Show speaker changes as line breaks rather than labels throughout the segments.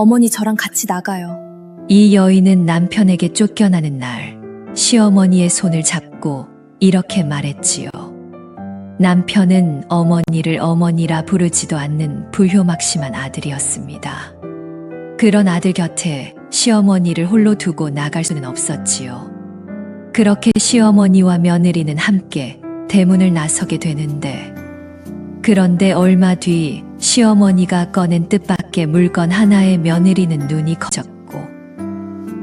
어머니 저랑 같이 나가요.
이 여인은 남편에게 쫓겨나는 날 시어머니의 손을 잡고 이렇게 말했지요. 남편은 어머니를 어머니라 부르지도 않는 불효막심한 아들이었습니다. 그런 아들 곁에 시어머니를 홀로 두고 나갈 수는 없었지요. 그렇게 시어머니와 며느리는 함께 대문을 나서게 되는데, 그런데 얼마 뒤 시어머니가 꺼낸 뜻밖의 물건 하나에 며느리는 눈이 커졌고,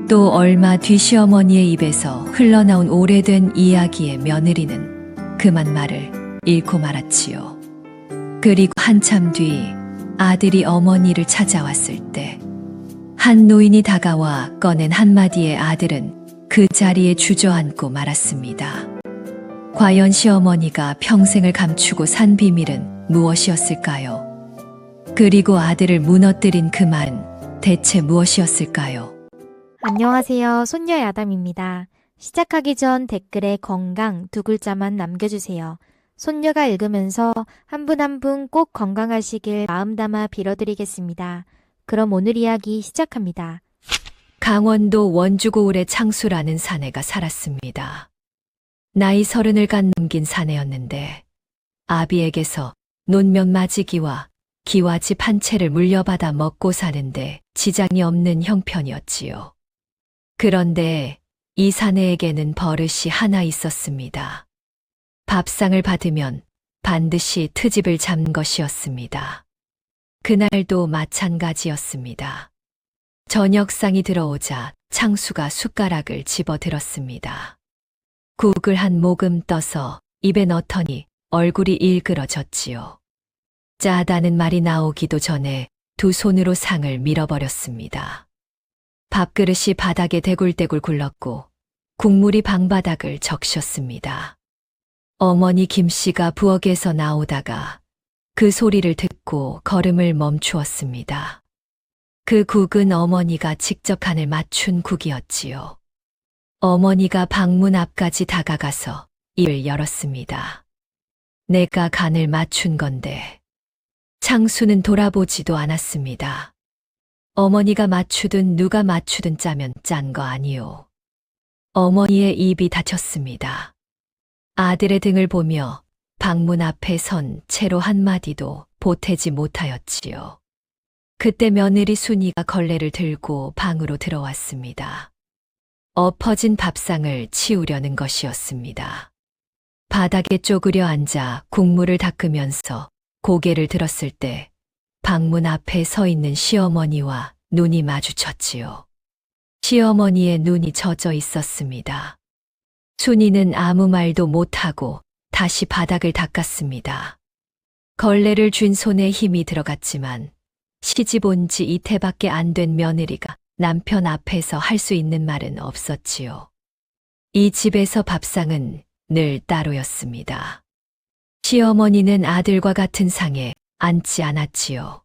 또 얼마 뒤 시어머니의 입에서 흘러나온 오래된 이야기에 며느리는 그만 말을 잃고 말았지요. 그리고 한참 뒤 아들이 어머니를 찾아왔을 때 한 노인이 다가와 꺼낸 한마디에 아들은 그 자리에 주저앉고 말았습니다. 과연 시어머니가 평생을 감추고 산 비밀은 무엇이었을까요? 그리고 아들을 무너뜨린 그 말은 대체 무엇이었을까요?
안녕하세요. 손녀 야담입니다. 시작하기 전 댓글에 건강 두 글자만 남겨주세요. 손녀가 읽으면서 한 분 한 분 꼭 건강하시길 마음 담아 빌어드리겠습니다. 그럼 오늘 이야기 시작합니다.
강원도 원주고을의 창수라는 사내가 살았습니다. 나이 30을 간 넘긴 사내였는데 아비에게서 논면 마지기와 기와집 한 채를 물려받아 먹고 사는데 지장이 없는 형편이었지요. 그런데 이 사내에게는 버릇이 하나 있었습니다. 밥상을 받으면 반드시 트집을 잡는 것이었습니다. 그날도 마찬가지였습니다. 저녁상이 들어오자 창수가 숟가락을 집어들었습니다. 국을 한 모금 떠서 입에 넣더니 얼굴이 일그러졌지요. 짜다는 말이 나오기도 전에 두 손으로 상을 밀어버렸습니다. 밥그릇이 바닥에 대굴대굴 굴렀고 국물이 방바닥을 적셨습니다. 어머니 김씨가 부엌에서 나오다가 그 소리를 듣고 걸음을 멈추었습니다. 그 국은 어머니가 직접 간을 맞춘 국이었지요. 어머니가 방문 앞까지 다가가서 입을 열었습니다. 내가 간을 맞춘 건데. 창수는 돌아보지도 않았습니다. 어머니가 맞추든 누가 맞추든 짜면 짠 거 아니요. 어머니의 입이 닫혔습니다. 아들의 등을 보며 방문 앞에 선 채로 한마디도 보태지 못하였지요. 그때 며느리 순이가 걸레를 들고 방으로 들어왔습니다. 엎어진 밥상을 치우려는 것이었습니다. 바닥에 쪼그려 앉아 국물을 닦으면서 고개를 들었을 때 방문 앞에 서 있는 시어머니와 눈이 마주쳤지요. 시어머니의 눈이 젖어 있었습니다. 순이는 아무 말도 못하고 다시 바닥을 닦았습니다. 걸레를 쥔 손에 힘이 들어갔지만 시집 온 지 이태밖에 안 된 며느리가 남편 앞에서 할 수 있는 말은 없었지요. 이 집에서 밥상은 늘 따로였습니다. 시어머니는 아들과 같은 상에 앉지 않았지요.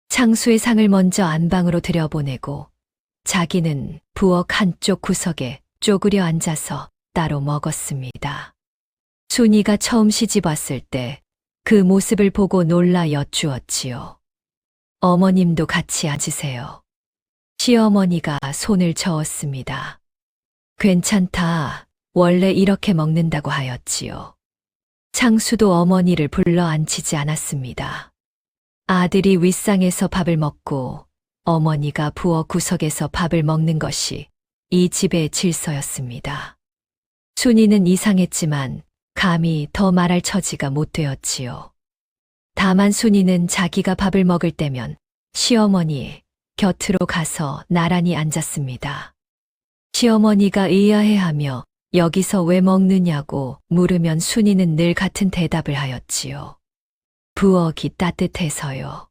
창수의 상을 먼저 안방으로 들여보내고 자기는 부엌 한쪽 구석에 쪼그려 앉아서 따로 먹었습니다. 순이가 처음 시집 왔을 때 그 모습을 보고 놀라 여쭈었지요. 어머님도 같이 앉으세요. 시어머니가 손을 저었습니다. 괜찮다. 원래 이렇게 먹는다고 하였지요. 창수도 어머니를 불러 앉히지 않았습니다. 아들이 윗상에서 밥을 먹고 어머니가 부엌 구석에서 밥을 먹는 것이 이 집의 질서였습니다. 순이는 이상했지만 감히 더 말할 처지가 못 되었지요. 다만 순이는 자기가 밥을 먹을 때면 시어머니 곁으로 가서 나란히 앉았습니다. 시어머니가 의아해하며 여기서 왜 먹느냐고 물으면 순이는 늘 같은 대답을 하였지요. 부엌이 따뜻해서요.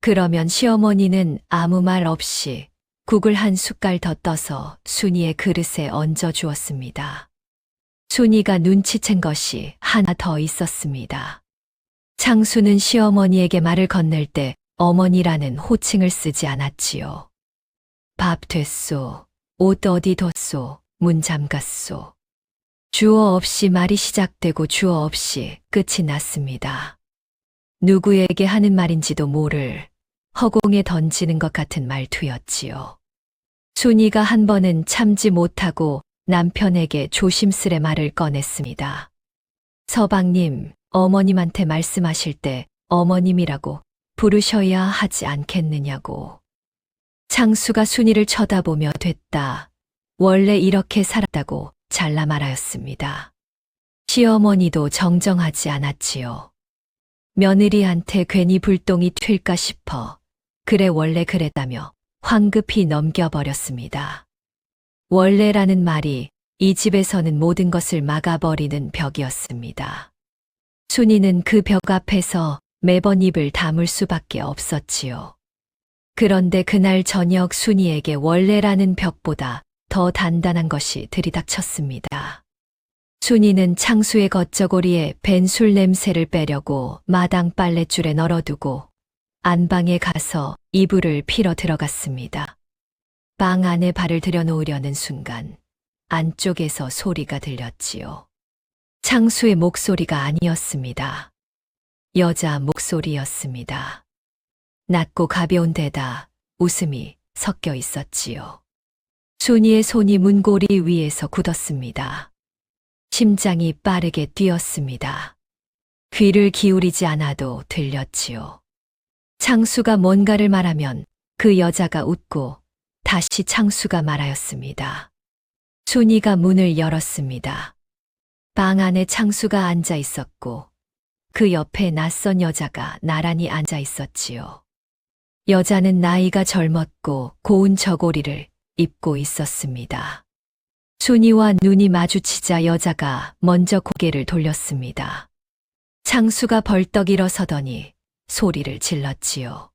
그러면 시어머니는 아무 말 없이 국을 한 숟갈 더 떠서 순이의 그릇에 얹어 주었습니다. 순이가 눈치챈 것이 하나 더 있었습니다. 창수는 시어머니에게 말을 건넬 때 어머니라는 호칭을 쓰지 않았지요. 밥 됐소, 옷 어디 뒀소, 문 잠갔소. 주어 없이 말이 시작되고 주어 없이 끝이 났습니다. 누구에게 하는 말인지도 모를 허공에 던지는 것 같은 말투였지요. 순이가 한 번은 참지 못하고 남편에게 조심스레 말을 꺼냈습니다. 서방님, 어머님한테 말씀하실 때 어머님이라고 부르셔야 하지 않겠느냐고. 창수가 순이를 쳐다보며 됐다. 원래 이렇게 살았다고 잘라 말하였습니다. 시어머니도 정정하지 않았지요. 며느리한테 괜히 불똥이 튈까 싶어 그래 원래 그랬다며 황급히 넘겨버렸습니다. 원래라는 말이 이 집에서는 모든 것을 막아버리는 벽이었습니다. 순이는 그 벽 앞에서 매번 입을 다물 수밖에 없었지요. 그런데 그날 저녁 순이에게 원래라는 벽보다 더 단단한 것이 들이닥쳤습니다. 순이는 창수의 겉저고리에 밴 술 냄새를 빼려고 마당 빨랫줄에 널어두고 안방에 가서 이불을 필어 들어갔습니다. 방 안에 발을 들여놓으려는 순간 안쪽에서 소리가 들렸지요. 창수의 목소리가 아니었습니다. 여자 목소리였습니다. 낮고 가벼운 데다 웃음이 섞여 있었지요. 순이의 손이 문고리 위에서 굳었습니다. 심장이 빠르게 뛰었습니다. 귀를 기울이지 않아도 들렸지요. 창수가 뭔가를 말하면 그 여자가 웃고 다시 창수가 말하였습니다. 순이가 문을 열었습니다. 방 안에 창수가 앉아 있었고 그 옆에 낯선 여자가 나란히 앉아 있었지요. 여자는 나이가 젊었고 고운 저고리를 입고 있었습니다. 순이와 눈이 마주치자 여자가 먼저 고개를 돌렸습니다. 창수가 벌떡 일어서더니 소리를 질렀지요.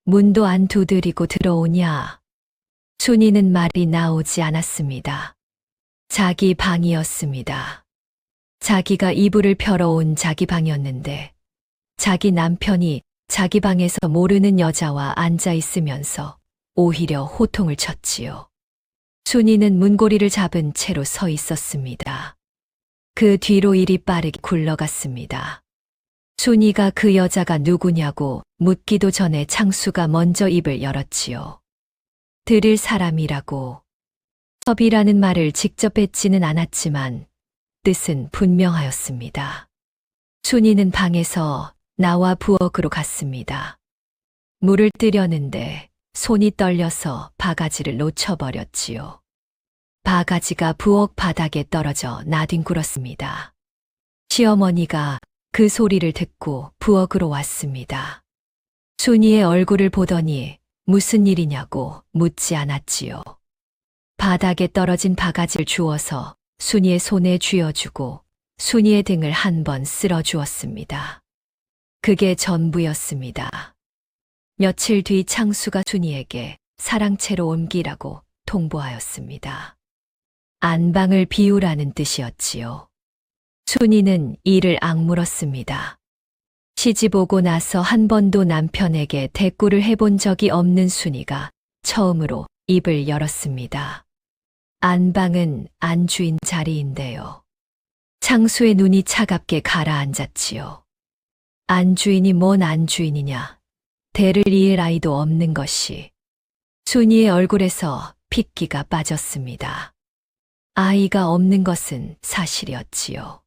문도 안 두드리고 들어오냐? 순이는 말이 나오지 않았습니다. 자기 방이었습니다. 자기가 이불을 펴러온 자기 방이었는데 자기 남편이 자기 방에서 모르는 여자와 앉아 있으면서 오히려 호통을 쳤지요. 순이는 문고리를 잡은 채로 서 있었습니다. 그 뒤로 일이 빠르게 굴러갔습니다. 순이가 그 여자가 누구냐고 묻기도 전에 창수가 먼저 입을 열었지요. 드릴 사람이라고. 섭이라는 말을 직접 뱉지는 않았지만 뜻은 분명하였습니다. 순이는 방에서 나와 부엌으로 갔습니다. 물을 뜨려는데 손이 떨려서 바가지를 놓쳐버렸지요. 바가지가 부엌 바닥에 떨어져 나뒹굴었습니다. 시어머니가 그 소리를 듣고 부엌으로 왔습니다. 순이의 얼굴을 보더니 무슨 일이냐고 묻지 않았지요. 바닥에 떨어진 바가지를 주워서 순이의 손에 쥐어주고 순이의 등을 한 번 쓸어 주었습니다. 그게 전부였습니다. 며칠 뒤 창수가 순이에게 사랑채로 옮기라고 통보하였습니다. 안방을 비우라는 뜻이었지요. 순이는 이를 악물었습니다. 시집 오고 나서 한 번도 남편에게 대꾸를 해본 적이 없는 순이가 처음으로 입을 열었습니다. 안방은 안주인 자리인데요. 창수의 눈이 차갑게 가라앉았지요. 안주인이 뭔 안주인이냐. 대를 이을 아이도 없는 것이. 순이의 얼굴에서 핏기가 빠졌습니다. 아이가 없는 것은 사실이었지요.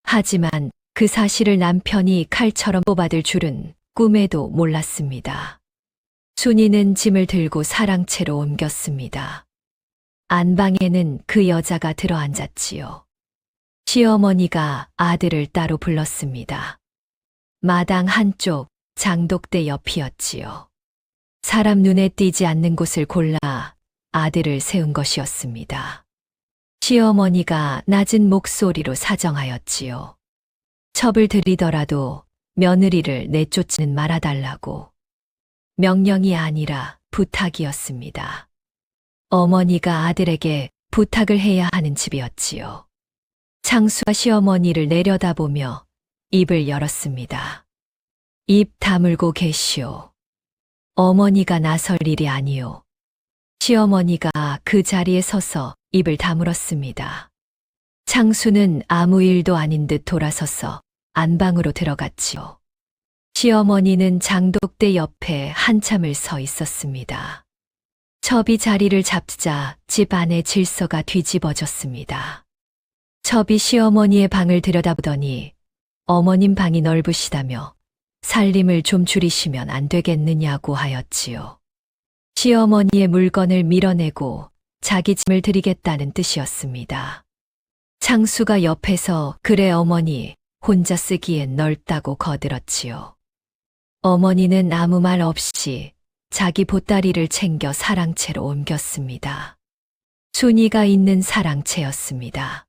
하지만 그 사실을 남편이 칼처럼 뽑아들 줄은 꿈에도 몰랐습니다. 순이는 짐을 들고 사랑채로 옮겼습니다. 안방에는 그 여자가 들어앉았지요. 시어머니가 아들을 따로 불렀습니다. 마당 한쪽 장독대 옆이었지요. 사람 눈에 띄지 않는 곳을 골라 아들을 세운 것이었습니다. 시어머니가 낮은 목소리로 사정하였지요. 첩을 들이더라도 며느리를 내쫓지는 말아달라고. 명령이 아니라 부탁이었습니다. 어머니가 아들에게 부탁을 해야 하는 집이었지요. 창수가 시어머니를 내려다보며 입을 열었습니다. 입 다물고 계시오. 어머니가 나설 일이 아니오. 시어머니가 그 자리에 서서 입을 다물었습니다. 창수는 아무 일도 아닌 듯 돌아서서 안방으로 들어갔지요. 시어머니는 장독대 옆에 한참을 서 있었습니다. 첩이 자리를 잡자 집 안의 질서가 뒤집어졌습니다. 첩이 시어머니의 방을 들여다보더니 어머님 방이 넓으시다며 살림을 좀 줄이시면 안 되겠느냐고 하였지요. 시어머니의 물건을 밀어내고 자기 짐을 드리겠다는 뜻이었습니다. 창수가 옆에서 그래 어머니 혼자 쓰기엔 넓다고 거들었지요. 어머니는 아무 말 없이 자기 보따리를 챙겨 사랑채로 옮겼습니다. 순이가 있는 사랑채였습니다.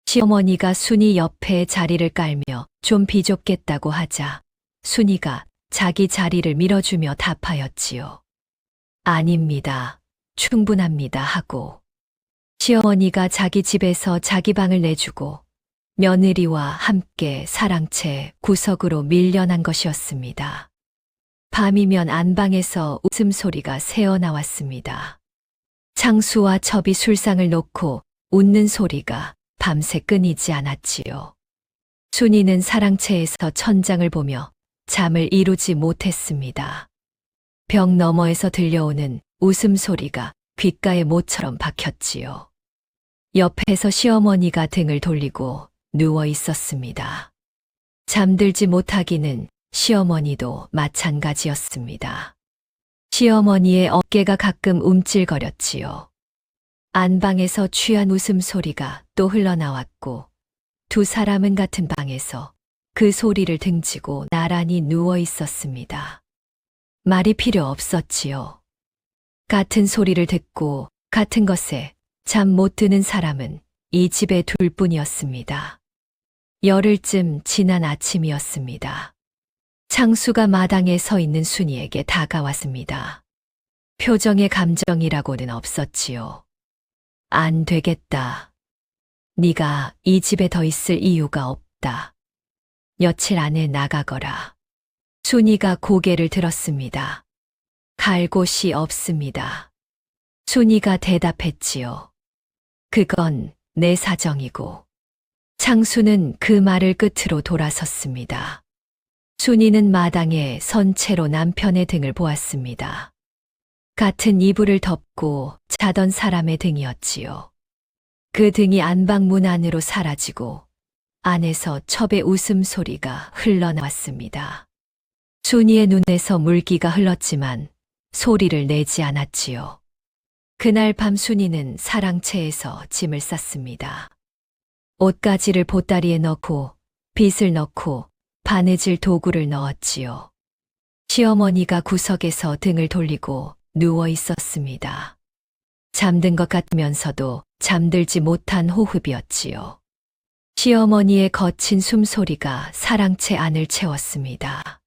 시어머니가 순이 옆에 자리를 깔며 좀 비좁겠다고 하자 순이가 자기 자리를 밀어주며 답하였지요. 아닙니다. 충분합니다 하고 시어머니가 자기 집에서 자기 방을 내주고 며느리와 함께 사랑채 구석으로 밀려난 것이었습니다. 밤이면 안방에서 웃음소리가 새어나왔습니다. 창수와 첩이 술상을 놓고 웃는 소리가 밤새 끊이지 않았지요. 순이는 사랑채에서 천장을 보며 잠을 이루지 못했습니다. 벽 너머에서 들려오는 웃음소리가 귓가에 모처럼 박혔지요. 옆에서 시어머니가 등을 돌리고 누워 있었습니다. 잠들지 못하기는 시어머니도 마찬가지였습니다. 시어머니의 어깨가 가끔 움찔거렸지요. 안방에서 취한 웃음소리가 또 흘러나왔고 두 사람은 같은 방에서 그 소리를 등지고 나란히 누워 있었습니다. 말이 필요 없었지요. 같은 소리를 듣고 같은 것에 잠 못 드는 사람은 이 집에 둘뿐이었습니다. 열흘쯤 지난 아침이었습니다. 창수가 마당에 서 있는 순이에게 다가왔습니다. 표정에 감정이라고는 없었지요. 안 되겠다. 네가 이 집에 더 있을 이유가 없다. 며칠 안에 나가거라. 순이가 고개를 들었습니다. 갈 곳이 없습니다. 순이가 대답했지요. 그건 내 사정이고. 창수는 그 말을 끝으로 돌아섰습니다. 순이는 마당에 선 채로 남편의 등을 보았습니다. 같은 이불을 덮고 자던 사람의 등이었지요. 그 등이 안방 문 안으로 사라지고 안에서 첩의 웃음소리가 흘러나왔습니다. 순이의 눈에서 물기가 흘렀지만 소리를 내지 않았지요. 그날 밤 순이는 사랑채에서 짐을 쌌습니다. 옷가지를 보따리에 넣고 빗을 넣고 바느질 도구를 넣었지요. 시어머니가 구석에서 등을 돌리고 누워 있었습니다. 잠든 것 같으면서도 잠들지 못한 호흡이었지요. 시어머니의 거친 숨소리가 사랑채 안을 채웠습니다.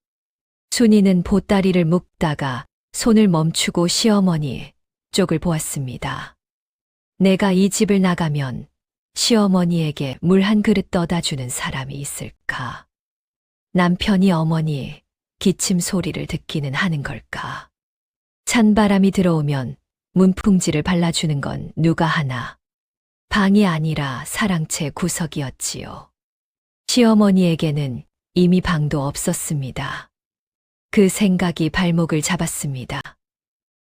순이는 보따리를 묶다가 손을 멈추고 시어머니 쪽을 보았습니다. 내가 이 집을 나가면 시어머니에게 물 한 그릇 떠다 주는 사람이 있을까? 남편이 어머니 기침 소리를 듣기는 하는 걸까? 찬바람이 들어오면 문풍지를 발라주는 건 누가 하나? 방이 아니라 사랑채 구석이었지요. 시어머니에게는 이미 방도 없었습니다. 그 생각이 발목을 잡았습니다.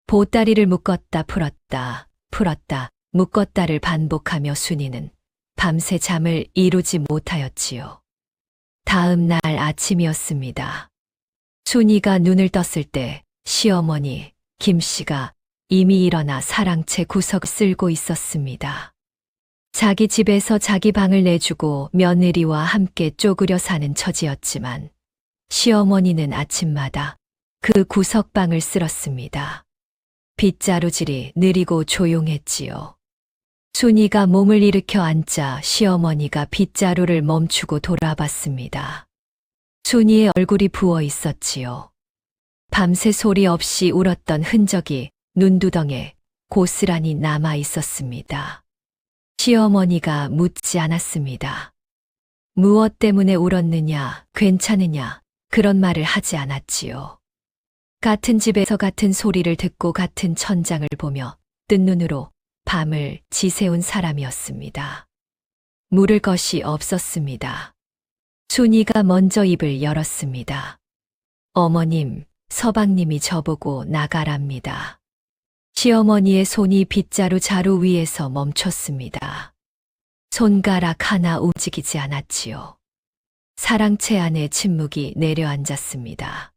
보따리를 묶었다 풀었다 풀었다 묶었다를 반복하며 순이는 밤새 잠을 이루지 못하였지요. 다음 날 아침이었습니다. 순이가 눈을 떴을 때 시어머니 김씨가 이미 일어나 사랑채 구석 쓸고 있었습니다. 자기 집에서 자기 방을 내주고 며느리와 함께 쪼그려 사는 처지였지만 시어머니는 아침마다 그 구석방을 쓸었습니다. 빗자루질이 느리고 조용했지요. 순이가 몸을 일으켜 앉자 시어머니가 빗자루를 멈추고 돌아봤습니다. 순이의 얼굴이 부어 있었지요. 밤새 소리 없이 울었던 흔적이 눈두덩에 고스란히 남아 있었습니다. 시어머니가 묻지 않았습니다. 무엇 때문에 울었느냐, 괜찮으냐, 그런 말을 하지 않았지요. 같은 집에서 같은 소리를 듣고 같은 천장을 보며 뜬 눈으로 밤을 지새운 사람이었습니다. 물을 것이 없었습니다. 순이가 먼저 입을 열었습니다. 어머님, 서방님이 저보고 나가랍니다. 시어머니의 손이 빗자루 자루 위에서 멈췄습니다. 손가락 하나 움직이지 않았지요. 사랑채 안에 침묵이 내려앉았습니다.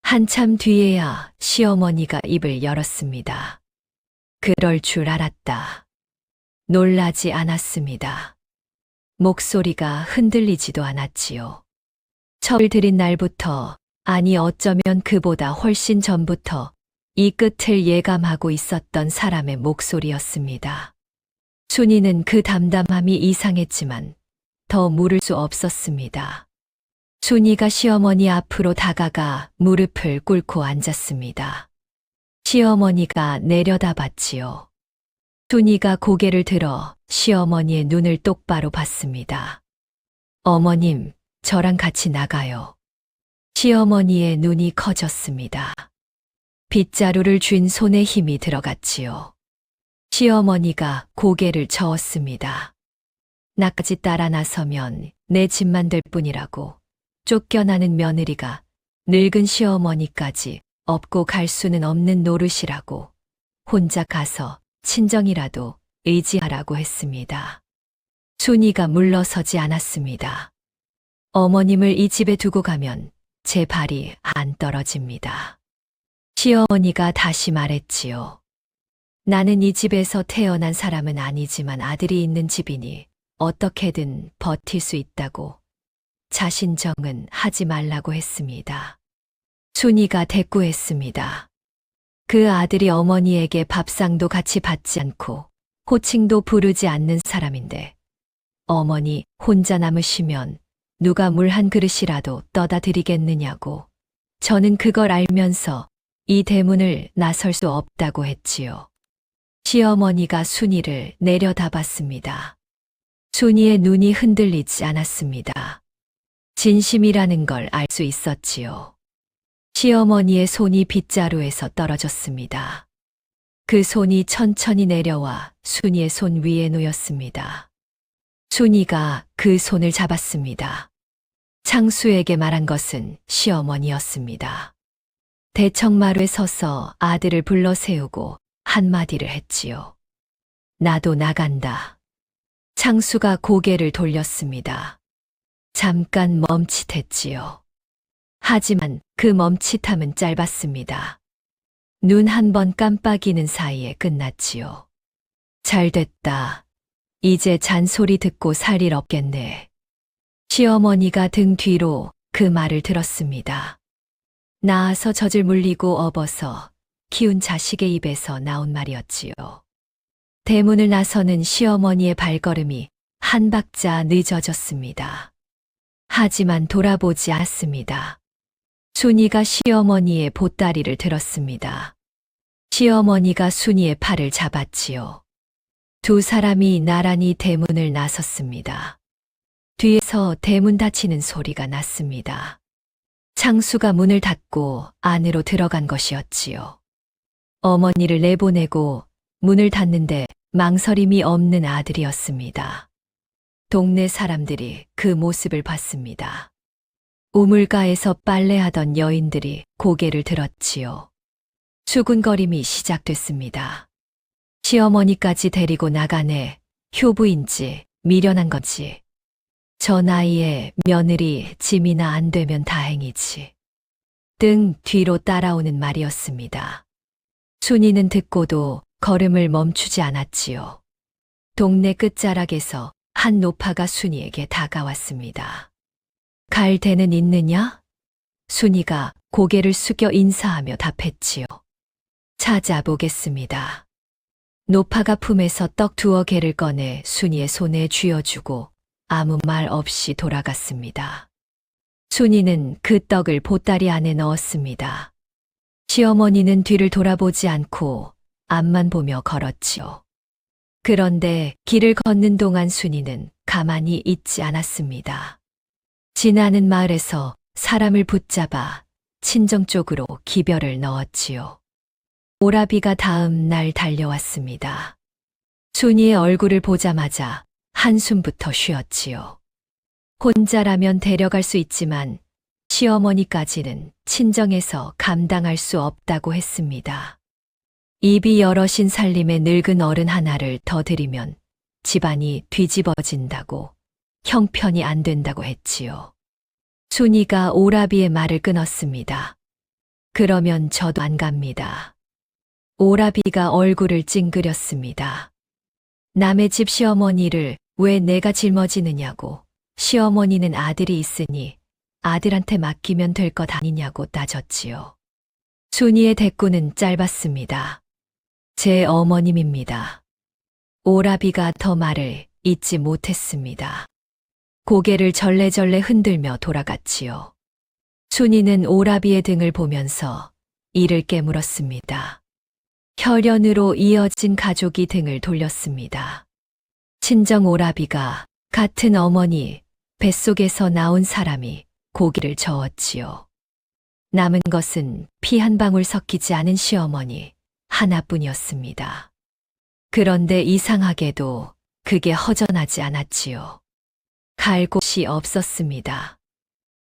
한참 뒤에야 시어머니가 입을 열었습니다. 그럴 줄 알았다. 놀라지 않았습니다. 목소리가 흔들리지도 않았지요. 첩을 들인 날부터, 아니 어쩌면 그보다 훨씬 전부터 이 끝을 예감하고 있었던 사람의 목소리였습니다. 순이는 그 담담함이 이상했지만 더 물을 수 없었습니다. 순이가 시어머니 앞으로 다가가 무릎을 꿇고 앉았습니다. 시어머니가 내려다봤지요. 순이가 고개를 들어 시어머니의 눈을 똑바로 봤습니다. 어머님, 저랑 같이 나가요. 시어머니의 눈이 커졌습니다. 빗자루를 쥔 손에 힘이 들어갔지요. 시어머니가 고개를 저었습니다. 나까지 따라 나서면 내 집만 될 뿐이라고. 쫓겨나는 며느리가 늙은 시어머니까지 업고 갈 수는 없는 노릇이라고. 혼자 가서 친정이라도 의지하라고 했습니다. 순이가 물러서지 않았습니다. 어머님을 이 집에 두고 가면 제 발이 안 떨어집니다. 시어머니가 다시 말했지요. 나는 이 집에서 태어난 사람은 아니지만 아들이 있는 집이니 어떻게든 버틸 수 있다고. 자신정은 하지 말라고 했습니다. 순이가 대꾸했습니다. 그 아들이 어머니에게 밥상도 같이 받지 않고 호칭도 부르지 않는 사람인데 어머니 혼자 남으시면 누가 물 한 그릇이라도 떠다 드리겠느냐고. 저는 그걸 알면서 이 대문을 나설 수 없다고 했지요. 시어머니가 순이를 내려다봤습니다. 순이의 눈이 흔들리지 않았습니다. 진심이라는 걸 알 수 있었지요. 시어머니의 손이 빗자루에서 떨어졌습니다. 그 손이 천천히 내려와 순이의 손 위에 놓였습니다. 순이가 그 손을 잡았습니다. 창수에게 말한 것은 시어머니였습니다. 대청마루에 서서 아들을 불러 세우고 한마디를 했지요. 나도 나간다. 창수가 고개를 돌렸습니다. 잠깐 멈칫했지요. 하지만 그 멈칫함은 짧았습니다. 눈 한 번 깜빡이는 사이에 끝났지요. 잘됐다. 이제 잔소리 듣고 살 일 없겠네. 시어머니가 등 뒤로 그 말을 들었습니다. 낳아서 젖을 물리고 업어서 키운 자식의 입에서 나온 말이었지요. 대문을 나서는 시어머니의 발걸음이 한 박자 늦어졌습니다. 하지만 돌아보지 않습니다. 순이가 시어머니의 보따리를 들었습니다. 시어머니가 순이의 팔을 잡았지요. 두 사람이 나란히 대문을 나섰습니다. 뒤에서 대문 닫히는 소리가 났습니다. 창수가 문을 닫고 안으로 들어간 것이었지요. 어머니를 내보내고 문을 닫는데 망설임이 없는 아들이었습니다. 동네 사람들이 그 모습을 봤습니다. 우물가에서 빨래하던 여인들이 고개를 들었지요. 수군거림이 시작됐습니다. 시어머니까지 데리고 나가네. 효부인지 미련한 건지. 저 나이에 며느리 짐이나 안 되면 다행이지. 등 뒤로 따라오는 말이었습니다. 순이는 듣고도 걸음을 멈추지 않았지요. 동네 끝자락에서 한 노파가 순이에게 다가왔습니다. 갈 데는 있느냐? 순이가 고개를 숙여 인사하며 답했지요. 찾아보겠습니다. 노파가 품에서 떡 두어 개를 꺼내 순이의 손에 쥐어주고 아무 말 없이 돌아갔습니다. 순이는 그 떡을 보따리 안에 넣었습니다. 시어머니는 뒤를 돌아보지 않고 앞만 보며 걸었지요. 그런데 길을 걷는 동안 순이는 가만히 있지 않았습니다. 지나는 마을에서 사람을 붙잡아 친정 쪽으로 기별을 넣었지요. 오라비가 다음 날 달려왔습니다. 순이의 얼굴을 보자마자 한숨부터 쉬었지요. 혼자라면 데려갈 수 있지만 시어머니까지는 친정에서 감당할 수 없다고 했습니다. 입이 여럿인 살림에 늙은 어른 하나를 더 들이면 집안이 뒤집어진다고, 형편이 안 된다고 했지요. 순이가 오라비의 말을 끊었습니다. 그러면 저도 안 갑니다. 오라비가 얼굴을 찡그렸습니다. 남의 집 시어머니를 왜 내가 짊어지느냐고, 시어머니는 아들이 있으니 아들한테 맡기면 될 것 아니냐고 따졌지요. 순이의 대꾸는 짧았습니다. 제 어머님입니다. 오라비가 더 말을 잇지 못했습니다. 고개를 절레절레 흔들며 돌아갔지요. 순이는 오라비의 등을 보면서 이를 깨물었습니다. 혈연으로 이어진 가족이 등을 돌렸습니다. 친정 오라비가 같은 어머니 뱃속에서 나온 사람이 고기를 저었지요. 남은 것은 피 한 방울 섞이지 않은 시어머니 하나뿐이었습니다. 그런데 이상하게도 그게 허전하지 않았지요. 갈 곳이 없었습니다.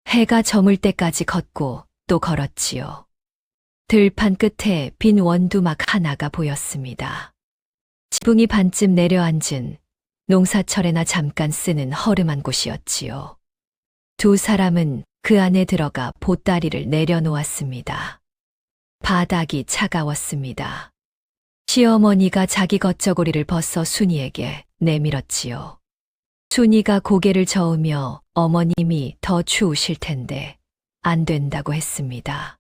해가 저물 때까지 걷고 또 걸었지요. 들판 끝에 빈 원두막 하나가 보였습니다. 지붕이 반쯤 내려앉은 농사철에나 잠깐 쓰는 허름한 곳이었지요. 두 사람은 그 안에 들어가 보따리를 내려놓았습니다. 바닥이 차가웠습니다. 시어머니가 자기 겉저고리를 벗어 순이에게 내밀었지요. 순이가 고개를 저으며 어머님이 더 추우실 텐데 안 된다고 했습니다.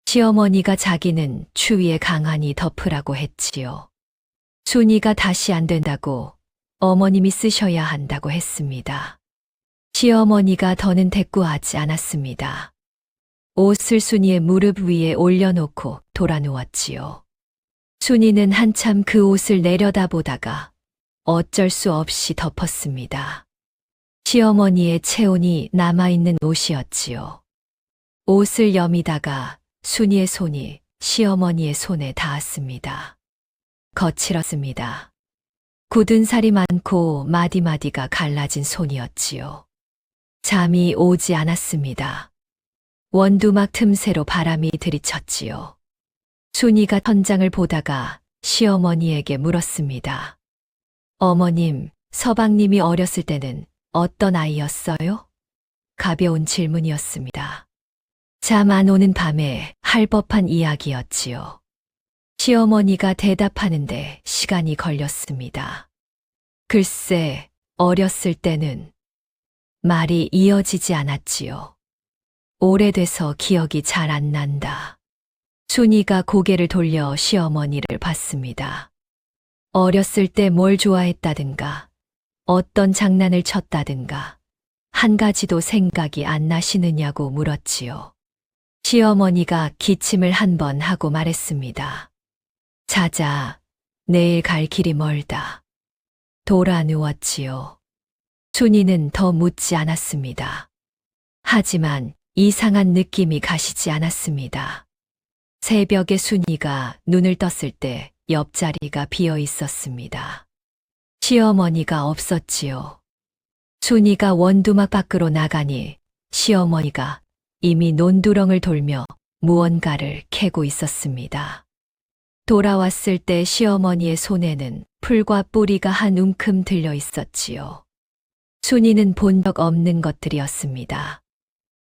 시어머니가 자기는 추위에 강하니 덮으라고 했지요. 순이가 다시 안 된다고 어머님이 쓰셔야 한다고 했습니다. 시어머니가 더는 대꾸하지 않았습니다. 옷을 순이의 무릎 위에 올려놓고 돌아 누웠지요. 순이는 한참 그 옷을 내려다보다가 어쩔 수 없이 덮었습니다. 시어머니의 체온이 남아있는 옷이었지요. 옷을 여미다가 순이의 손이 시어머니의 손에 닿았습니다. 거칠었습니다. 굳은 살이 많고 마디마디가 갈라진 손이었지요. 잠이 오지 않았습니다. 원두막 틈새로 바람이 들이쳤지요. 순이가 천장을 보다가 시어머니에게 물었습니다. 어머님, 서방님이 어렸을 때는 어떤 아이였어요? 가벼운 질문이었습니다. 잠 안 오는 밤에 할 법한 이야기였지요. 시어머니가 대답하는데 시간이 걸렸습니다. 글쎄, 어렸을 때는 말이 이어지지 않았지요. 오래돼서 기억이 잘 안 난다. 순이가 고개를 돌려 시어머니를 봤습니다. 어렸을 때 뭘 좋아했다든가, 어떤 장난을 쳤다든가, 한 가지도 생각이 안 나시느냐고 물었지요. 시어머니가 기침을 한 번 하고 말했습니다. 자자, 내일 갈 길이 멀다. 돌아 누웠지요. 순이는 더 묻지 않았습니다. 하지만 이상한 느낌이 가시지 않았습니다. 새벽에 순이가 눈을 떴을 때 옆자리가 비어 있었습니다. 시어머니가 없었지요. 순이가 원두막 밖으로 나가니 시어머니가 이미 논두렁을 돌며 무언가를 캐고 있었습니다. 돌아왔을 때 시어머니의 손에는 풀과 뿌리가 한 움큼 들려 있었지요. 순이는 본 적 없는 것들이었습니다.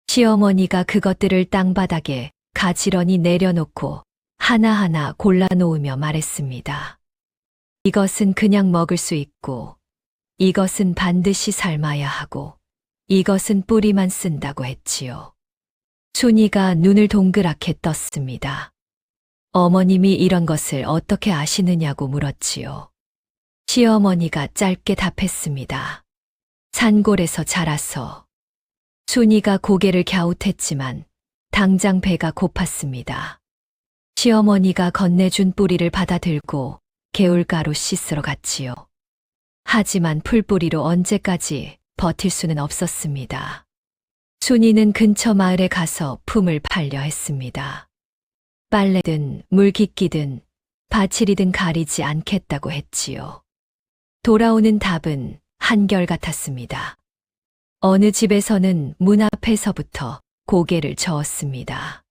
시어머니가 그것들을 땅바닥에 가지런히 내려놓고 하나하나 골라놓으며 말했습니다. 이것은 그냥 먹을 수 있고, 이것은 반드시 삶아야 하고, 이것은 뿌리만 쓴다고 했지요. 순이가 눈을 동그랗게 떴습니다. 어머님이 이런 것을 어떻게 아시느냐고 물었지요. 시어머니가 짧게 답했습니다. 산골에서 자라서. 순이가 고개를 갸웃했지만 당장 배가 고팠습니다. 시어머니가 건네준 뿌리를 받아들고 개울가로 씻으러 갔지요. 하지만 풀뿌리로 언제까지 버틸 수는 없었습니다. 순이는 근처 마을에 가서 품을 팔려 했습니다. 빨래든 물깃기든 바칠이든 가리지 않겠다고 했지요. 돌아오는 답은 한결같았습니다. 어느 집에서는 문 앞에서부터 고개를 저었습니다.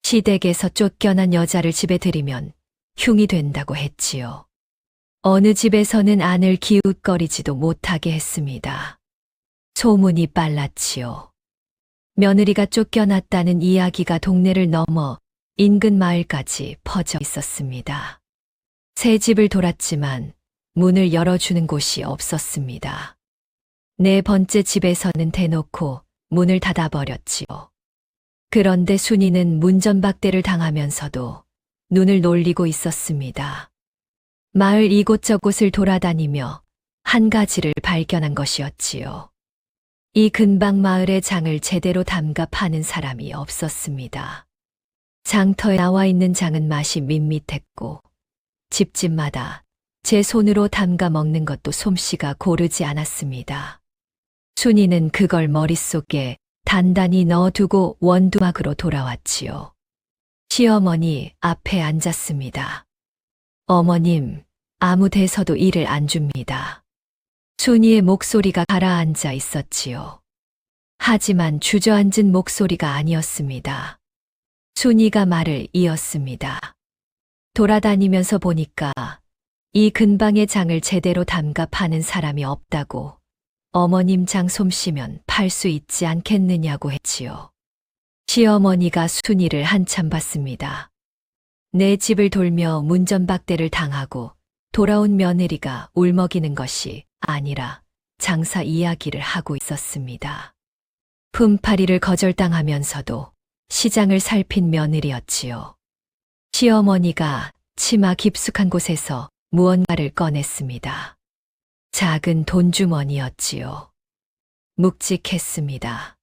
시댁에서 쫓겨난 여자를 집에 들이면 흉이 된다고 했지요. 어느 집에서는 안을 기웃거리지도 못하게 했습니다. 소문이 빨랐지요. 며느리가 쫓겨났다는 이야기가 동네를 넘어 인근 마을까지 퍼져 있었습니다. 새 집을 돌았지만 문을 열어주는 곳이 없었습니다. 네 번째 집에서는 대놓고 문을 닫아버렸지요. 그런데 순이는 문전박대를 당하면서도 눈을 놀리고 있었습니다. 마을 이곳저곳을 돌아다니며 한 가지를 발견한 것이었지요. 이 근방 마을의 장을 제대로 담가 파는 사람이 없었습니다. 장터에 나와 있는 장은 맛이 밋밋했고 집집마다 제 손으로 담가 먹는 것도 솜씨가 고르지 않았습니다. 순이는 그걸 머릿속에 단단히 넣어두고 원두막으로 돌아왔지요. 시어머니 앞에 앉았습니다. 어머님, 아무 데서도 일을 안 줍니다. 순이의 목소리가 가라앉아 있었지요. 하지만 주저앉은 목소리가 아니었습니다. 순이가 말을 이었습니다. 돌아다니면서 보니까 이 근방의 장을 제대로 담가 파는 사람이 없다고. 어머님 장 솜씨면 팔 수 있지 않겠느냐고 했지요. 시어머니가 순이를 한참 봤습니다. 내 집을 돌며 문전박대를 당하고 돌아온 며느리가 울먹이는 것이 아니라 장사 이야기를 하고 있었습니다. 품팔이를 거절당하면서도 시장을 살핀 며느리였지요. 시어머니가 치마 깊숙한 곳에서 무언가를 꺼냈습니다. 작은 돈주머니였지요. 묵직했습니다.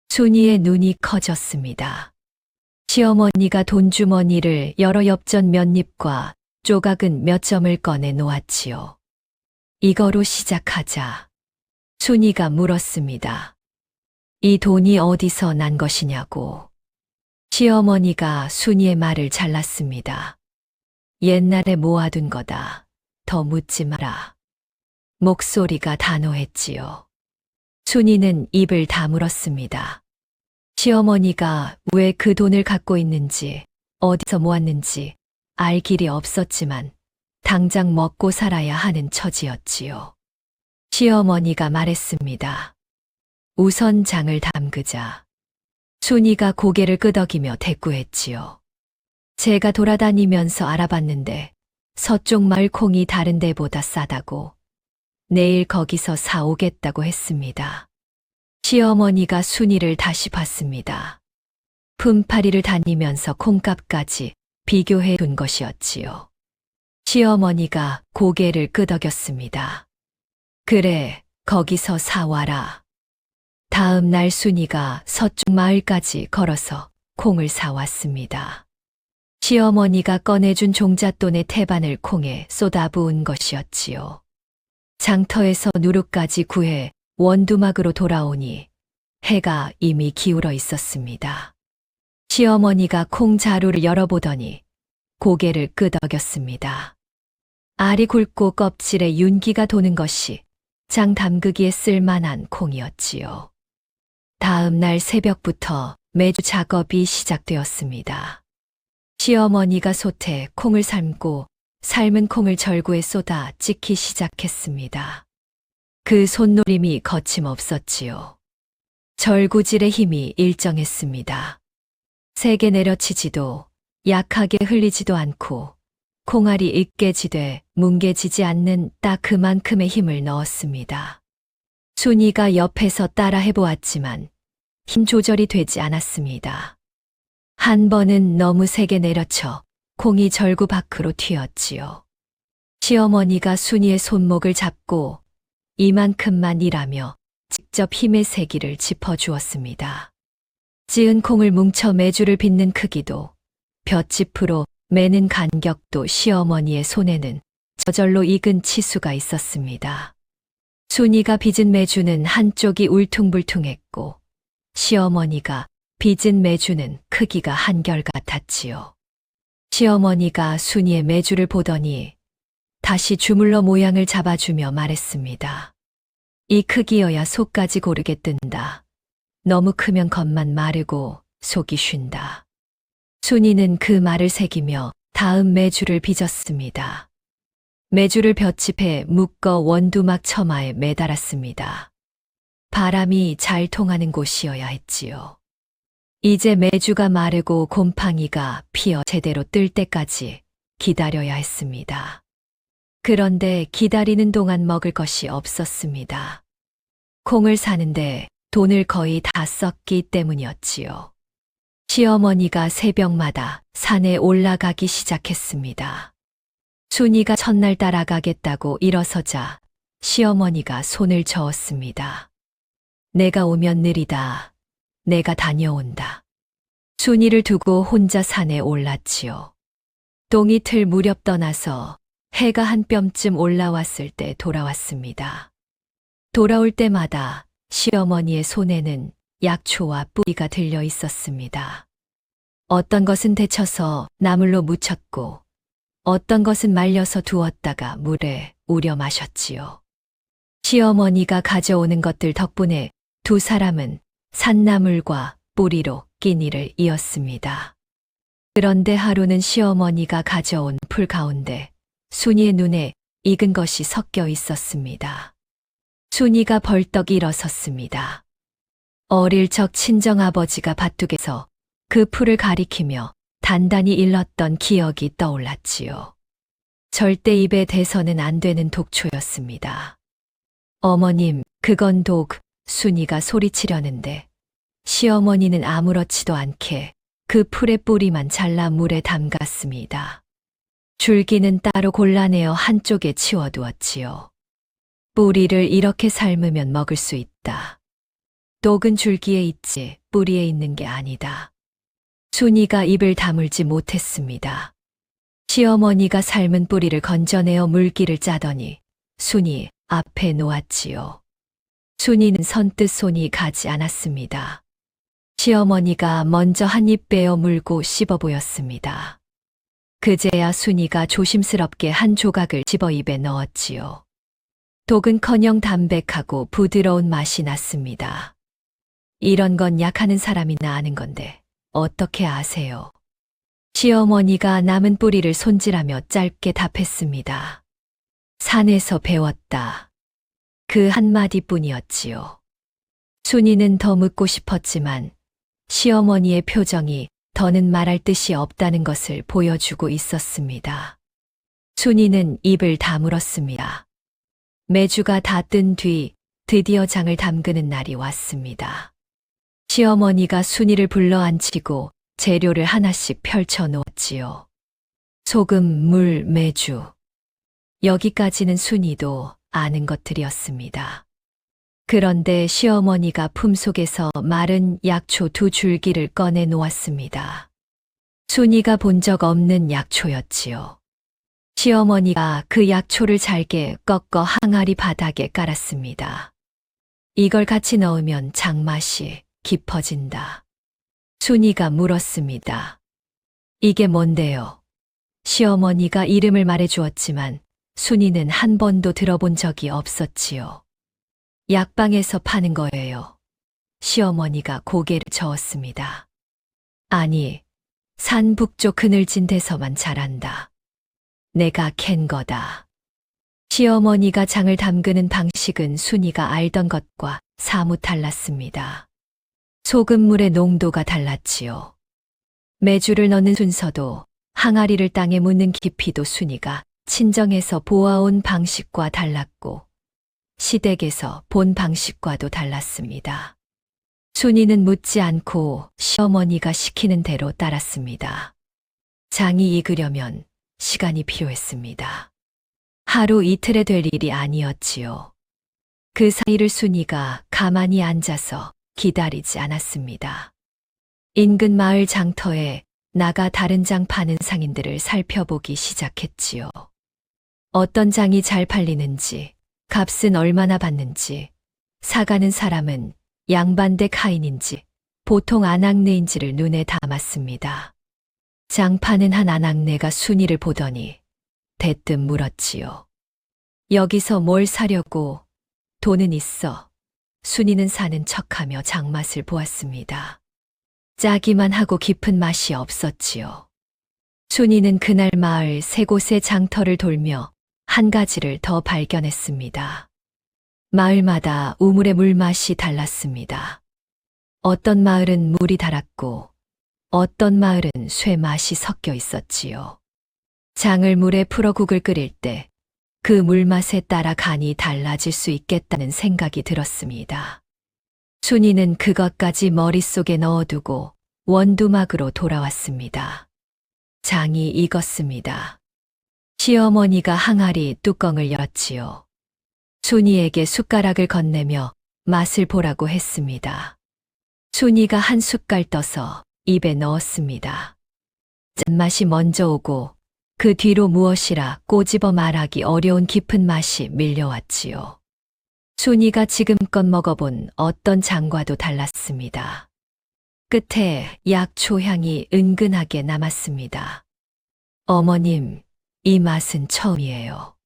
순이의 눈이 커졌습니다. 시어머니가 돈주머니를 열어 엽전 몇 잎과 조각은 몇 점을 꺼내 놓았지요. 이거로 시작하자. 순이가 물었습니다. 이 돈이 어디서 난 것이냐고. 시어머니가 순이의 말을 잘랐습니다. 옛날에 모아둔 거다. 더 묻지 마라. 목소리가 단호했지요. 순이는 입을 다물었습니다. 시어머니가 왜 그 돈을 갖고 있는지, 어디서 모았는지 알 길이 없었지만 당장 먹고 살아야 하는 처지였지요. 시어머니가 말했습니다. 우선 장을 담그자. 순이가 고개를 끄덕이며 대꾸했지요. 제가 돌아다니면서 알아봤는데 서쪽 마을 콩이 다른 데보다 싸다고 내일 거기서 사오겠다고 했습니다. 시어머니가 순이를 다시 봤습니다. 품팔이를 다니면서 콩값까지 비교해 둔 것이었지요. 시어머니가 고개를 끄덕였습니다. 그래, 거기서 사와라. 다음 날 순이가 서쪽 마을까지 걸어서 콩을 사왔습니다. 시어머니가 꺼내준 종잣돈의 태반을 콩에 쏟아부은 것이었지요. 장터에서 누룩까지 구해 원두막으로 돌아오니 해가 이미 기울어 있었습니다. 시어머니가 콩 자루를 열어보더니 고개를 끄덕였습니다. 알이 굵고 껍질에 윤기가 도는 것이 장 담그기에 쓸만한 콩이었지요. 다음 날 새벽부터 매주 작업이 시작되었습니다. 시어머니가 솥에 콩을 삶고 삶은 콩을 절구에 쏟아 찢기 시작했습니다. 그 손놀림이 거침없었지요. 절구질의 힘이 일정했습니다. 세게 내려치지도 약하게 흘리지도 않고 콩알이 으깨지되 뭉개지지 않는 딱 그만큼의 힘을 넣었습니다. 순이가 옆에서 따라 해보았지만 힘 조절이 되지 않았습니다. 한 번은 너무 세게 내려쳐 콩이 절구 밖으로 튀었지요. 시어머니가 순이의 손목을 잡고 이만큼만 일하며 직접 힘의 세기를 짚어주었습니다. 찌은 콩을 뭉쳐 메주를 빚는 크기도 볏짚으로 매는 간격도 시어머니의 손에는 저절로 익은 치수가 있었습니다. 순이가 빚은 메주는 한쪽이 울퉁불퉁했고 시어머니가 빚은 메주는 크기가 한결같았지요. 시어머니가 순이의 메주를 보더니 다시 주물러 모양을 잡아주며 말했습니다. 이 크기여야 속까지 고르게 뜬다. 너무 크면 겉만 마르고 속이 쉰다. 순이는 그 말을 새기며 다음 메주를 빚었습니다. 메주를 볏짚에 묶어 원두막 처마에 매달았습니다. 바람이 잘 통하는 곳이어야 했지요. 이제 메주가 마르고 곰팡이가 피어 제대로 뜰 때까지 기다려야 했습니다. 그런데 기다리는 동안 먹을 것이 없었습니다. 콩을 사는데 돈을 거의 다 썼기 때문이었지요. 시어머니가 새벽마다 산에 올라가기 시작했습니다. 순이가 첫날 따라가겠다고 일어서자 시어머니가 손을 저었습니다. 내가 오면 느리다. 내가 다녀온다. 순이를 두고 혼자 산에 올랐지요. 똥이 틀 무렵 떠나서 해가 한 뼘쯤 올라왔을 때 돌아왔습니다. 돌아올 때마다 시어머니의 손에는 약초와 뿌리가 들려 있었습니다. 어떤 것은 데쳐서 나물로 무쳤고 어떤 것은 말려서 두었다가 물에 우려 마셨지요. 시어머니가 가져오는 것들 덕분에 두 사람은 산나물과 뿌리로 끼니를 이었습니다. 그런데 하루는 시어머니가 가져온 풀 가운데 순이의 눈에 익은 것이 섞여 있었습니다. 순이가 벌떡 일어섰습니다. 어릴 적 친정아버지가 밭둑에서 그 풀을 가리키며 단단히 일렀던 기억이 떠올랐지요. 절대 입에 대서는 안 되는 독초였습니다. 어머님, 그건 독, 순이가 소리치려는데 시어머니는 아무렇지도 않게 그 풀의 뿌리만 잘라 물에 담갔습니다. 줄기는 따로 골라내어 한쪽에 치워두었지요. 뿌리를 이렇게 삶으면 먹을 수 있다. 독은 줄기에 있지 뿌리에 있는 게 아니다. 순이가 입을 다물지 못했습니다. 시어머니가 삶은 뿌리를 건져내어 물기를 짜더니 순이 앞에 놓았지요. 순이는 선뜻 손이 가지 않았습니다. 시어머니가 먼저 한 입 빼어 물고 씹어 보였습니다. 그제야 순이가 조심스럽게 한 조각을 집어 입에 넣었지요. 독은커녕 담백하고 부드러운 맛이 났습니다. 이런 건 약하는 사람이나 아는 건데 어떻게 아세요? 시어머니가 남은 뿌리를 손질하며 짧게 답했습니다. 산에서 배웠다. 그 한마디뿐이었지요. 순이는 더 묻고 싶었지만 시어머니의 표정이 더는 말할 뜻이 없다는 것을 보여주고 있었습니다. 순이는 입을 다물었습니다. 메주가 다 뜬 뒤 드디어 장을 담그는 날이 왔습니다. 시어머니가 순이를 불러 앉히고 재료를 하나씩 펼쳐 놓았지요. 소금, 물, 메주. 여기까지는 순이도 아는 것들이었습니다. 그런데 시어머니가 품속에서 마른 약초 2줄기를 꺼내 놓았습니다. 순이가 본 적 없는 약초였지요. 시어머니가 그 약초를 잘게 꺾어 항아리 바닥에 깔았습니다. 이걸 같이 넣으면 장맛이 깊어진다. 순이가 물었습니다. 이게 뭔데요? 시어머니가 이름을 말해주었지만 순이는 한 번도 들어본 적이 없었지요. 약방에서 파는 거예요. 시어머니가 고개를 저었습니다. 아니, 산 북쪽 그늘진 데서만 자란다. 내가 캔 거다. 시어머니가 장을 담그는 방식은 순이가 알던 것과 사뭇 달랐습니다. 소금물의 농도가 달랐지요. 메주를 넣는 순서도 항아리를 땅에 묻는 깊이도 순이가 친정에서 보아온 방식과 달랐고 시댁에서 본 방식과도 달랐습니다. 순이는 묻지 않고 시어머니가 시키는 대로 따랐습니다. 장이 익으려면 시간이 필요했습니다. 하루 이틀에 될 일이 아니었지요. 그 사이를 순이가 가만히 앉아서 기다리지 않았습니다. 인근 마을 장터에 나가 다른 장 파는 상인들을 살펴보기 시작했지요. 어떤 장이 잘 팔리는지, 값은 얼마나 받는지, 사가는 사람은 양반댁 하인인지, 보통 아낙네인지를 눈에 담았습니다. 장 파는 한 아낙네가 순이를 보더니 대뜸 물었지요. 여기서 뭘 사려고? 돈은 있어. 순이는 사는 척하며 장맛을 보았습니다. 짜기만 하고 깊은 맛이 없었지요. 순이는 그날 마을 세 곳의 장터를 돌며 한 가지를 더 발견했습니다. 마을마다 우물의 물맛이 달랐습니다. 어떤 마을은 물이 달았고 어떤 마을은 쇠 맛이 섞여 있었지요. 장을 물에 풀어 국을 끓일 때 그 물맛에 따라 간이 달라질 수 있겠다는 생각이 들었습니다. 순이는 그것까지 머릿속에 넣어두고 원두막으로 돌아왔습니다. 장이 익었습니다. 시어머니가 항아리 뚜껑을 열었지요. 순이에게 숟가락을 건네며 맛을 보라고 했습니다. 순이가 한 숟갈 떠서 입에 넣었습니다. 짠맛이 먼저 오고 그 뒤로 무엇이라 꼬집어 말하기 어려운 깊은 맛이 밀려왔지요. 순이가 지금껏 먹어본 어떤 장과도 달랐습니다. 끝에 약초 향이 은근하게 남았습니다. 어머님, 이 맛은 처음이에요.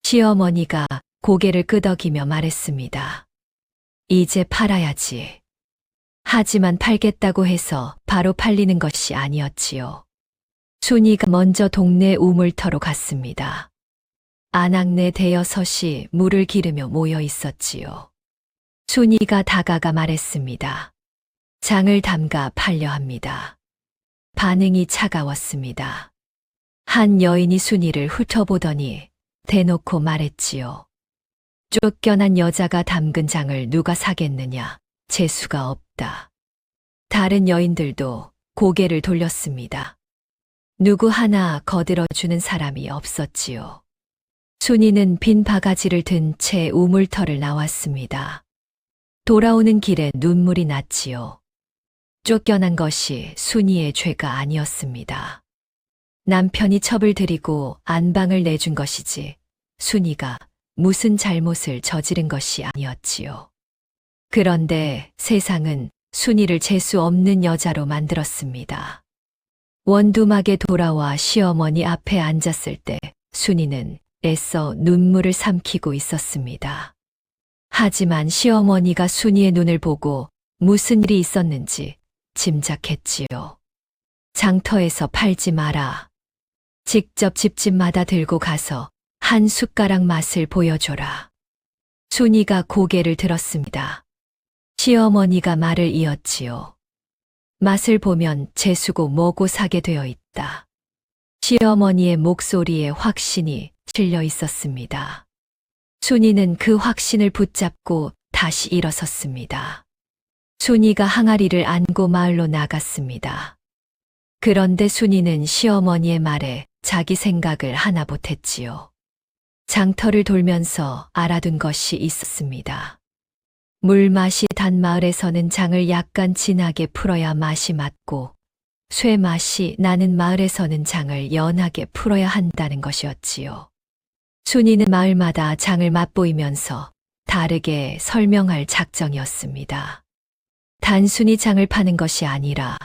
시어머니가 고개를 끄덕이며 말했습니다. 이제 팔아야지. 하지만 팔겠다고 해서 바로 팔리는 것이 아니었지요. 순이가 먼저 동네 우물터로 갔습니다. 안악내 대여섯이 물을 기르며 모여 있었지요. 순이가 다가가 말했습니다. 장을 담가 팔려 합니다. 반응이 차가웠습니다. 한 여인이 순이를 훑어보더니 대놓고 말했지요. 쫓겨난 여자가 담근 장을 누가 사겠느냐? 재수가 없다. 다른 여인들도 고개를 돌렸습니다. 누구 하나 거들어주는 사람이 없었지요. 순이는 빈 바가지를 든 채 우물터를 나왔습니다. 돌아오는 길에 눈물이 났지요. 쫓겨난 것이 순이의 죄가 아니었습니다. 남편이 첩을 들이고 안방을 내준 것이지 순이가 무슨 잘못을 저지른 것이 아니었지요. 그런데 세상은 순이를 재수 없는 여자로 만들었습니다. 원두막에 돌아와 시어머니 앞에 앉았을 때 순이는 애써 눈물을 삼키고 있었습니다. 하지만 시어머니가 순이의 눈을 보고 무슨 일이 있었는지 짐작했지요. 장터에서 팔지 마라. 직접 집집마다 들고 가서 한 숟가락 맛을 보여줘라. 순이가 고개를 들었습니다. 시어머니가 말을 이었지요. 맛을 보면 재수고 뭐고 사게 되어 있다. 시어머니의 목소리에 확신이 실려 있었습니다. 순이는 그 확신을 붙잡고 다시 일어섰습니다. 순이가 항아리를 안고 마을로 나갔습니다. 그런데 순이는 시어머니의 말에 자기 생각을 하나 못했지요. 장터를 돌면서 알아둔 것이 있었습니다. 물맛이 단 마을에서는 장을 약간 진하게 풀어야 맛이 맞고 쇠 맛이 나는 마을에서는 장을 연하게 풀어야 한다는 것이었지요. 순이는 마을마다 장을 맛보이면서 다르게 설명할 작정이었습니다. 단순히 장을 파는 것이 아니라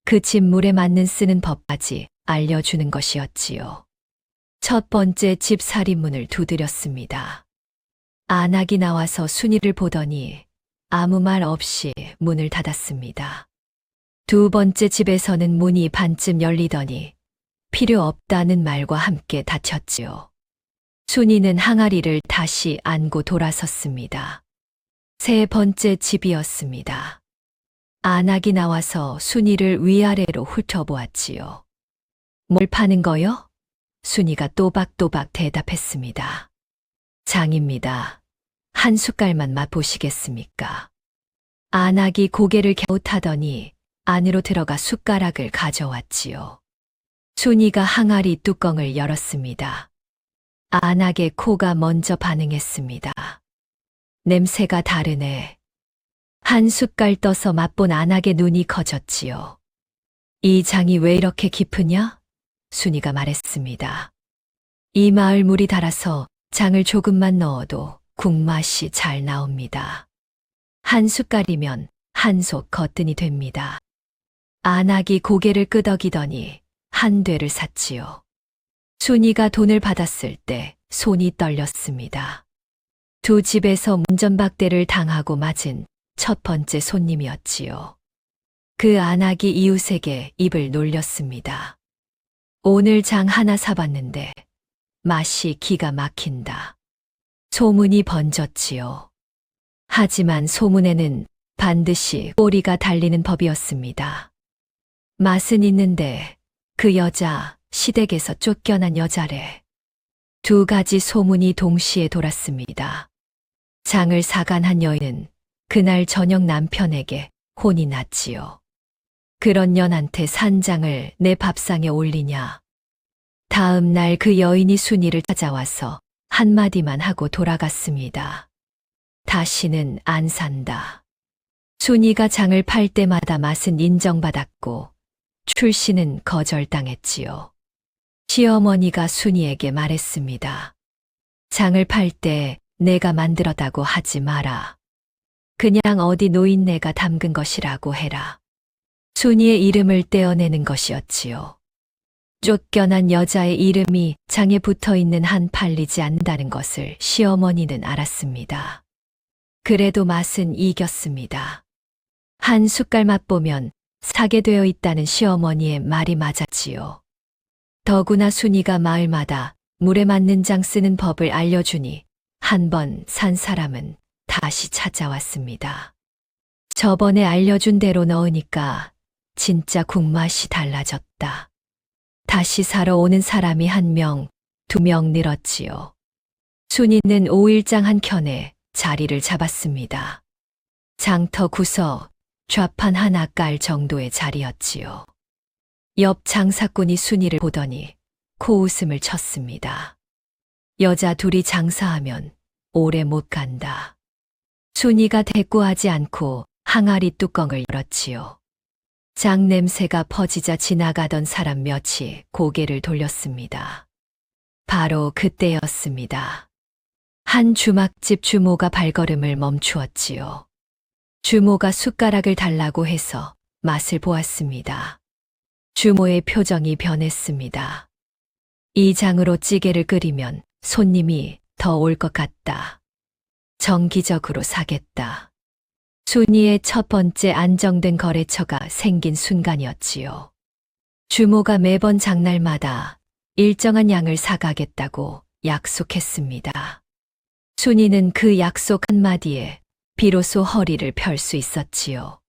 그 집물에 맞는 쓰는 법까지 알려주는 것이었지요. 첫 번째 집살이문을 두드렸습니다. 안악이 나와서 순이를 보더니 아무 말 없이 문을 닫았습니다. 두 번째 집에서는 문이 반쯤 열리더니 필요 없다는 말과 함께 닫혔지요. 순이는 항아리를 다시 안고 돌아섰습니다. 세 번째 집이었습니다. 안악이 나와서 순이를 위아래로 훑어보았지요. 뭘 파는 거요? 순이가 또박또박 대답했습니다. 장입니다. 한 숟갈만 맛보시겠습니까? 안악이 고개를 갸웃하더니 안으로 들어가 숟가락을 가져왔지요. 순이가 항아리 뚜껑을 열었습니다. 안악의 코가 먼저 반응했습니다. 냄새가 다르네. 한 숟갈 떠서 맛본 안악의 눈이 커졌지요. 이 장이 왜 이렇게 깊으냐? 순이가 말했습니다. 이 마을 물이 달아서 장을 조금만 넣어도 국맛이 잘 나옵니다. 한 숟갈이면 한 솥 거뜬히 됩니다. 안악이 고개를 끄덕이더니 한 되를 샀지요. 순이가 돈을 받았을 때 손이 떨렸습니다. 두 집에서 문전박대를 당하고 맞은 첫 번째 손님이었지요. 그 안악이 이웃에게 입을 놀렸습니다. 오늘 장 하나 사봤는데 맛이 기가 막힌다. 소문이 번졌지요. 하지만 소문에는 반드시 꼬리가 달리는 법이었습니다. 맛은 있는데 그 여자 시댁에서 쫓겨난 여자래. 두 가지 소문이 동시에 돌았습니다. 장을 사간한 여인은 그날 저녁 남편에게 혼이 났지요. 그런 년한테 산장을 내 밥상에 올리냐. 다음 날 그 여인이 순이를 찾아와서 한마디만 하고 돌아갔습니다. 다시는 안 산다. 순이가 장을 팔 때마다 맛은 인정받았고 출시는 거절당했지요. 시어머니가 순이에게 말했습니다. 장을 팔 때 내가 만들었다고 하지 마라. 그냥 어디 노인네가 담근 것이라고 해라. 순이의 이름을 떼어내는 것이었지요. 쫓겨난 여자의 이름이 장에 붙어 있는 한 팔리지 않는다는 것을 시어머니는 알았습니다. 그래도 맛은 이겼습니다. 한 숟갈 맛보면 사게 되어 있다는 시어머니의 말이 맞았지요. 더구나 순이가 마을마다 물에 맞는 장 쓰는 법을 알려주니 한 번 산 사람은 다시 찾아왔습니다. 저번에 알려준 대로 넣으니까 진짜 국맛이 달라졌다. 다시 사러 오는 사람이 1명, 2명 늘었지요. 순이는 5일장 한 켠에 자리를 잡았습니다. 장터 구석 좌판 하나 깔 정도의 자리였지요. 옆 장사꾼이 순이를 보더니 코웃음을 쳤습니다. 여자 둘이 장사하면 오래 못 간다. 순이가 대꾸하지 않고 항아리 뚜껑을 열었지요. 장 냄새가 퍼지자 지나가던 사람 몇이 고개를 돌렸습니다. 바로 그때였습니다. 한 주막집 주모가 발걸음을 멈추었지요. 주모가 숟가락을 달라고 해서 맛을 보았습니다. 주모의 표정이 변했습니다. 이 장으로 찌개를 끓이면 손님이 더 올 것 같다. 정기적으로 사겠다. 순이의 첫 번째 안정된 거래처가 생긴 순간이었지요. 주모가 매번 장날마다 일정한 양을 사가겠다고 약속했습니다. 순이는 그 약속 한마디에 비로소 허리를 펼 수 있었지요.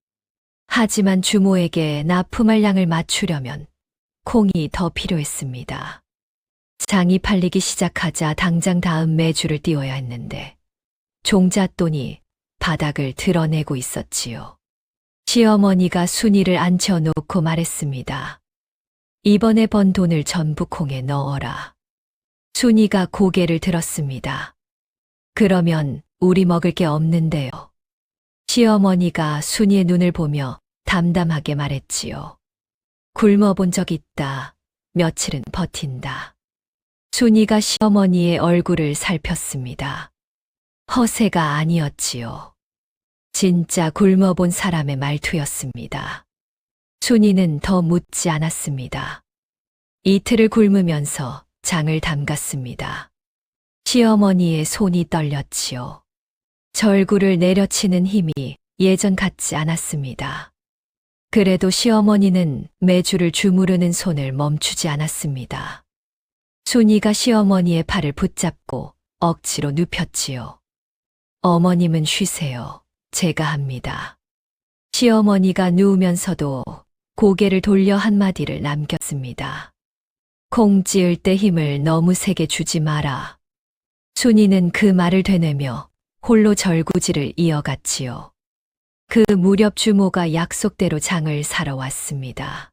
하지만 주모에게 납품할 양을 맞추려면 콩이 더 필요했습니다. 장이 팔리기 시작하자 당장 다음 매주를 띄워야 했는데 종잣돈이 바닥을 드러내고 있었지요. 시어머니가 순이를 앉혀놓고 말했습니다. 이번에 번 돈을 전부 콩에 넣어라. 순이가 고개를 들었습니다. 그러면 우리 먹을 게 없는데요. 시어머니가 순이의 눈을 보며 담담하게 말했지요. 굶어본 적 있다. 며칠은 버틴다. 순이가 시어머니의 얼굴을 살폈습니다. 허세가 아니었지요. 진짜 굶어본 사람의 말투였습니다. 순이는 더 묻지 않았습니다. 이틀을 굶으면서 장을 담갔습니다. 시어머니의 손이 떨렸지요. 절구를 내려치는 힘이 예전 같지 않았습니다. 그래도 시어머니는 매주를 주무르는 손을 멈추지 않았습니다. 순이가 시어머니의 팔을 붙잡고 억지로 눕혔지요. 어머님은 쉬세요. 제가 합니다. 시어머니가 누우면서도 고개를 돌려 한마디를 남겼습니다. 콩 찌을 때 힘을 너무 세게 주지 마라. 순이는 그 말을 되뇌며 홀로 절구질을 이어갔지요. 그 무렵 주모가 약속대로 장을 사러 왔습니다.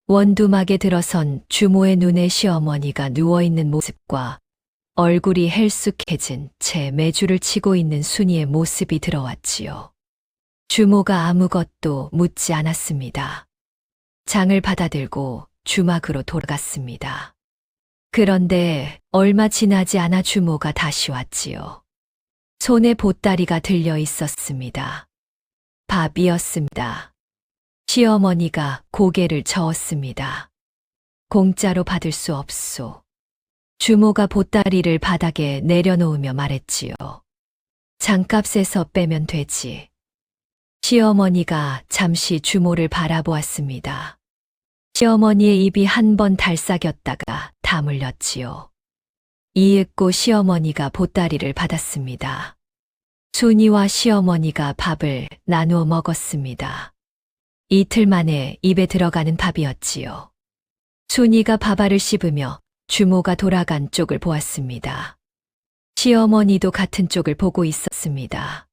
원두막에 들어선 주모의 눈에 시어머니가 누워있는 모습과 얼굴이 헬쑥해진 채 매주를 치고 있는 순이의 모습이 들어왔지요. 주모가 아무것도 묻지 않았습니다. 장을 받아들고 주막으로 돌아갔습니다. 그런데 얼마 지나지 않아 주모가 다시 왔지요. 손에 보따리가 들려 있었습니다. 밥이었습니다. 시어머니가 고개를 저었습니다. 공짜로 받을 수 없소. 주모가 보따리를 바닥에 내려놓으며 말했지요. 장값에서 빼면 되지. 시어머니가 잠시 주모를 바라보았습니다. 시어머니의 입이 한 번 달싹였다가 다물렸지요. 이윽고 시어머니가 보따리를 받았습니다. 순이와 시어머니가 밥을 나누어 먹었습니다. 이틀 만에 입에 들어가는 밥이었지요. 순이가 밥알을 씹으며 주모가 돌아간 쪽을 보았습니다. 시어머니도 같은 쪽을 보고 있었습니다.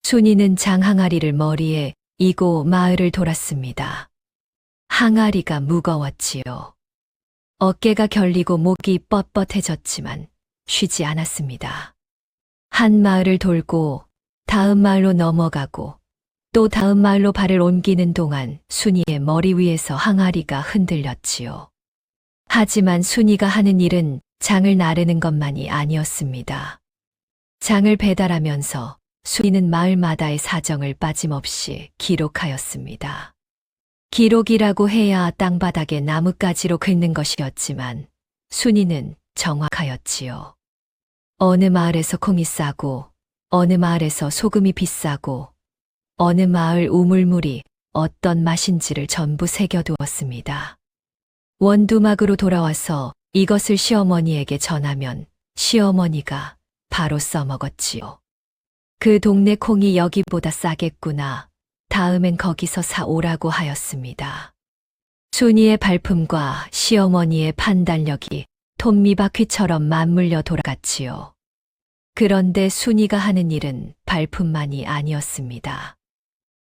순이는 장 항아리를 머리에 이고 마을을 돌았습니다. 항아리가 무거웠지요. 어깨가 결리고 목이 뻣뻣해졌지만 쉬지 않았습니다. 한 마을을 돌고 다음 마을로 넘어가고 또 다음 마을로 발을 옮기는 동안 순이의 머리 위에서 항아리가 흔들렸지요. 하지만 순이가 하는 일은 장을 나르는 것만이 아니었습니다. 장을 배달하면서 순이는 마을마다의 사정을 빠짐없이 기록하였습니다. 기록이라고 해야 땅바닥에 나뭇가지로 긁는 것이었지만 순이는 정확하였지요. 어느 마을에서 콩이 싸고 어느 마을에서 소금이 비싸고 어느 마을 우물물이 어떤 맛인지를 전부 새겨두었습니다. 원두막으로 돌아와서 이것을 시어머니에게 전하면 시어머니가 바로 써먹었지요. 그 동네 콩이 여기보다 싸겠구나. 다음엔 거기서 사오라고 하였습니다. 순이의 발품과 시어머니의 판단력이 톱니바퀴처럼 맞물려 돌아갔지요. 그런데 순이가 하는 일은 발품만이 아니었습니다.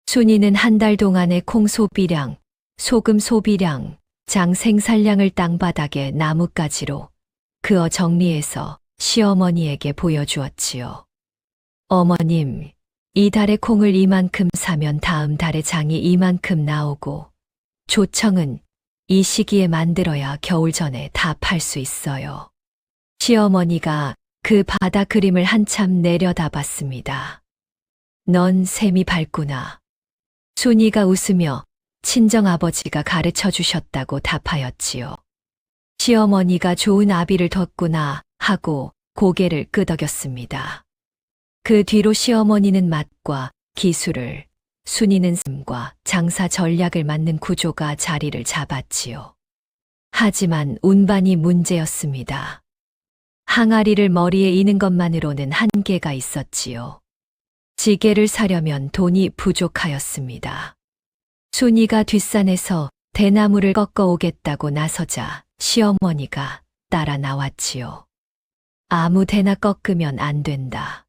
순이는 한 달 동안의 콩 소비량, 소금 소비량, 장 생산량을 땅바닥에 나뭇가지로 그어 정리해서 시어머니에게 보여주었지요. 어머님, 이 달에 콩을 이만큼 사면 다음 달에 장이 이만큼 나오고 조청은 이 시기에 만들어야 겨울 전에 다 팔 수 있어요. 시어머니가 그 바다 그림을 한참 내려다봤습니다. 넌 셈이 밝구나. 순이가 웃으며 친정아버지가 가르쳐 주셨다고 답하였지요. 시어머니가 좋은 아비를 뒀구나 하고 고개를 끄덕였습니다. 그 뒤로 시어머니는 맛과 기술을, 순이는 삶과 장사 전략을 맞는 구조가 자리를 잡았지요. 하지만 운반이 문제였습니다. 항아리를 머리에 이는 것만으로는 한계가 있었지요. 지게를 사려면 돈이 부족하였습니다. 순이가 뒷산에서 대나무를 꺾어 오겠다고 나서자 시어머니가 따라 나왔지요. 아무 데나 꺾으면 안 된다.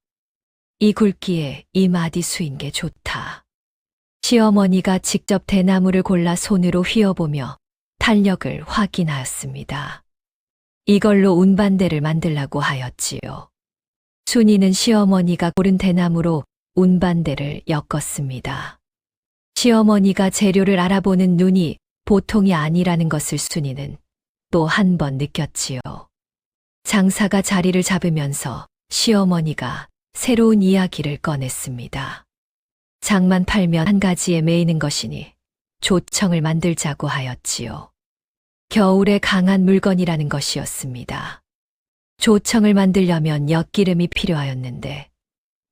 이 굵기에 이 마디 수인 게 좋다. 시어머니가 직접 대나무를 골라 손으로 휘어보며 탄력을 확인하였습니다. 이걸로 운반대를 만들라고 하였지요. 순이는 시어머니가 고른 대나무로 운반대를 엮었습니다. 시어머니가 재료를 알아보는 눈이 보통이 아니라는 것을 순이는 또 한 번 느꼈지요. 장사가 자리를 잡으면서 시어머니가 새로운 이야기를 꺼냈습니다. 장만 팔면 한 가지에 매이는 것이니 조청을 만들자고 하였지요. 겨울에 강한 물건이라는 것이었습니다. 조청을 만들려면 엿기름이 필요하였는데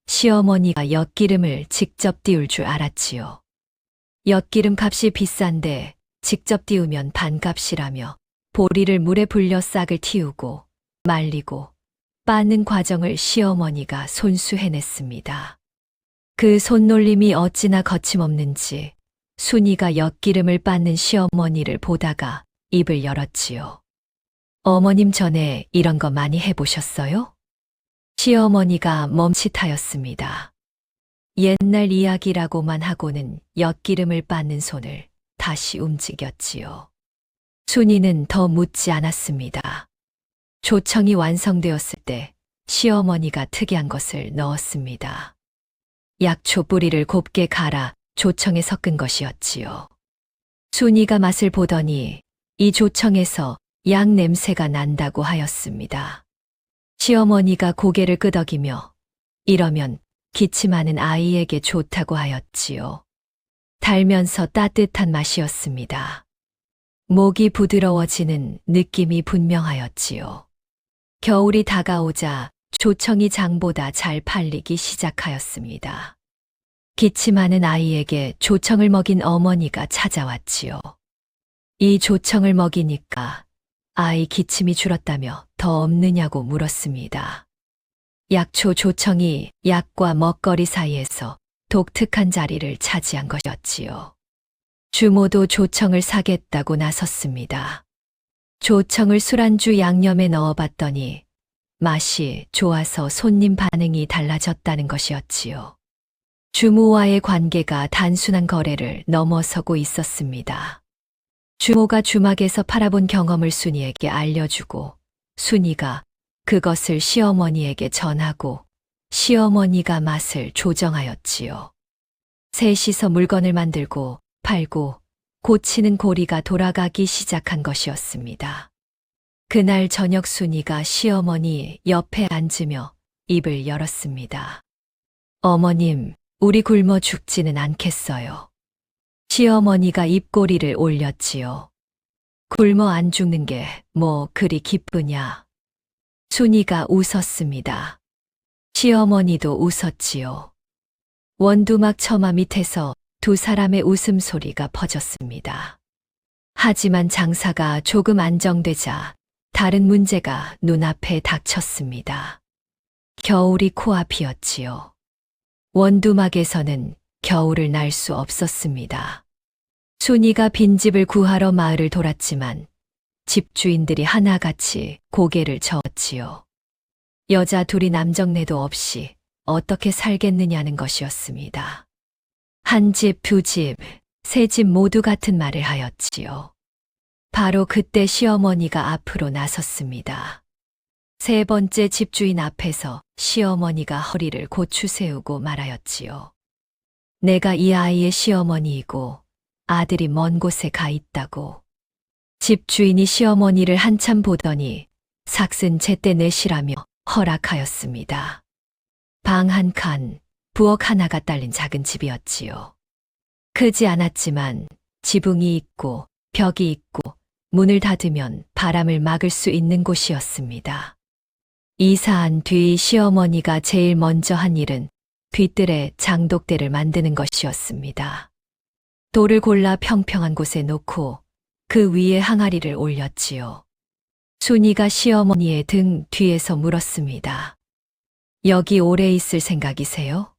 시어머니가 엿기름을 직접 띄울 줄 알았지요. 엿기름 값이 비싼데 직접 띄우면 반값이라며 보리를 물에 불려 싹을 틔우고 말리고 빻는 과정을 시어머니가 손수 해냈습니다. 그 손놀림이 어찌나 거침없는지 순이가 엿기름을 빻는 시어머니를 보다가 입을 열었지요. 어머님 전에 이런 거 많이 해보셨어요? 시어머니가 멈칫하였습니다. 옛날 이야기라고만 하고는 엿기름을 빻는 손을 다시 움직였지요. 순이는 더 묻지 않았습니다. 조청이 완성되었을 때 시어머니가 특이한 것을 넣었습니다. 약초 뿌리를 곱게 갈아 조청에 섞은 것이었지요. 순이가 맛을 보더니 이 조청에서 약 냄새가 난다고 하였습니다. 시어머니가 고개를 끄덕이며 이러면 기침하는 아이에게 좋다고 하였지요. 달면서 따뜻한 맛이었습니다. 목이 부드러워지는 느낌이 분명하였지요. 겨울이 다가오자 조청이 장보다 잘 팔리기 시작하였습니다. 기침하는 아이에게 조청을 먹인 어머니가 찾아왔지요. 이 조청을 먹이니까 아이 기침이 줄었다며 더 없느냐고 물었습니다. 약초 조청이 약과 먹거리 사이에서 독특한 자리를 차지한 것이었지요. 주모도 조청을 사겠다고 나섰습니다. 조청을 술안주 양념에 넣어봤더니 맛이 좋아서 손님 반응이 달라졌다는 것이었지요. 주모와의 관계가 단순한 거래를 넘어서고 있었습니다. 주모가 주막에서 팔아본 경험을 순이에게 알려주고 순이가 그것을 시어머니에게 전하고 시어머니가 맛을 조정하였지요. 셋이서 물건을 만들고 팔고 고치는 고리가 돌아가기 시작한 것이었습니다. 그날 저녁 순이가 시어머니 옆에 앉으며 입을 열었습니다. 어머님, 우리 굶어 죽지는 않겠어요. 시어머니가 입꼬리를 올렸지요. 굶어 안 죽는 게 뭐 그리 기쁘냐. 순이가 웃었습니다. 시어머니도 웃었지요. 원두막 처마 밑에서 두 사람의 웃음소리가 퍼졌습니다. 하지만 장사가 조금 안정되자 다른 문제가 눈앞에 닥쳤습니다. 겨울이 코앞이었지요. 원두막에서는 겨울을 날 수 없었습니다. 순이가 빈집을 구하러 마을을 돌았지만 집주인들이 하나같이 고개를 저었지요. 여자 둘이 남정네도 없이 어떻게 살겠느냐는 것이었습니다. 한 집, 두 집, 세 집 모두 같은 말을 하였지요. 바로 그때 시어머니가 앞으로 나섰습니다. 세 번째 집주인 앞에서 시어머니가 허리를 고추 세우고 말하였지요. 내가 이 아이의 시어머니이고 아들이 먼 곳에 가 있다고. 집주인이 시어머니를 한참 보더니 삭슨 제때 내시라며 허락하였습니다. 방 한 칸, 부엌 하나가 딸린 작은 집이었지요. 크지 않았지만 지붕이 있고 벽이 있고 문을 닫으면 바람을 막을 수 있는 곳이었습니다. 이사한 뒤 시어머니가 제일 먼저 한 일은 뒤뜰에 장독대를 만드는 것이었습니다. 돌을 골라 평평한 곳에 놓고 그 위에 항아리를 올렸지요. 순이가 시어머니의 등 뒤에서 물었습니다. 여기 오래 있을 생각이세요?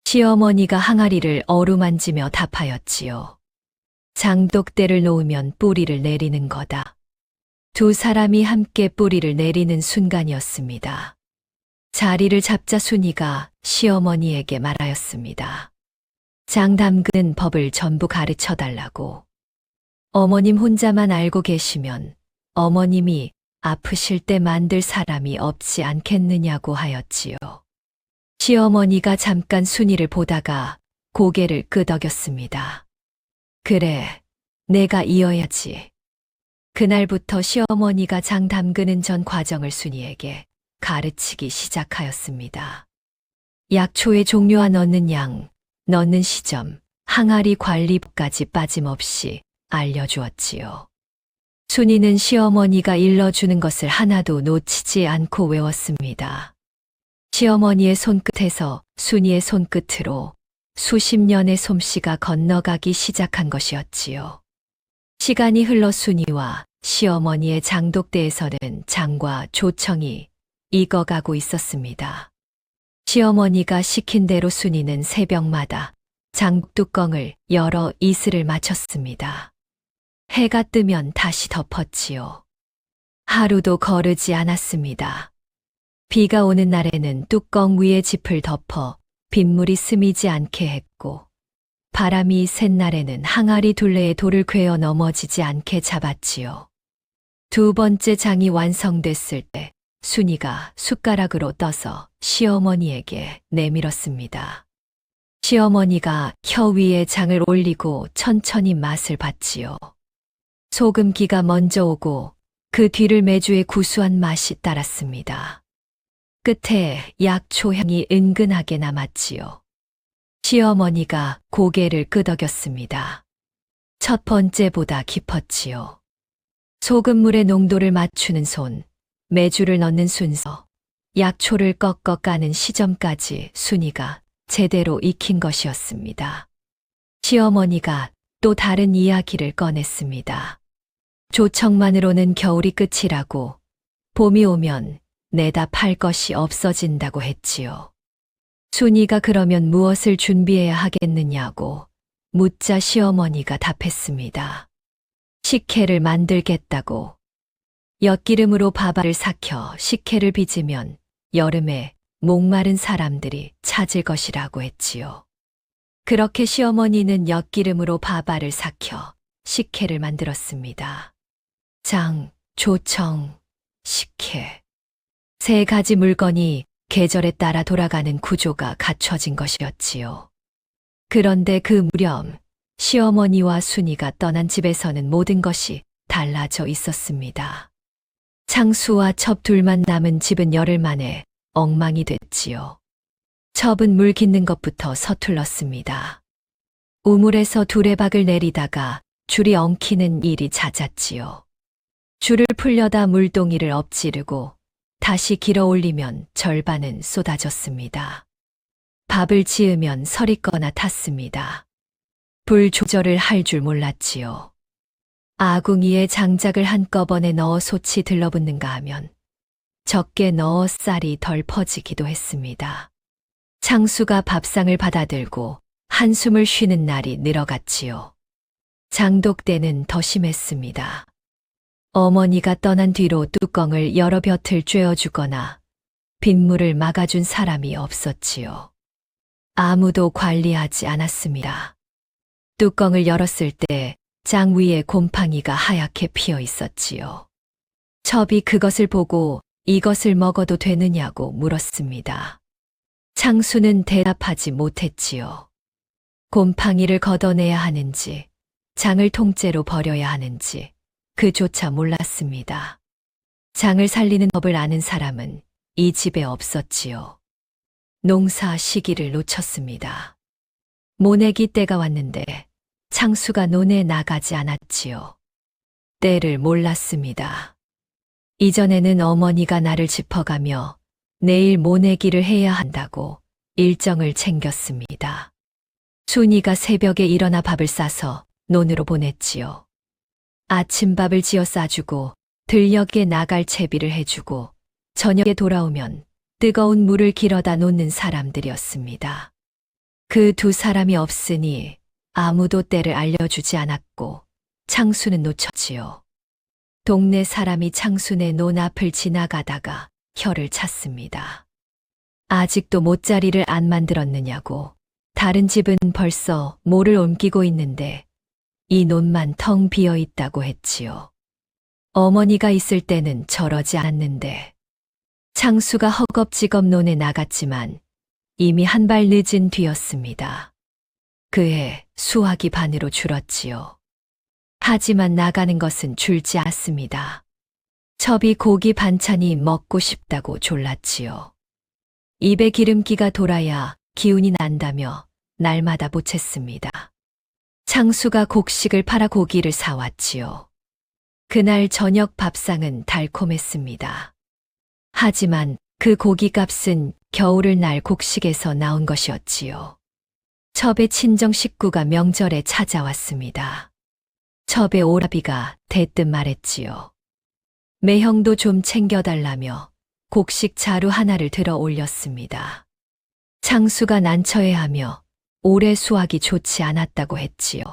시어머니가 항아리를 어루만지며 답하였지요. 장독대를 놓으면 뿌리를 내리는 거다. 두 사람이 함께 뿌리를 내리는 순간이었습니다. 자리를 잡자 순이가 시어머니에게 말하였습니다. 장 담그는 법을 전부 가르쳐 달라고. 어머님 혼자만 알고 계시면 어머님이 아프실 때 만들 사람이 없지 않겠느냐고 하였지요. 시어머니가 잠깐 순이를 보다가 고개를 끄덕였습니다. 그래, 내가 이어야지. 그날부터 시어머니가 장 담그는 전 과정을 순이에게 가르치기 시작하였습니다. 약초의 종류와 넣는 양, 넣는 시점, 항아리 관리법까지 빠짐없이 알려주었지요. 순이는 시어머니가 일러주는 것을 하나도 놓치지 않고 외웠습니다. 시어머니의 손끝에서 순이의 손끝으로 수십 년의 솜씨가 건너가기 시작한 것이었지요. 시간이 흘러 순이와 시어머니의 장독대에서는 장과 조청이 익어가고 있었습니다. 시어머니가 시킨 대로 순이는 새벽마다 장독뚜껑을 열어 이슬을 맞췄습니다. 해가 뜨면 다시 덮었지요. 하루도 거르지 않았습니다. 비가 오는 날에는 뚜껑 위에 짚을 덮어 빗물이 스미지 않게 했고, 바람이 센 날에는 항아리 둘레에 돌을 괴어 넘어지지 않게 잡았지요. 두 번째 장이 완성됐을 때 순이가 숟가락으로 떠서 시어머니에게 내밀었습니다. 시어머니가 혀 위에 장을 올리고 천천히 맛을 봤지요. 소금기가 먼저 오고 그 뒤를 메주의 구수한 맛이 따랐습니다. 끝에 약초 향이 은근하게 남았지요. 시어머니가 고개를 끄덕였습니다. 첫 번째보다 깊었지요. 소금물의 농도를 맞추는 손, 메주를 넣는 순서, 약초를 꺾어 까는 시점까지 순이가 제대로 익힌 것이었습니다. 시어머니가 또 다른 이야기를 꺼냈습니다. 조청만으로는 겨울이 끝이라고, 봄이 오면 내다 팔 것이 없어진다고 했지요. 순이가 그러면 무엇을 준비해야 하겠느냐고 묻자 시어머니가 답했습니다. 식혜를 만들겠다고. 엿기름으로 밥알을 삭혀 식혜를 빚으면 여름에 목마른 사람들이 찾을 것이라고 했지요. 그렇게 시어머니는 엿기름으로 밥알을 삭혀 식혜를 만들었습니다. 장, 조청, 식혜. 세 가지 물건이 계절에 따라 돌아가는 구조가 갖춰진 것이었지요. 그런데 그 무렵 시어머니와 순이가 떠난 집에서는 모든 것이 달라져 있었습니다. 창수와 첩 둘만 남은 집은 열흘 만에 엉망이 됐지요. 첩은 물 깃는 것부터 서툴렀습니다. 우물에서 두레박을 내리다가 줄이 엉키는 일이 잦았지요. 줄을 풀려다 물동이를 엎지르고 다시 길어 올리면 절반은 쏟아졌습니다. 밥을 지으면 설익거나 탔습니다. 불 조절을 할 줄 몰랐지요. 아궁이에 장작을 한꺼번에 넣어 솥이 들러붙는가 하면 적게 넣어 쌀이 덜 퍼지기도 했습니다. 창수가 밥상을 받아들고 한숨을 쉬는 날이 늘어갔지요. 장독 때는 더 심했습니다. 어머니가 떠난 뒤로 뚜껑을 여러 볕을 쬐어주거나 빗물을 막아준 사람이 없었지요. 아무도 관리하지 않았습니다. 뚜껑을 열었을 때 장 위에 곰팡이가 하얗게 피어 있었지요. 첩이 그것을 보고 이것을 먹어도 되느냐고 물었습니다. 창수는 대답하지 못했지요. 곰팡이를 걷어내야 하는지, 장을 통째로 버려야 하는지 그조차 몰랐습니다. 장을 살리는 법을 아는 사람은 이 집에 없었지요. 농사 시기를 놓쳤습니다. 모내기 때가 왔는데 창수가 논에 나가지 않았지요. 때를 몰랐습니다. 이전에는 어머니가 나를 짚어가며 내일 모내기를 해야 한다고 일정을 챙겼습니다. 순이가 새벽에 일어나 밥을 싸서 논으로 보냈지요. 아침밥을 지어 싸주고 들녘에 나갈 채비를 해주고 저녁에 돌아오면 뜨거운 물을 길어다 놓는 사람들이었습니다. 그 두 사람이 없으니 아무도 때를 알려주지 않았고 창수는 놓쳤지요. 동네 사람이 창수네 논 앞을 지나가다가 혀를 찼습니다. 아직도 못자리를 안 만들었느냐고. 다른 집은 벌써 모를 옮기고 있는데 이 논만 텅 비어 있다고 했지요. 어머니가 있을 때는 저러지 않았는데. 창수가 허겁지겁 논에 나갔지만 이미 한 발 늦은 뒤였습니다. 그해 수확이 반으로 줄었지요. 하지만 나가는 것은 줄지 않습니다. 첩이 고기 반찬이 먹고 싶다고 졸랐지요. 입에 기름기가 돌아야 기운이 난다며 날마다 보챘습니다. 창수가 곡식을 팔아 고기를 사왔지요. 그날 저녁 밥상은 달콤했습니다. 하지만 그 고기값은 겨울을 날 곡식에서 나온 것이었지요. 첩의 친정 식구가 명절에 찾아왔습니다. 첩의 오라비가 대뜸 말했지요. 매형도 좀 챙겨달라며 곡식 자루 하나를 들어 올렸습니다. 창수가 난처해하며 올해 수확이 좋지 않았다고 했지요.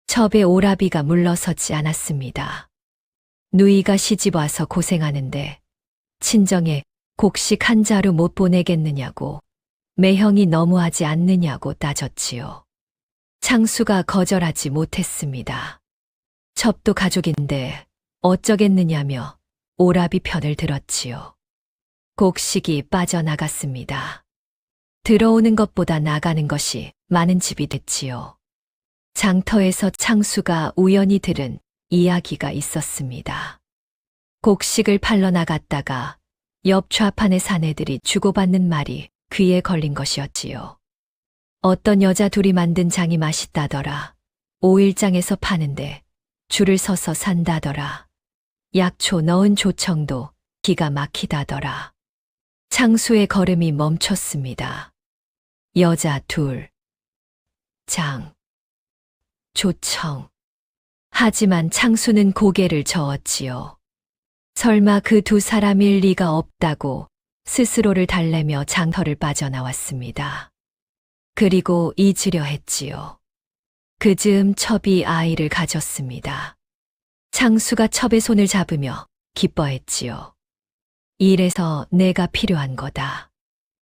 첩의 오라비가 물러서지 않았습니다. 누이가 시집 와서 고생하는데 친정에 곡식 한 자루 못 보내겠느냐고, 매형이 너무하지 않느냐고 따졌지요. 창수가 거절하지 못했습니다. 첩도 가족인데 어쩌겠느냐며 오라비 편을 들었지요. 곡식이 빠져나갔습니다. 들어오는 것보다 나가는 것이 많은 집이 됐지요. 장터에서 창수가 우연히 들은 이야기가 있었습니다. 곡식을 팔러 나갔다가 옆 좌판의 사내들이 주고받는 말이 귀에 걸린 것이었지요. 어떤 여자 둘이 만든 장이 맛있다더라. 오일장에서 파는데 줄을 서서 산다더라. 약초 넣은 조청도 기가 막히다더라. 창수의 걸음이 멈췄습니다. 여자 둘. 장. 조청. 하지만 창수는 고개를 저었지요. 설마 그 두 사람일 리가 없다고 스스로를 달래며 장터를 빠져나왔습니다. 그리고 잊으려 했지요. 그 즈음 첩이 아이를 가졌습니다. 창수가 첩의 손을 잡으며 기뻐했지요. 이래서 내가 필요한 거다.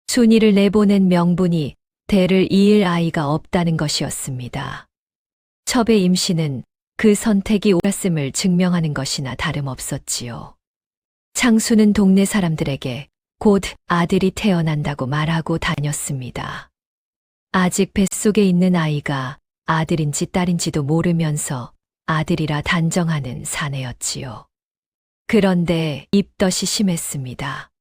순이를 내보낸 명분이 대를 이을 아이가 없다는 것이었습니다. 첩의 임신은 그 선택이 옳았음을 증명하는 것이나 다름없었지요. 창수는 동네 사람들에게 곧 아들이 태어난다고 말하고 다녔습니다. 아직 뱃속에 있는 아이가 아들인지 딸인지도 모르면서 아들이라 단정하는 사내였지요. 그런데 입덧이 심했습니다.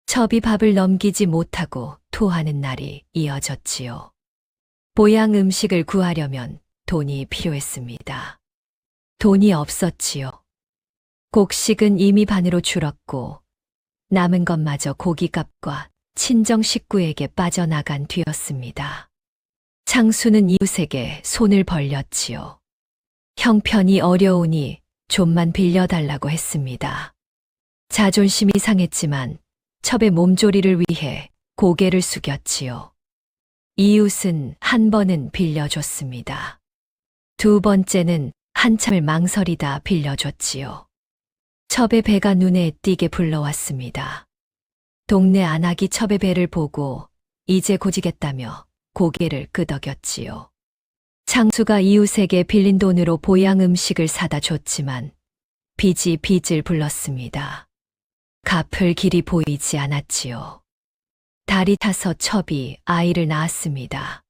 첩이 밥을 넘기지 못하고 토하는 날이 이어졌지요. 보양 음식을 구하려면 돈이 필요했습니다. 돈이 없었지요. 곡식은 이미 반으로 줄었고 남은 것마저 고기값과 친정 식구에게 빠져나간 뒤였습니다. 창수는 이웃에게 손을 벌렸지요. 형편이 어려우니 좀만 빌려달라고 했습니다. 자존심이 상했지만 첩의 몸조리를 위해 고개를 숙였지요. 이웃은 한 번은 빌려줬습니다. 두 번째는 한참을 망설이다 빌려줬지요. 첩의 배가 눈에 띄게 불러왔습니다. 동네 안악이 첩의 배를 보고 이제 고지겠다며 고개를 끄덕였지요. 창수가 이웃에게 빌린 돈으로 보양 음식을 사다 줬지만 빚이 빚을 불렀습니다. 갚을 길이 보이지 않았지요. 달이 타서 첩이 아이를 낳았습니다.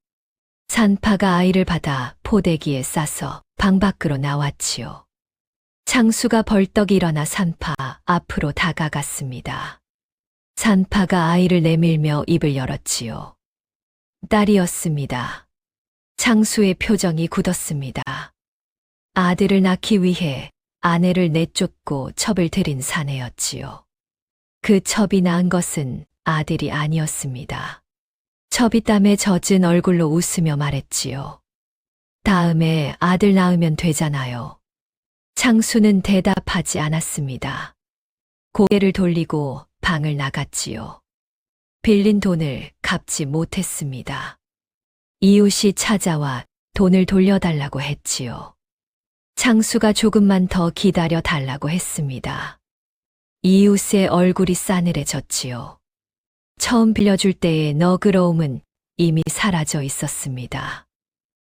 산파가 아이를 받아 포대기에 싸서 방 밖으로 나왔지요. 창수가 벌떡 일어나 산파 앞으로 다가갔습니다. 산파가 아이를 내밀며 입을 열었지요. 딸이었습니다. 창수의 표정이 굳었습니다. 아들을 낳기 위해 아내를 내쫓고 첩을 들인 사내였지요. 그 첩이 낳은 것은 아들이 아니었습니다. 첩이 땀에 젖은 얼굴로 웃으며 말했지요. 다음에 아들 낳으면 되잖아요. 창수는 대답하지 않았습니다. 고개를 돌리고 방을 나갔지요. 빌린 돈을 갚지 못했습니다. 이웃이 찾아와 돈을 돌려달라고 했지요. 창수가 조금만 더 기다려 달라고 했습니다. 이웃의 얼굴이 싸늘해졌지요. 처음 빌려줄 때의 너그러움은 이미 사라져 있었습니다.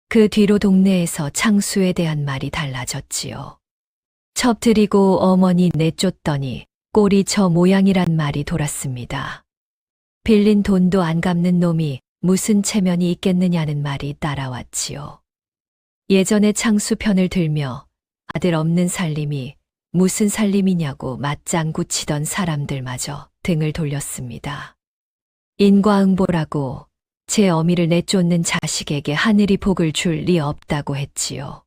그 뒤로 동네에서 창수에 대한 말이 달라졌지요. 첩 들이고 어머니 내쫓더니 꼴이 저 모양이란 말이 돌았습니다. 빌린 돈도 안 갚는 놈이 무슨 체면이 있겠느냐는 말이 따라왔지요. 예전에 창수 편을 들며 아들 없는 살림이 무슨 살림이냐고 맞장구 치던 사람들마저 등을 돌렸습니다. 인과응보라고 제 어미를 내쫓는 자식에게 하늘이 복을 줄 리 없다고 했지요.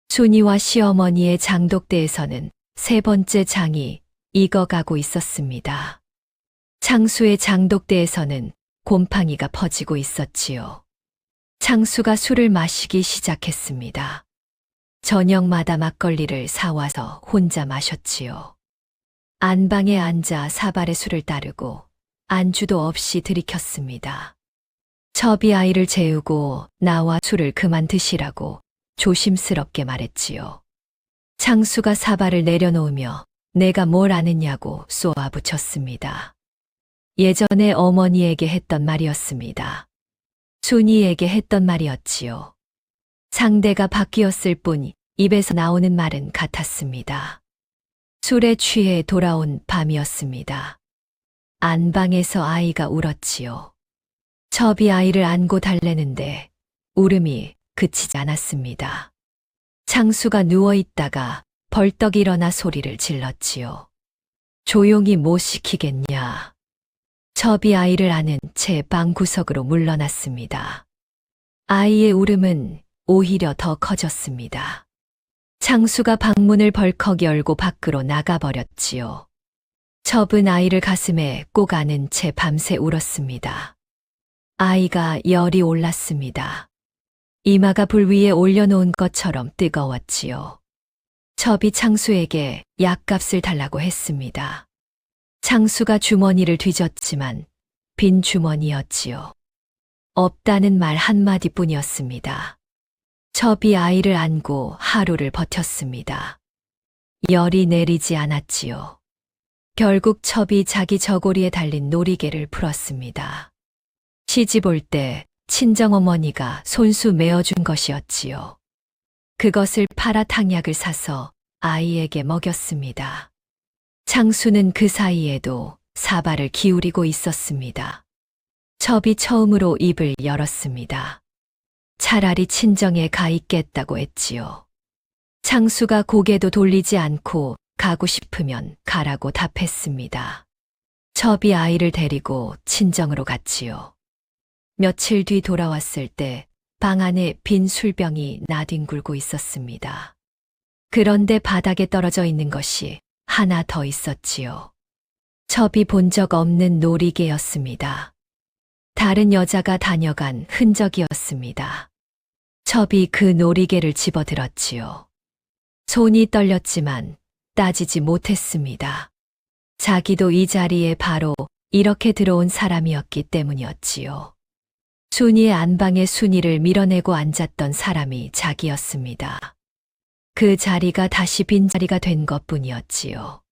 순이와 시어머니의 장독대에서는 세 번째 장이 익어가고 있었습니다. 창수의 장독대에서는 곰팡이가 퍼지고 있었지요. 창수가 술을 마시기 시작했습니다. 저녁마다 막걸리를 사와서 혼자 마셨지요. 안방에 앉아 사발의 술을 따르고 안주도 없이 들이켰습니다. 첩이 아이를 재우고 나와 술을 그만 드시라고 조심스럽게 말했지요. 창수가 사발을 내려놓으며 내가 뭘 아느냐고 쏘아붙였습니다. 예전에 어머니에게 했던 말이었습니다. 순이에게 했던 말이었지요. 상대가 바뀌었을 뿐 입에서 나오는 말은 같았습니다. 술에 취해 돌아온 밤이었습니다. 안방에서 아이가 울었지요. 첩이 아이를 안고 달래는데 울음이 그치지 않았습니다. 창수가 누워있다가 벌떡 일어나 소리를 질렀지요. 조용히 못 시키겠냐. 첩이 아이를 안은 채 방 구석으로 물러났습니다. 아이의 울음은 오히려 더 커졌습니다. 창수가 방문을 벌컥 열고 밖으로 나가버렸지요. 첩은 아이를 가슴에 꼭 안은 채 밤새 울었습니다. 아이가 열이 올랐습니다. 이마가 불 위에 올려놓은 것처럼 뜨거웠지요. 첩이 창수에게 약값을 달라고 했습니다. 창수가 주머니를 뒤졌지만 빈 주머니였지요. 없다는 말 한마디뿐이었습니다. 첩이 아이를 안고 하루를 버텼습니다. 열이 내리지 않았지요. 결국 첩이 자기 저고리에 달린 놀이개를 풀었습니다. 시집 올 때 친정어머니가 손수 메어준 것이었지요. 그것을 팔아 탕약을 사서 아이에게 먹였습니다. 창수는 그 사이에도 사발을 기울이고 있었습니다. 첩이 처음으로 입을 열었습니다. 차라리 친정에 가 있겠다고 했지요. 창수가 고개도 돌리지 않고 가고 싶으면 가라고 답했습니다. 첩이 아이를 데리고 친정으로 갔지요. 며칠 뒤 돌아왔을 때 방 안에 빈 술병이 나뒹굴고 있었습니다. 그런데 바닥에 떨어져 있는 것이 하나 더 있었지요. 첩이 본 적 없는 놀이개였습니다. 다른 여자가 다녀간 흔적이었습니다. 첩이 그 놀이개를 집어들었지요. 손이 떨렸지만 따지지 못했습니다. 자기도 이 자리에 바로 이렇게 들어온 사람이었기 때문이었지요. 순이의 안방에 순이를 밀어내고 앉았던 사람이 자기였습니다. 그 자리가 다시 빈자리가 된 것뿐이었지요.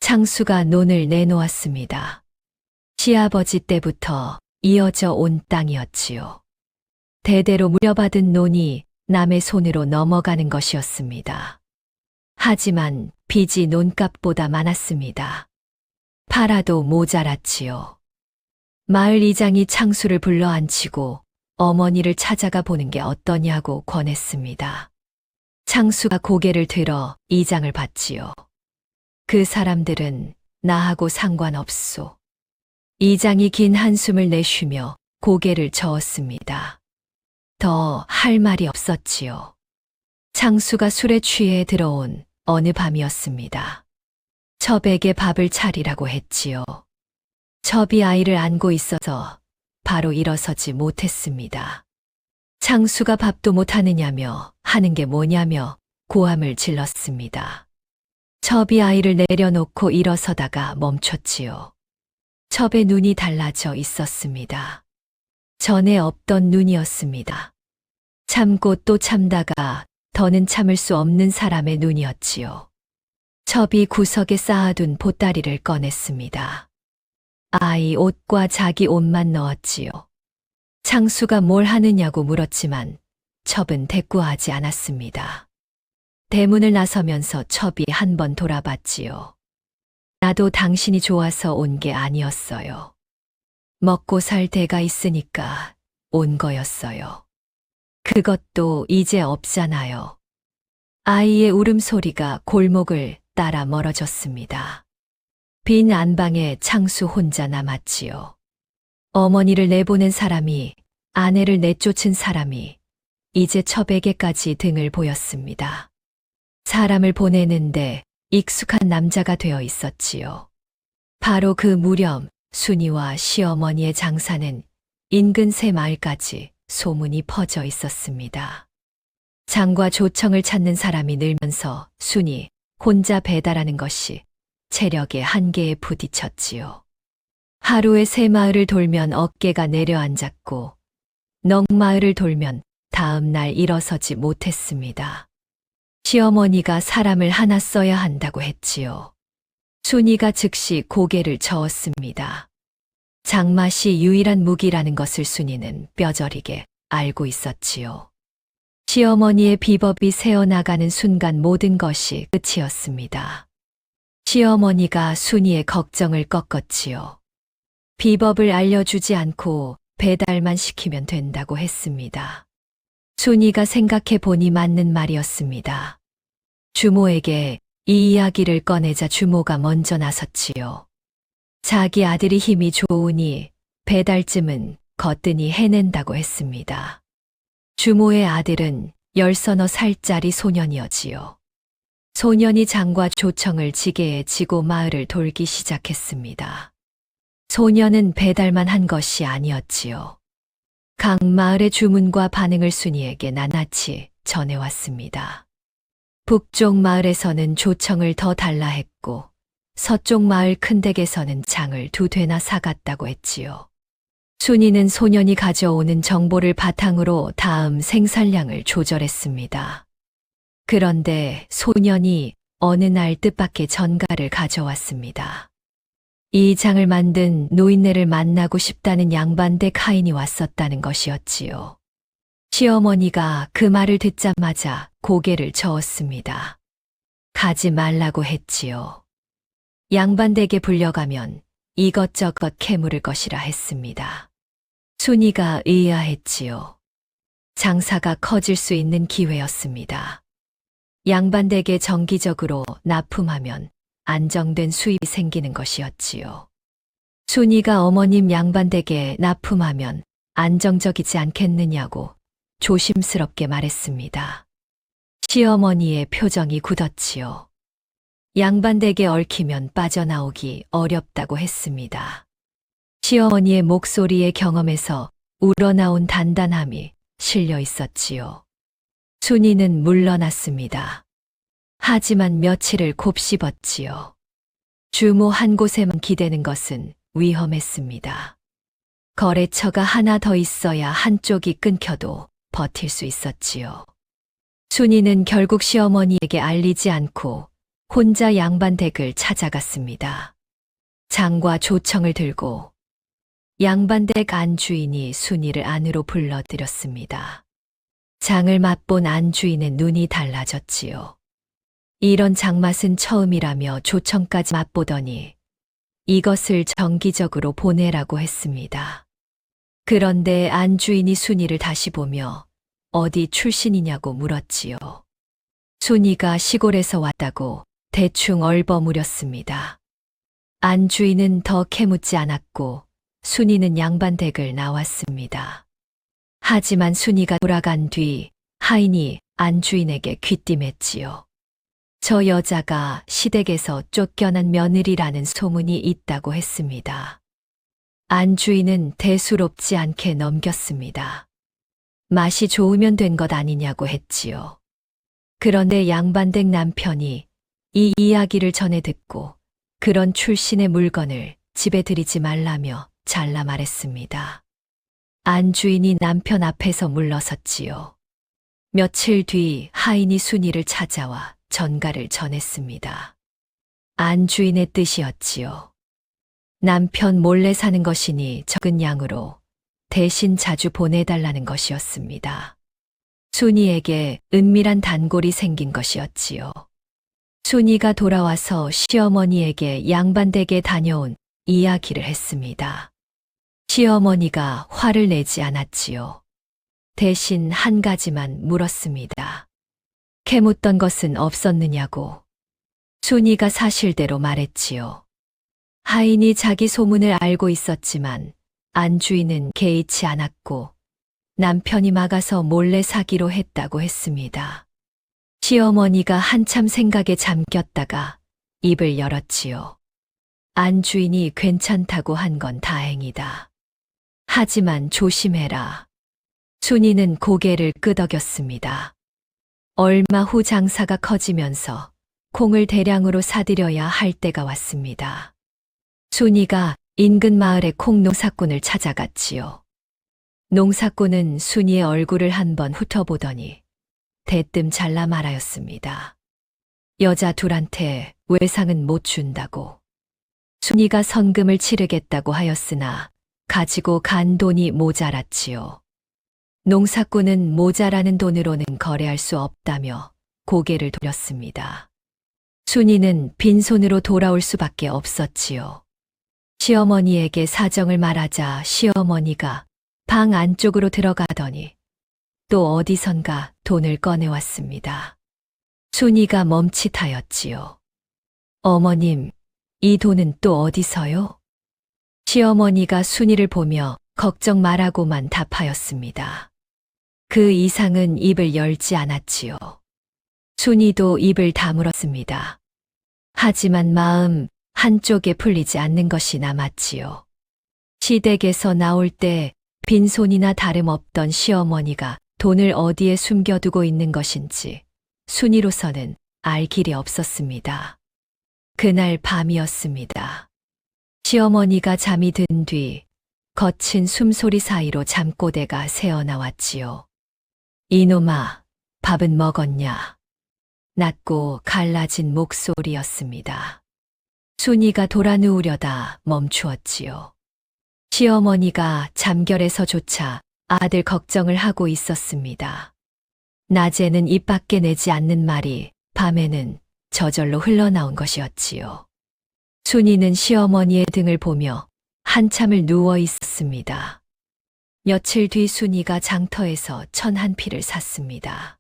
창수가 논을 내놓았습니다. 시아버지 때부터 이어져 온 땅이었지요. 대대로 물려받은 논이 남의 손으로 넘어가는 것이었습니다. 하지만 빚이 논값보다 많았습니다. 팔아도 모자랐지요. 마을 이장이 창수를 불러 앉히고 어머니를 찾아가 보는 게 어떠냐고 권했습니다. 창수가 고개를 들어 이장을 받지요. 그 사람들은 나하고 상관없소. 이장이 긴 한숨을 내쉬며 고개를 저었습니다. 더 할 말이 없었지요. 창수가 술에 취해 들어온 어느 밤이었습니다. 첩에게 밥을 차리라고 했지요. 첩이 아이를 안고 있어서 바로 일어서지 못했습니다. 창수가 밥도 못하느냐며 하는 게 뭐냐며 고함을 질렀습니다. 첩이 아이를 내려놓고 일어서다가 멈췄지요. 첩의 눈이 달라져 있었습니다. 전에 없던 눈이었습니다. 참고 또 참다가 더는 참을 수 없는 사람의 눈이었지요. 첩이 구석에 쌓아둔 보따리를 꺼냈습니다. 아이 옷과 자기 옷만 넣었지요. 창수가 뭘 하느냐고 물었지만 첩은 대꾸하지 않았습니다. 대문을 나서면서 첩이 한 번 돌아봤지요. 나도 당신이 좋아서 온 게 아니었어요. 먹고 살 데가 있으니까 온 거였어요. 그것도 이제 없잖아요. 아이의 울음소리가 골목을 따라 멀어졌습니다. 빈 안방에 창수 혼자 남았지요. 어머니를 내보낸 사람이, 아내를 내쫓은 사람이 이제 첩에게까지 등을 보였습니다. 사람을 보내는데 익숙한 남자가 되어 있었지요. 바로 그 무렵 순이와 시어머니의 장사는 인근 새 마을까지 소문이 퍼져 있었습니다. 장과 조청을 찾는 사람이 늘면서 순이 혼자 배달하는 것이 체력의 한계에 부딪혔지요. 하루에 새 마을을 돌면 어깨가 내려앉았고 넉 마을을 돌면 다음 날 일어서지 못했습니다. 시어머니가 사람을 하나 써야 한다고 했지요. 순이가 즉시 고개를 저었습니다. 장맛이 유일한 무기라는 것을 순이는 뼈저리게 알고 있었지요. 시어머니의 비법이 새어나가는 순간 모든 것이 끝이었습니다. 시어머니가 순이의 걱정을 꺾었지요. 비법을 알려주지 않고 배달만 시키면 된다고 했습니다. 순이가 생각해 보니 맞는 말이었습니다. 주모에게 이 이야기를 꺼내자 주모가 먼저 나섰지요. 자기 아들이 힘이 좋으니 배달쯤은 거뜬히 해낸다고 했습니다. 주모의 아들은 10서너 살짜리 소년이었지요. 소년이 장과 조청을 지게에 지고 마을을 돌기 시작했습니다. 소년은 배달만 한 것이 아니었지요. 각 마을의 주문과 반응을 순이에게 낱낱이 전해왔습니다. 북쪽 마을에서는 조청을 더 달라 했고 서쪽 마을 큰 댁에서는 장을 2대나 사갔다고 했지요. 순이는 소년이 가져오는 정보를 바탕으로 다음 생산량을 조절했습니다. 그런데 소년이 어느 날 뜻밖의 전가를 가져왔습니다. 이 장을 만든 노인네를 만나고 싶다는 양반댁 하인이 왔었다는 것이었지요. 시어머니가 그 말을 듣자마자 고개를 저었습니다. 가지 말라고 했지요. 양반댁에 불려가면 이것저것 캐물을 것이라 했습니다. 순이가 의아했지요. 장사가 커질 수 있는 기회였습니다. 양반댁에 정기적으로 납품하면 안정된 수입이 생기는 것이었지요. 순이가 어머님 양반댁에 납품하면 안정적이지 않겠느냐고 조심스럽게 말했습니다. 시어머니의 표정이 굳었지요. 양반댁에 얽히면 빠져나오기 어렵다고 했습니다. 시어머니의 목소리의 경험에서 우러나온 단단함이 실려 있었지요. 순이는 물러났습니다. 하지만 며칠을 곱씹었지요. 주모 한 곳에만 기대는 것은 위험했습니다. 거래처가 하나 더 있어야 한쪽이 끊겨도 버틸 수 있었지요. 순이는 결국 시어머니에게 알리지 않고 혼자 양반댁을 찾아갔습니다. 장과 조청을 들고 양반댁 안주인이 순이를 안으로 불러들였습니다. 장을 맛본 안주인의 눈이 달라졌지요. 이런 장맛은 처음이라며 조청까지 맛보더니 이것을 정기적으로 보내라고 했습니다. 그런데 안주인이 순이를 다시 보며 어디 출신이냐고 물었지요. 순이가 시골에서 왔다고 대충 얼버무렸습니다. 안주인은 더 캐묻지 않았고 순이는 양반댁을 나왔습니다. 하지만 순이가 돌아간 뒤 하인이 안주인에게 귀띔했지요. 저 여자가 시댁에서 쫓겨난 며느리라는 소문이 있다고 했습니다. 안주인은 대수롭지 않게 넘겼습니다. 맛이 좋으면 된 것 아니냐고 했지요. 그런데 양반댁 남편이 이 이야기를 전해 듣고 그런 출신의 물건을 집에 들이지 말라며 잘라 말했습니다. 안주인이 남편 앞에서 물러섰지요. 며칠 뒤 하인이 순이를 찾아와 전가를 전했습니다. 안주인의 뜻이었지요. 남편 몰래 사는 것이니 적은 양으로 대신 자주 보내달라는 것이었습니다. 순이에게 은밀한 단골이 생긴 것이었지요. 순이가 돌아와서 시어머니에게 양반댁에 다녀온 이야기를 했습니다. 시어머니가 화를 내지 않았지요. 대신 한 가지만 물었습니다. 캐묻던 것은 없었느냐고. 순이가 사실대로 말했지요. 하인이 자기 소문을 알고 있었지만 안주인은 개의치 않았고 남편이 막아서 몰래 사기로 했다고 했습니다. 시어머니가 한참 생각에 잠겼다가 입을 열었지요. 안주인이 괜찮다고 한 건 다행이다. 하지만 조심해라. 순이는 고개를 끄덕였습니다. 얼마 후 장사가 커지면서 콩을 대량으로 사들여야 할 때가 왔습니다. 순이가 인근 마을의 콩 농사꾼을 찾아갔지요. 농사꾼은 순이의 얼굴을 한번 훑어보더니 대뜸 잘라 말하였습니다. 여자 둘한테 외상은 못 준다고. 순이가 선금을 치르겠다고 하였으나 가지고 간 돈이 모자랐지요. 농사꾼은 모자라는 돈으로는 거래할 수 없다며 고개를 돌렸습니다. 순이는 빈손으로 돌아올 수밖에 없었지요. 시어머니에게 사정을 말하자 시어머니가 방 안쪽으로 들어가더니 또 어디선가 돈을 꺼내왔습니다. 순이가 멈칫하였지요. 어머님, 이 돈은 또 어디서요? 시어머니가 순이를 보며 걱정 말라고만 답하였습니다. 그 이상은 입을 열지 않았지요. 순이도 입을 다물었습니다. 하지만 마음 한쪽에 풀리지 않는 것이 남았지요. 시댁에서 나올 때 빈손이나 다름없던 시어머니가 돈을 어디에 숨겨두고 있는 것인지 순이로서는 알 길이 없었습니다. 그날 밤이었습니다. 시어머니가 잠이 든 뒤 거친 숨소리 사이로 잠꼬대가 새어나왔지요. 이놈아, 밥은 먹었냐? 낮고 갈라진 목소리였습니다. 순이가 돌아 누우려다 멈추었지요. 시어머니가 잠결에서조차 아들 걱정을 하고 있었습니다. 낮에는 입 밖에 내지 않는 말이 밤에는 저절로 흘러나온 것이었지요. 순이는 시어머니의 등을 보며 한참을 누워 있었습니다. 며칠 뒤 순이가 장터에서 천 한 피를 샀습니다.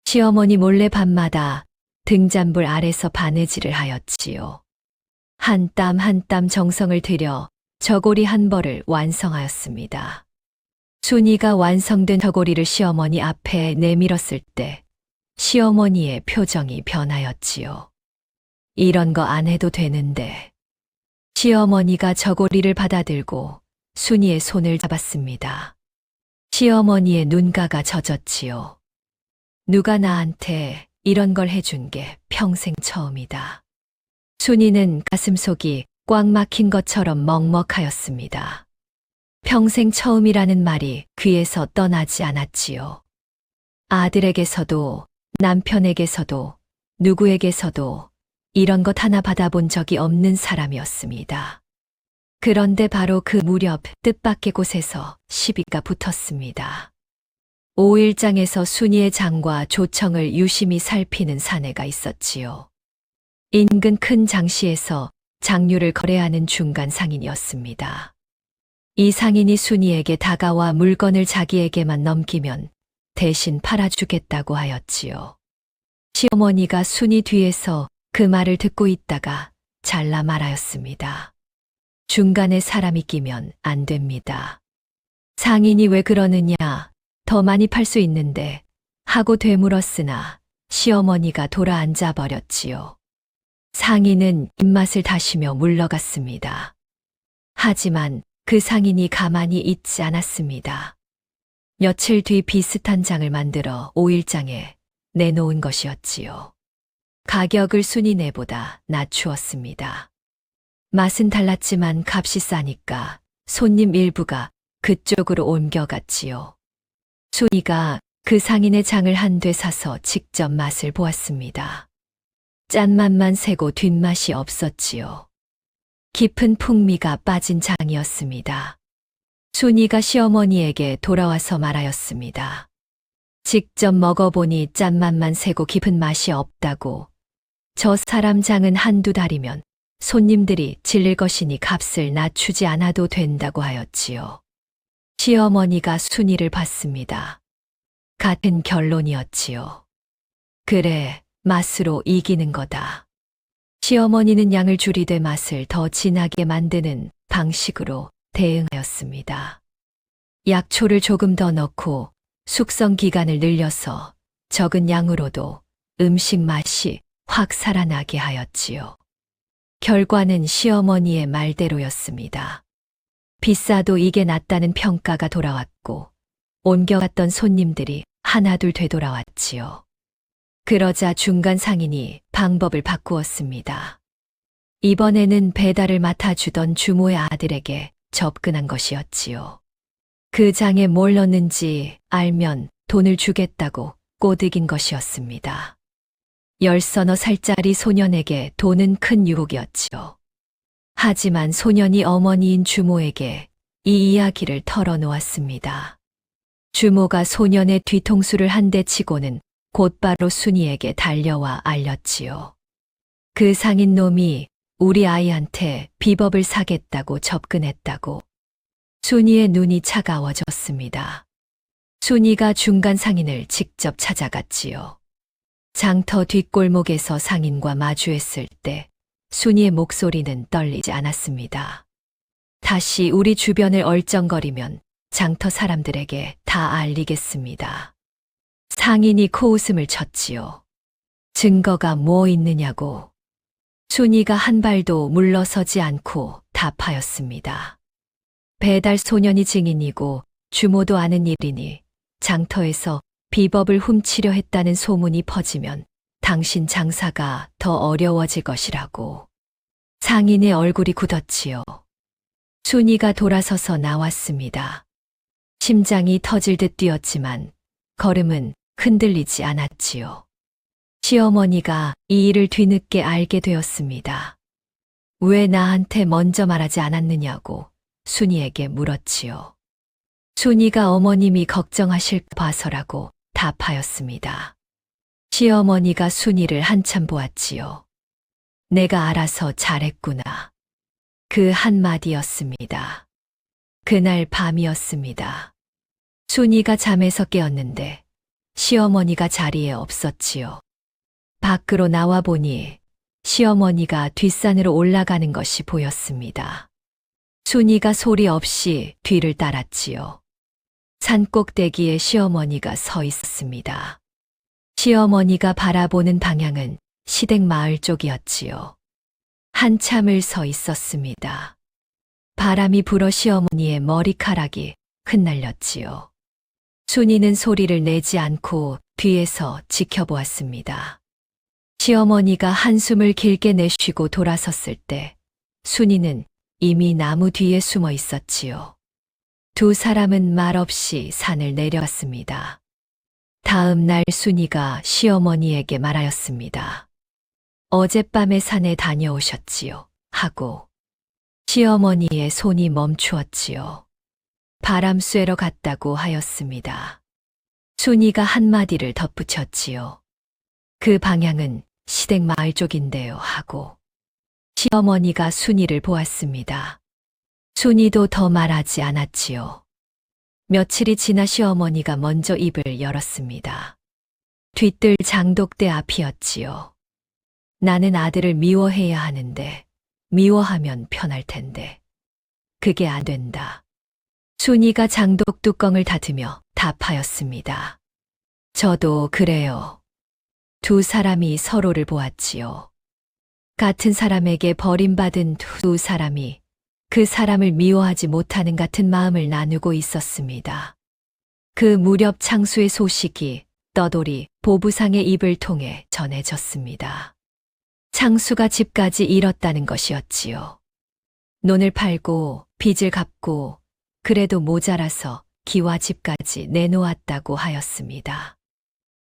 시어머니 몰래 밤마다 등잔불 아래서 바느질을 하였지요. 한 땀 한 땀 정성을 들여 저고리 한 벌을 완성하였습니다. 순이가 완성된 저고리를 시어머니 앞에 내밀었을 때 시어머니의 표정이 변하였지요. 이런 거 안 해도 되는데. 시어머니가 저고리를 받아들고 순이의 손을 잡았습니다. 시어머니의 눈가가 젖었지요. 누가 나한테 이런 걸 해준 게 평생 처음이다. 순이는 가슴속이 꽉 막힌 것처럼 먹먹하였습니다. 평생 처음이라는 말이 귀에서 떠나지 않았지요. 아들에게서도 남편에게서도 누구에게서도 이런 것 하나 받아본 적이 없는 사람이었습니다. 그런데 바로 그 무렵 뜻밖의 곳에서 시비가 붙었습니다. 오일장에서 순이의 장과 조청을 유심히 살피는 사내가 있었지요. 인근 큰 장시에서 장류를 거래하는 중간 상인이었습니다. 이 상인이 순이에게 다가와 물건을 자기에게만 넘기면 대신 팔아주겠다고 하였지요. 시어머니가 순이 뒤에서 그 말을 듣고 있다가 잘라 말하였습니다. 중간에 사람이 끼면 안 됩니다. 상인이 왜 그러느냐, 더 많이 팔 수 있는데 하고 되물었으나 시어머니가 돌아 앉아 버렸지요. 상인은 입맛을 다시며 물러갔습니다. 하지만 그 상인이 가만히 있지 않았습니다. 며칠 뒤 비슷한 장을 만들어 오일장에 내놓은 것이었지요. 가격을 순이네보다 낮추었습니다. 맛은 달랐지만 값이 싸니까 손님 일부가 그쪽으로 옮겨갔지요. 순이가 그 상인의 장을 한 돼 사서 직접 맛을 보았습니다. 짠맛만 세고 뒷맛이 없었지요. 깊은 풍미가 빠진 장이었습니다. 순이가 시어머니에게 돌아와서 말하였습니다. 직접 먹어보니 짠맛만 세고 깊은 맛이 없다고. 저 사람 장은 한두 달이면 손님들이 질릴 것이니 값을 낮추지 않아도 된다고 하였지요. 시어머니가 순이를 봤습니다. 같은 결론이었지요. 그래, 맛으로 이기는 거다. 시어머니는 양을 줄이되 맛을 더 진하게 만드는 방식으로 대응하였습니다. 약초를 조금 더 넣고 숙성 기간을 늘려서 적은 양으로도 음식 맛이 확 살아나게 하였지요. 결과는 시어머니의 말대로였습니다. 비싸도 이게 낫다는 평가가 돌아왔고 옮겨갔던 손님들이 하나둘 되돌아왔지요. 그러자 중간 상인이 방법을 바꾸었습니다. 이번에는 배달을 맡아주던 주모의 아들에게 접근한 것이었지요. 그 장에 뭘 넣는지 알면 돈을 주겠다고 꼬드긴 것이었습니다. 10서너 살짜리 소년에게 돈은 큰 유혹이었지요. 하지만 소년이 어머니인 주모에게 이 이야기를 털어놓았습니다. 주모가 소년의 뒤통수를 한 대 치고는 곧바로 순이에게 달려와 알렸지요. 그 상인 놈이 우리 아이한테 비법을 사겠다고 접근했다고. 순이의 눈이 차가워졌습니다. 순이가 중간 상인을 직접 찾아갔지요. 장터 뒷골목에서 상인과 마주했을 때 순이의 목소리는 떨리지 않았습니다. 다시 우리 주변을 얼쩡거리면 장터 사람들에게 다 알리겠습니다. 상인이 코웃음을 쳤지요. 증거가 뭐 있느냐고. 순이가 한 발도 물러서지 않고 답하였습니다. 배달 소년이 증인이고 주모도 아는 일이니 장터에서 비법을 훔치려 했다는 소문이 퍼지면 당신 장사가 더 어려워질 것이라고. 상인의 얼굴이 굳었지요. 순이가 돌아서서 나왔습니다. 심장이 터질 듯 뛰었지만 걸음은 흔들리지 않았지요. 시어머니가 이 일을 뒤늦게 알게 되었습니다. 왜 나한테 먼저 말하지 않았느냐고 순이에게 물었지요. 순이가 어머님이 걱정하실까 봐서라고 답하였습니다. 시어머니가 순이를 한참 보았지요. 내가 알아서 잘했구나. 그 한마디였습니다. 그날 밤이었습니다. 순이가 잠에서 깨었는데 시어머니가 자리에 없었지요. 밖으로 나와 보니 시어머니가 뒷산으로 올라가는 것이 보였습니다. 순이가 소리 없이 뒤를 따랐지요. 산 꼭대기에 시어머니가 서 있었습니다. 시어머니가 바라보는 방향은 시댁 마을 쪽이었지요. 한참을 서 있었습니다. 바람이 불어 시어머니의 머리카락이 흩날렸지요. 순이는 소리를 내지 않고 뒤에서 지켜보았습니다. 시어머니가 한숨을 길게 내쉬고 돌아섰을 때 순이는 이미 나무 뒤에 숨어 있었지요. 두 사람은 말없이 산을 내려왔습니다. 다음 날 순이가 시어머니에게 말하였습니다. 어젯밤에 산에 다녀오셨지요. 하고 시어머니의 손이 멈추었지요. 바람 쐬러 갔다고 하였습니다. 순이가 한마디를 덧붙였지요. 그 방향은 시댁 마을 쪽인데요. 하고 시어머니가 순이를 보았습니다. 순이도 더 말하지 않았지요. 며칠이 지나 시어머니가 먼저 입을 열었습니다. 뒤뜰 장독대 앞이었지요. 나는 아들을 미워해야 하는데 미워하면 편할 텐데 그게 안 된다. 순이가 장독 뚜껑을 닫으며 답하였습니다. 저도 그래요. 두 사람이 서로를 보았지요. 같은 사람에게 버림받은 두 사람이 그 사람을 미워하지 못하는 같은 마음을 나누고 있었습니다. 그 무렵 창수의 소식이 떠돌이 보부상의 입을 통해 전해졌습니다. 창수가 집까지 잃었다는 것이었지요. 논을 팔고 빚을 갚고 그래도 모자라서 기와 집까지 내놓았다고 하였습니다.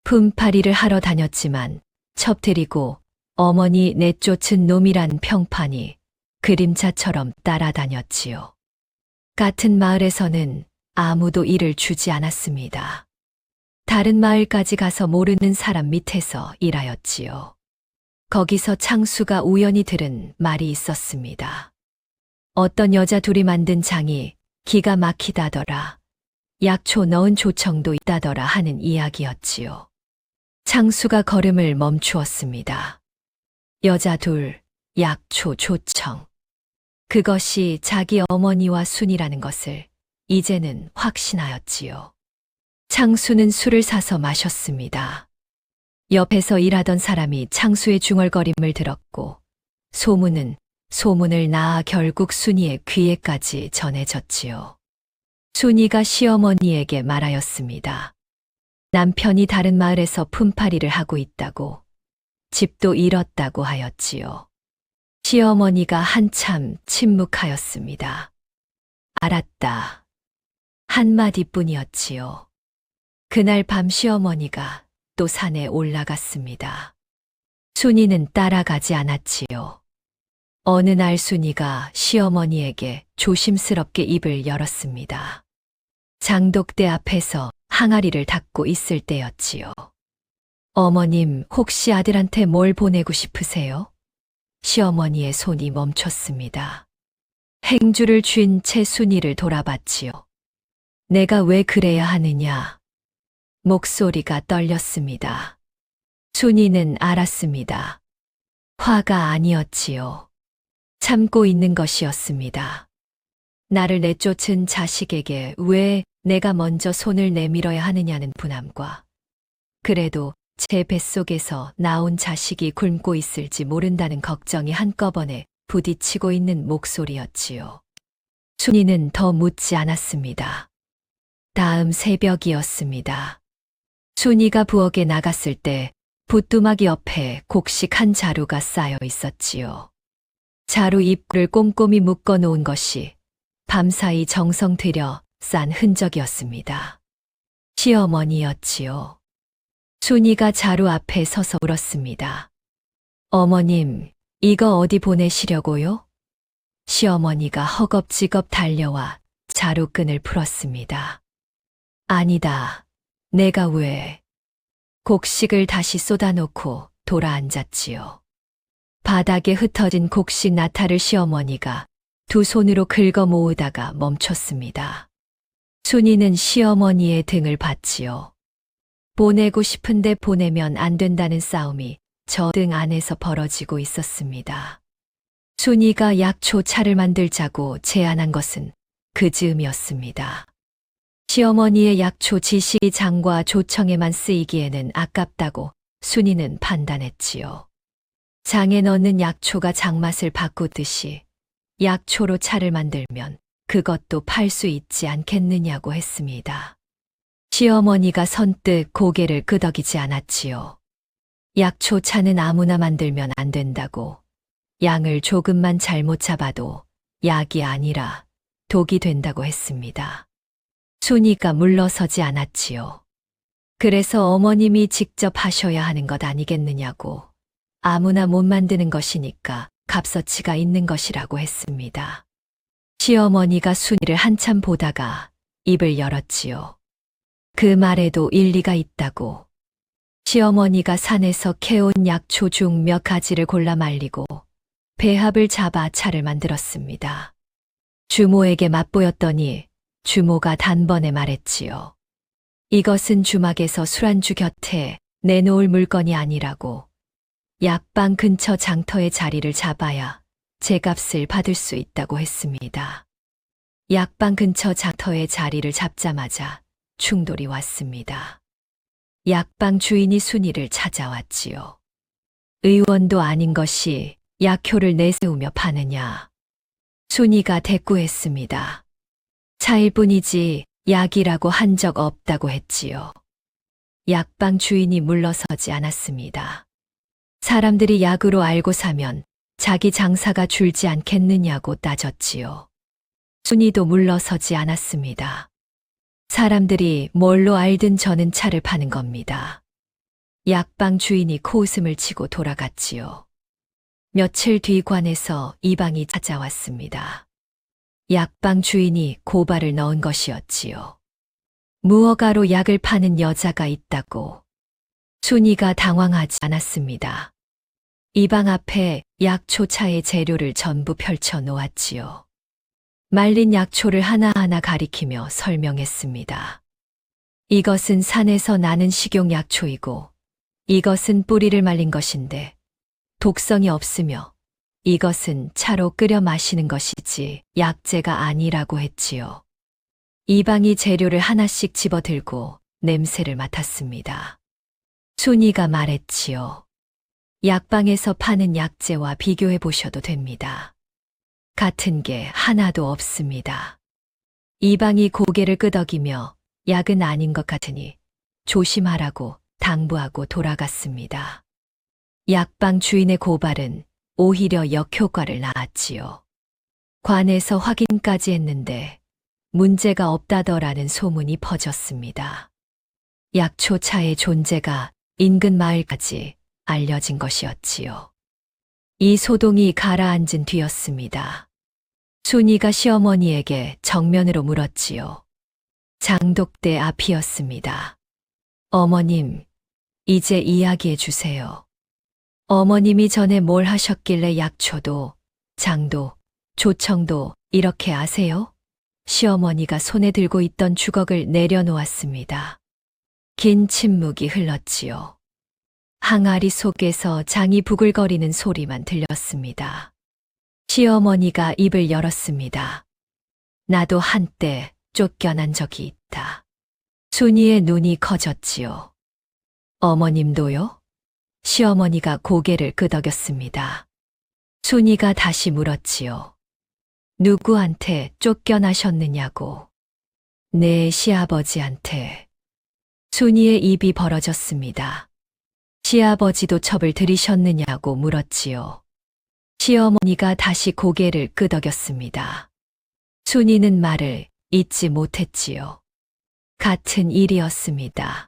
품팔이를 하러 다녔지만 첩들이고 어머니 내쫓은 놈이란 평판이 그림자처럼 따라다녔지요. 같은 마을에서는 아무도 일을 주지 않았습니다. 다른 마을까지 가서 모르는 사람 밑에서 일하였지요. 거기서 창수가 우연히 들은 말이 있었습니다. 어떤 여자 둘이 만든 장이 기가 막히다더라. 약초 넣은 조청도 있다더라 하는 이야기였지요. 창수가 걸음을 멈추었습니다. 여자 둘, 약초, 조청. 그것이 자기 어머니와 순이라는 것을 이제는 확신하였지요. 창수는 술을 사서 마셨습니다. 옆에서 일하던 사람이 창수의 중얼거림을 들었고 소문을 낳아 결국 순이의 귀에까지 전해졌지요. 순이가 시어머니에게 말하였습니다. 남편이 다른 마을에서 품팔이를 하고 있다고, 집도 잃었다고 하였지요. 시어머니가 한참 침묵하였습니다. 알았다. 한마디뿐이었지요. 그날 밤 시어머니가 또 산에 올라갔습니다. 순이는 따라가지 않았지요. 어느 날 순이가 시어머니에게 조심스럽게 입을 열었습니다. 장독대 앞에서 항아리를 닫고 있을 때였지요. 어머님, 혹시 아들한테 뭘 보내고 싶으세요? 시어머니의 손이 멈췄습니다. 행주를 쥔 채 순이를 돌아봤지요. 내가 왜 그래야 하느냐? 목소리가 떨렸습니다. 순이는 알았습니다. 화가 아니었지요. 참고 있는 것이었습니다. 나를 내쫓은 자식에게 왜 내가 먼저 손을 내밀어야 하느냐는 분함과 그래도 제 뱃속에서 나온 자식이 굶고 있을지 모른다는 걱정이 한꺼번에 부딪히고 있는 목소리였지요. 순이는 더 묻지 않았습니다. 다음 새벽이었습니다. 순이가 부엌에 나갔을 때 부뚜막이 옆에 곡식한 자루가 쌓여 있었지요. 자루 입구를 꼼꼼히 묶어 놓은 것이 밤사이 정성 들여 싼 흔적이었습니다. 시어머니였지요. 순이가 자루 앞에 서서 물었습니다. 어머님, 이거 어디 보내시려고요? 시어머니가 허겁지겁 달려와 자루끈을 풀었습니다. 아니다. 내가 왜? 곡식을 다시 쏟아놓고 돌아앉았지요. 바닥에 흩어진 곡식 나타를 시어머니가 두 손으로 긁어 모으다가 멈췄습니다. 순이는 시어머니의 등을 봤지요. 보내고 싶은데 보내면 안 된다는 싸움이 저 등 안에서 벌어지고 있었습니다. 순이가 약초 차를 만들자고 제안한 것은 그 즈음이었습니다. 시어머니의 약초 지식이 장과 조청에만 쓰이기에는 아깝다고 순이는 판단했지요. 장에 넣는 약초가 장맛을 바꾸듯이 약초로 차를 만들면 그것도 팔 수 있지 않겠느냐고 했습니다. 시어머니가 선뜻 고개를 끄덕이지 않았지요. 약초차는 아무나 만들면 안 된다고, 양을 조금만 잘못 잡아도 약이 아니라 독이 된다고 했습니다. 순이가 물러서지 않았지요. 그래서 어머님이 직접 하셔야 하는 것 아니겠느냐고, 아무나 못 만드는 것이니까 값어치가 있는 것이라고 했습니다. 시어머니가 순이를 한참 보다가 입을 열었지요. 그 말에도 일리가 있다고. 시어머니가 산에서 캐온 약초 중 몇 가지를 골라 말리고 배합을 잡아 차를 만들었습니다. 주모에게 맛보였더니 주모가 단번에 말했지요. 이것은 주막에서 술안주 곁에 내놓을 물건이 아니라고. 약방 근처 장터의 자리를 잡아야 제값을 받을 수 있다고 했습니다. 약방 근처 장터의 자리를 잡자마자 충돌이 왔습니다. 약방 주인이 순이를 찾아왔지요. 의원도 아닌 것이 약효를 내세우며 파느냐. 순이가 대꾸했습니다. 차일 뿐이지 약이라고 한 적 없다고 했지요. 약방 주인이 물러서지 않았습니다. 사람들이 약으로 알고 사면 자기 장사가 줄지 않겠느냐고 따졌지요. 순이도 물러서지 않았습니다. 사람들이 뭘로 알든 저는 차를 파는 겁니다. 약방 주인이 코웃음을 치고 돌아갔지요. 며칠 뒤 관에서 이방이 찾아왔습니다. 약방 주인이 고발을 넣은 것이었지요. 무허가로 약을 파는 여자가 있다고. 순이가 당황하지 않았습니다. 이방 앞에 약초차의 재료를 전부 펼쳐 놓았지요. 말린 약초를 하나하나 가리키며 설명했습니다. 이것은 산에서 나는 식용약초이고 이것은 뿌리를 말린 것인데 독성이 없으며 이것은 차로 끓여 마시는 것이지 약재가 아니라고 했지요. 이방이 재료를 하나씩 집어들고 냄새를 맡았습니다. 순이가 말했지요. 약방에서 파는 약재와 비교해 보셔도 됩니다. 같은 게 하나도 없습니다. 이방이 고개를 끄덕이며 약은 아닌 것 같으니 조심하라고 당부하고 돌아갔습니다. 약방 주인의 고발은 오히려 역효과를 낳았지요. 관에서 확인까지 했는데 문제가 없다더라는 소문이 퍼졌습니다. 약초차의 존재가 인근 마을까지 알려진 것이었지요. 이 소동이 가라앉은 뒤였습니다. 순이가 시어머니에게 정면으로 물었지요. 장독대 앞이었습니다. 어머님, 이제 이야기해 주세요. 어머님이 전에 뭘 하셨길래 약초도, 장도, 조청도 이렇게 아세요? 시어머니가 손에 들고 있던 주걱을 내려놓았습니다. 긴 침묵이 흘렀지요. 항아리 속에서 장이 부글거리는 소리만 들렸습니다. 시어머니가 입을 열었습니다. 나도 한때 쫓겨난 적이 있다. 순이의 눈이 커졌지요. 어머님도요? 시어머니가 고개를 끄덕였습니다. 순이가 다시 물었지요. 누구한테 쫓겨나셨느냐고. 내 시아버지한테. 순이의 입이 벌어졌습니다. 시아버지도 첩을 들이셨느냐고 물었지요. 시어머니가 다시 고개를 끄덕였습니다. 순이는 말을 잇지 못했지요. 같은 일이었습니다.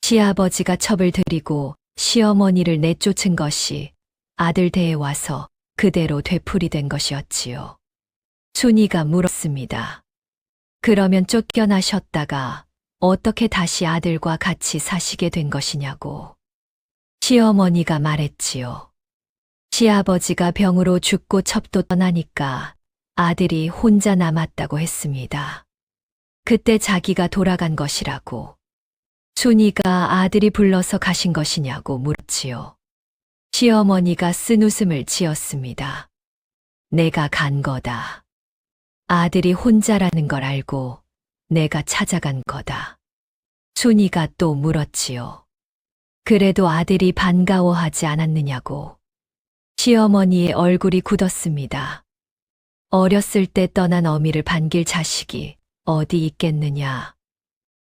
시아버지가 첩을 들이고 시어머니를 내쫓은 것이 아들 대에 와서 그대로 되풀이된 것이었지요. 순이가 물었습니다. 그러면 쫓겨나셨다가 어떻게 다시 아들과 같이 사시게 된 것이냐고. 시어머니가 말했지요. 시아버지가 병으로 죽고 첩도 떠나니까 아들이 혼자 남았다고 했습니다. 그때 자기가 돌아간 것이라고. 순이가 아들이 불러서 가신 것이냐고 물었지요. 시어머니가 쓴 웃음을 지었습니다. 내가 간 거다. 아들이 혼자라는 걸 알고 내가 찾아간 거다. 순이가 또 물었지요. 그래도 아들이 반가워하지 않았느냐고. 시어머니의 얼굴이 굳었습니다. 어렸을 때 떠난 어미를 반길 자식이 어디 있겠느냐.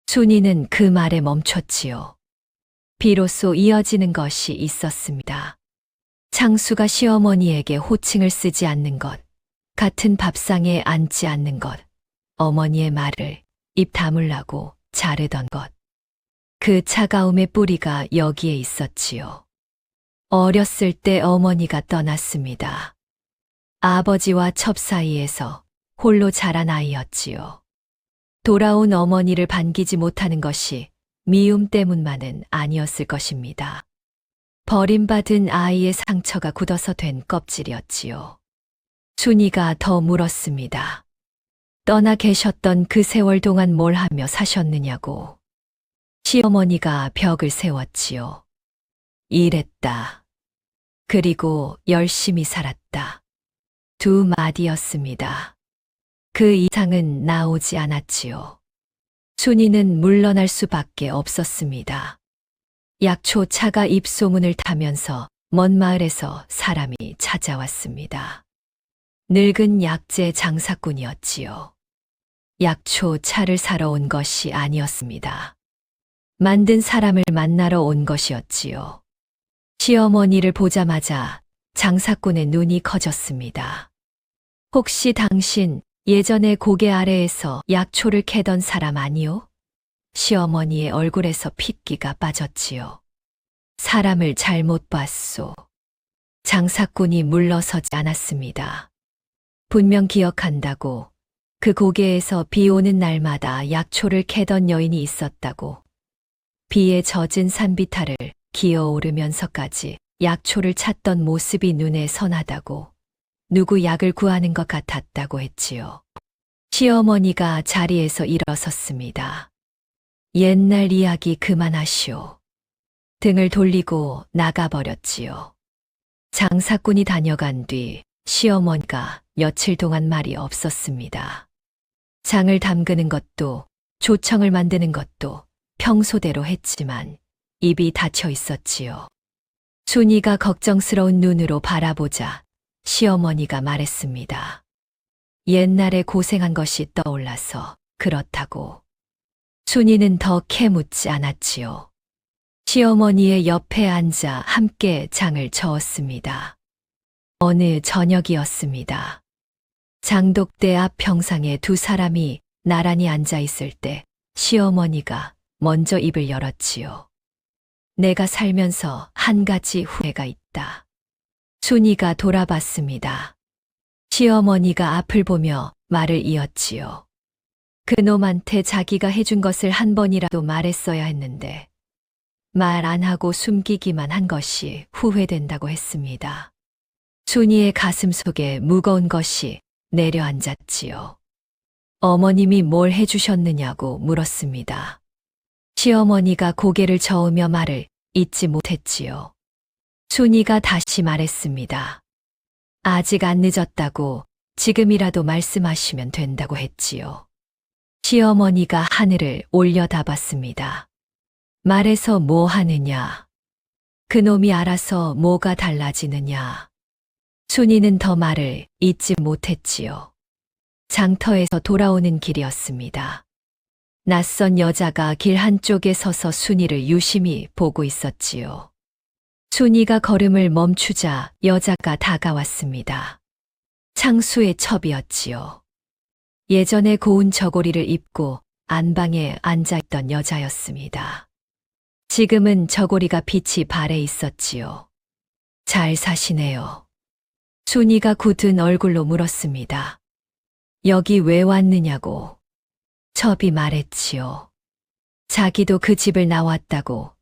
순이는 그 말에 멈췄지요. 비로소 이어지는 것이 있었습니다. 창수가 시어머니에게 호칭을 쓰지 않는 것, 같은 밥상에 앉지 않는 것, 어머니의 말을 입 다물라고 자르던 것. 그 차가움의 뿌리가 여기에 있었지요. 어렸을 때 어머니가 떠났습니다. 아버지와 첩 사이에서 홀로 자란 아이였지요. 돌아온 어머니를 반기지 못하는 것이 미움 때문만은 아니었을 것입니다. 버림받은 아이의 상처가 굳어서 된 껍질이었지요. 순이가 더 물었습니다. 떠나 계셨던 그 세월 동안 뭘 하며 사셨느냐고. 시어머니가 벽을 세웠지요. 일했다. 그리고 열심히 살았다. 두 마디였습니다. 그 이상은 나오지 않았지요. 순이는 물러날 수밖에 없었습니다. 약초차가 입소문을 타면서 먼 마을에서 사람이 찾아왔습니다. 늙은 약재 장사꾼이었지요. 약초차를 사러 온 것이 아니었습니다. 만든 사람을 만나러 온 것이었지요. 시어머니를 보자마자 장사꾼의 눈이 커졌습니다. 혹시 당신 예전에 고개 아래에서 약초를 캐던 사람 아니요? 시어머니의 얼굴에서 핏기가 빠졌지요. 사람을 잘못 봤소. 장사꾼이 물러서지 않았습니다. 분명 기억한다고. 그 고개에서 비 오는 날마다 약초를 캐던 여인이 있었다고. 비에 젖은 산비탈을 기어오르면서까지 약초를 찾던 모습이 눈에 선하다고. 누구 약을 구하는 것 같았다고 했지요. 시어머니가 자리에서 일어섰습니다. 옛날 이야기 그만하시오. 등을 돌리고 나가버렸지요. 장사꾼이 다녀간 뒤 시어머니가 며칠 동안 말이 없었습니다. 장을 담그는 것도 조청을 만드는 것도 평소대로 했지만 입이 닫혀 있었지요. 순이가 걱정스러운 눈으로 바라보자 시어머니가 말했습니다. 옛날에 고생한 것이 떠올라서 그렇다고. 순이는 더 캐묻지 않았지요. 시어머니의 옆에 앉아 함께 장을 저었습니다. 어느 저녁이었습니다. 장독대 앞 평상에 두 사람이 나란히 앉아 있을 때 시어머니가 먼저 입을 열었지요. 내가 살면서 한 가지 후회가 있다. 순이가 돌아봤습니다. 시어머니가 앞을 보며 말을 이었지요. 그놈한테 자기가 해준 것을 한 번이라도 말했어야 했는데 말 안 하고 숨기기만 한 것이 후회된다고 했습니다. 순이의 가슴 속에 무거운 것이 내려앉았지요. 어머님이 뭘 해주셨느냐고 물었습니다. 시어머니가 고개를 저으며 말을 잇지 못했지요. 순이가 다시 말했습니다. 아직 안 늦었다고 지금이라도 말씀하시면 된다고 했지요. 시어머니가 하늘을 올려다봤습니다. 말해서 뭐 하느냐. 그놈이 알아서 뭐가 달라지느냐. 순이는 더 말을 잇지 못했지요. 장터에서 돌아오는 길이었습니다. 낯선 여자가 길 한쪽에 서서 순이를 유심히 보고 있었지요. 순이가 걸음을 멈추자 여자가 다가왔습니다. 창수의 첩이었지요. 예전에 고운 저고리를 입고 안방에 앉아있던 여자였습니다. 지금은 저고리가 빛이 발해 있었지요. 잘 사시네요. 순이가 굳은 얼굴로 물었습니다. 여기 왜 왔느냐고. 첩이 말했지요. 자기도 그 집을 나왔다고,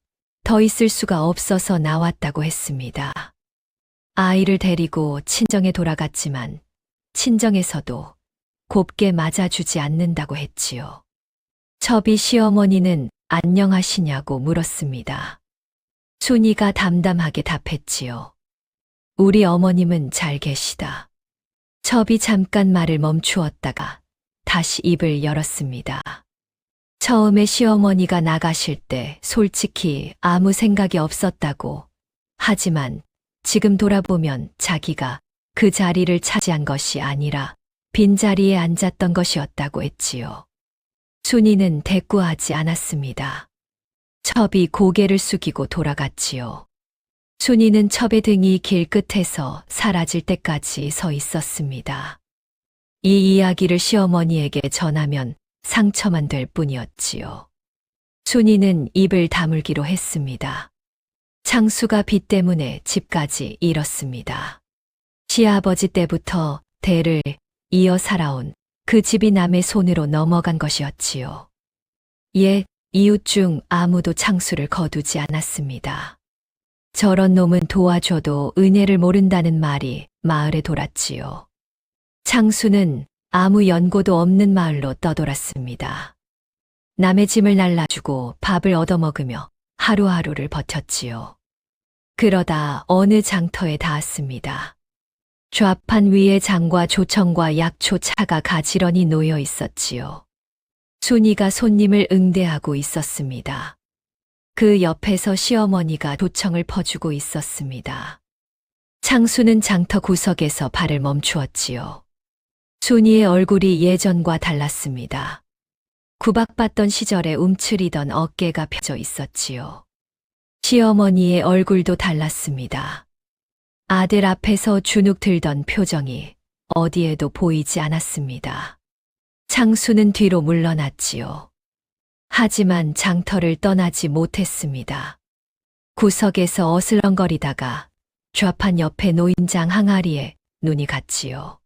더 있을 수가 없어서 나왔다고 했습니다. 아이를 데리고 친정에 돌아갔지만 친정에서도 곱게 맞아주지 않는다고 했지요. 첩이 시어머니는 안녕하시냐고 물었습니다. 순이가 담담하게 답했지요. 우리 어머님은 잘 계시다. 첩이 잠깐 말을 멈추었다가 다시 입을 열었습니다. 처음에 시어머니가 나가실 때 솔직히 아무 생각이 없었다고. 하지만 지금 돌아보면 자기가 그 자리를 차지한 것이 아니라 빈자리에 앉았던 것이었다고 했지요. 순이는 대꾸하지 않았습니다. 첩이 고개를 숙이고 돌아갔지요. 순이는 첩의 등이 길 끝에서 사라질 때까지 서 있었습니다. 이 이야기를 시어머니에게 전하면 상처만 될 뿐이었지요. 순이는 입을 다물기로 했습니다. 창수가 빚 때문에 집까지 잃었습니다. 시아버지 때부터 대를 이어 살아온 그 집이 남의 손으로 넘어간 것이었지요. 옛 이웃 중 아무도 창수를 거두지 않았습니다. 저런 놈은 도와줘도 은혜를 모른다는 말이 마을에 돌았지요. 창수는 아무 연고도 없는 마을로 떠돌았습니다. 남의 짐을 날라주고 밥을 얻어먹으며 하루하루를 버텼지요. 그러다 어느 장터에 닿았습니다. 좌판 위에 장과 조청과 약초 차가 가지런히 놓여 있었지요. 순이가 손님을 응대하고 있었습니다. 그 옆에서 시어머니가 조청을 퍼주고 있었습니다. 창수는 장터 구석에서 발을 멈추었지요. 순이의 얼굴이 예전과 달랐습니다. 구박받던 시절에 움츠리던 어깨가 펴져 있었지요. 시어머니의 얼굴도 달랐습니다. 아들 앞에서 주눅 들던 표정이 어디에도 보이지 않았습니다. 창수는 뒤로 물러났지요. 하지만 장터를 떠나지 못했습니다. 구석에서 어슬렁거리다가 좌판 옆에 놓인 장 항아리에 눈이 갔지요.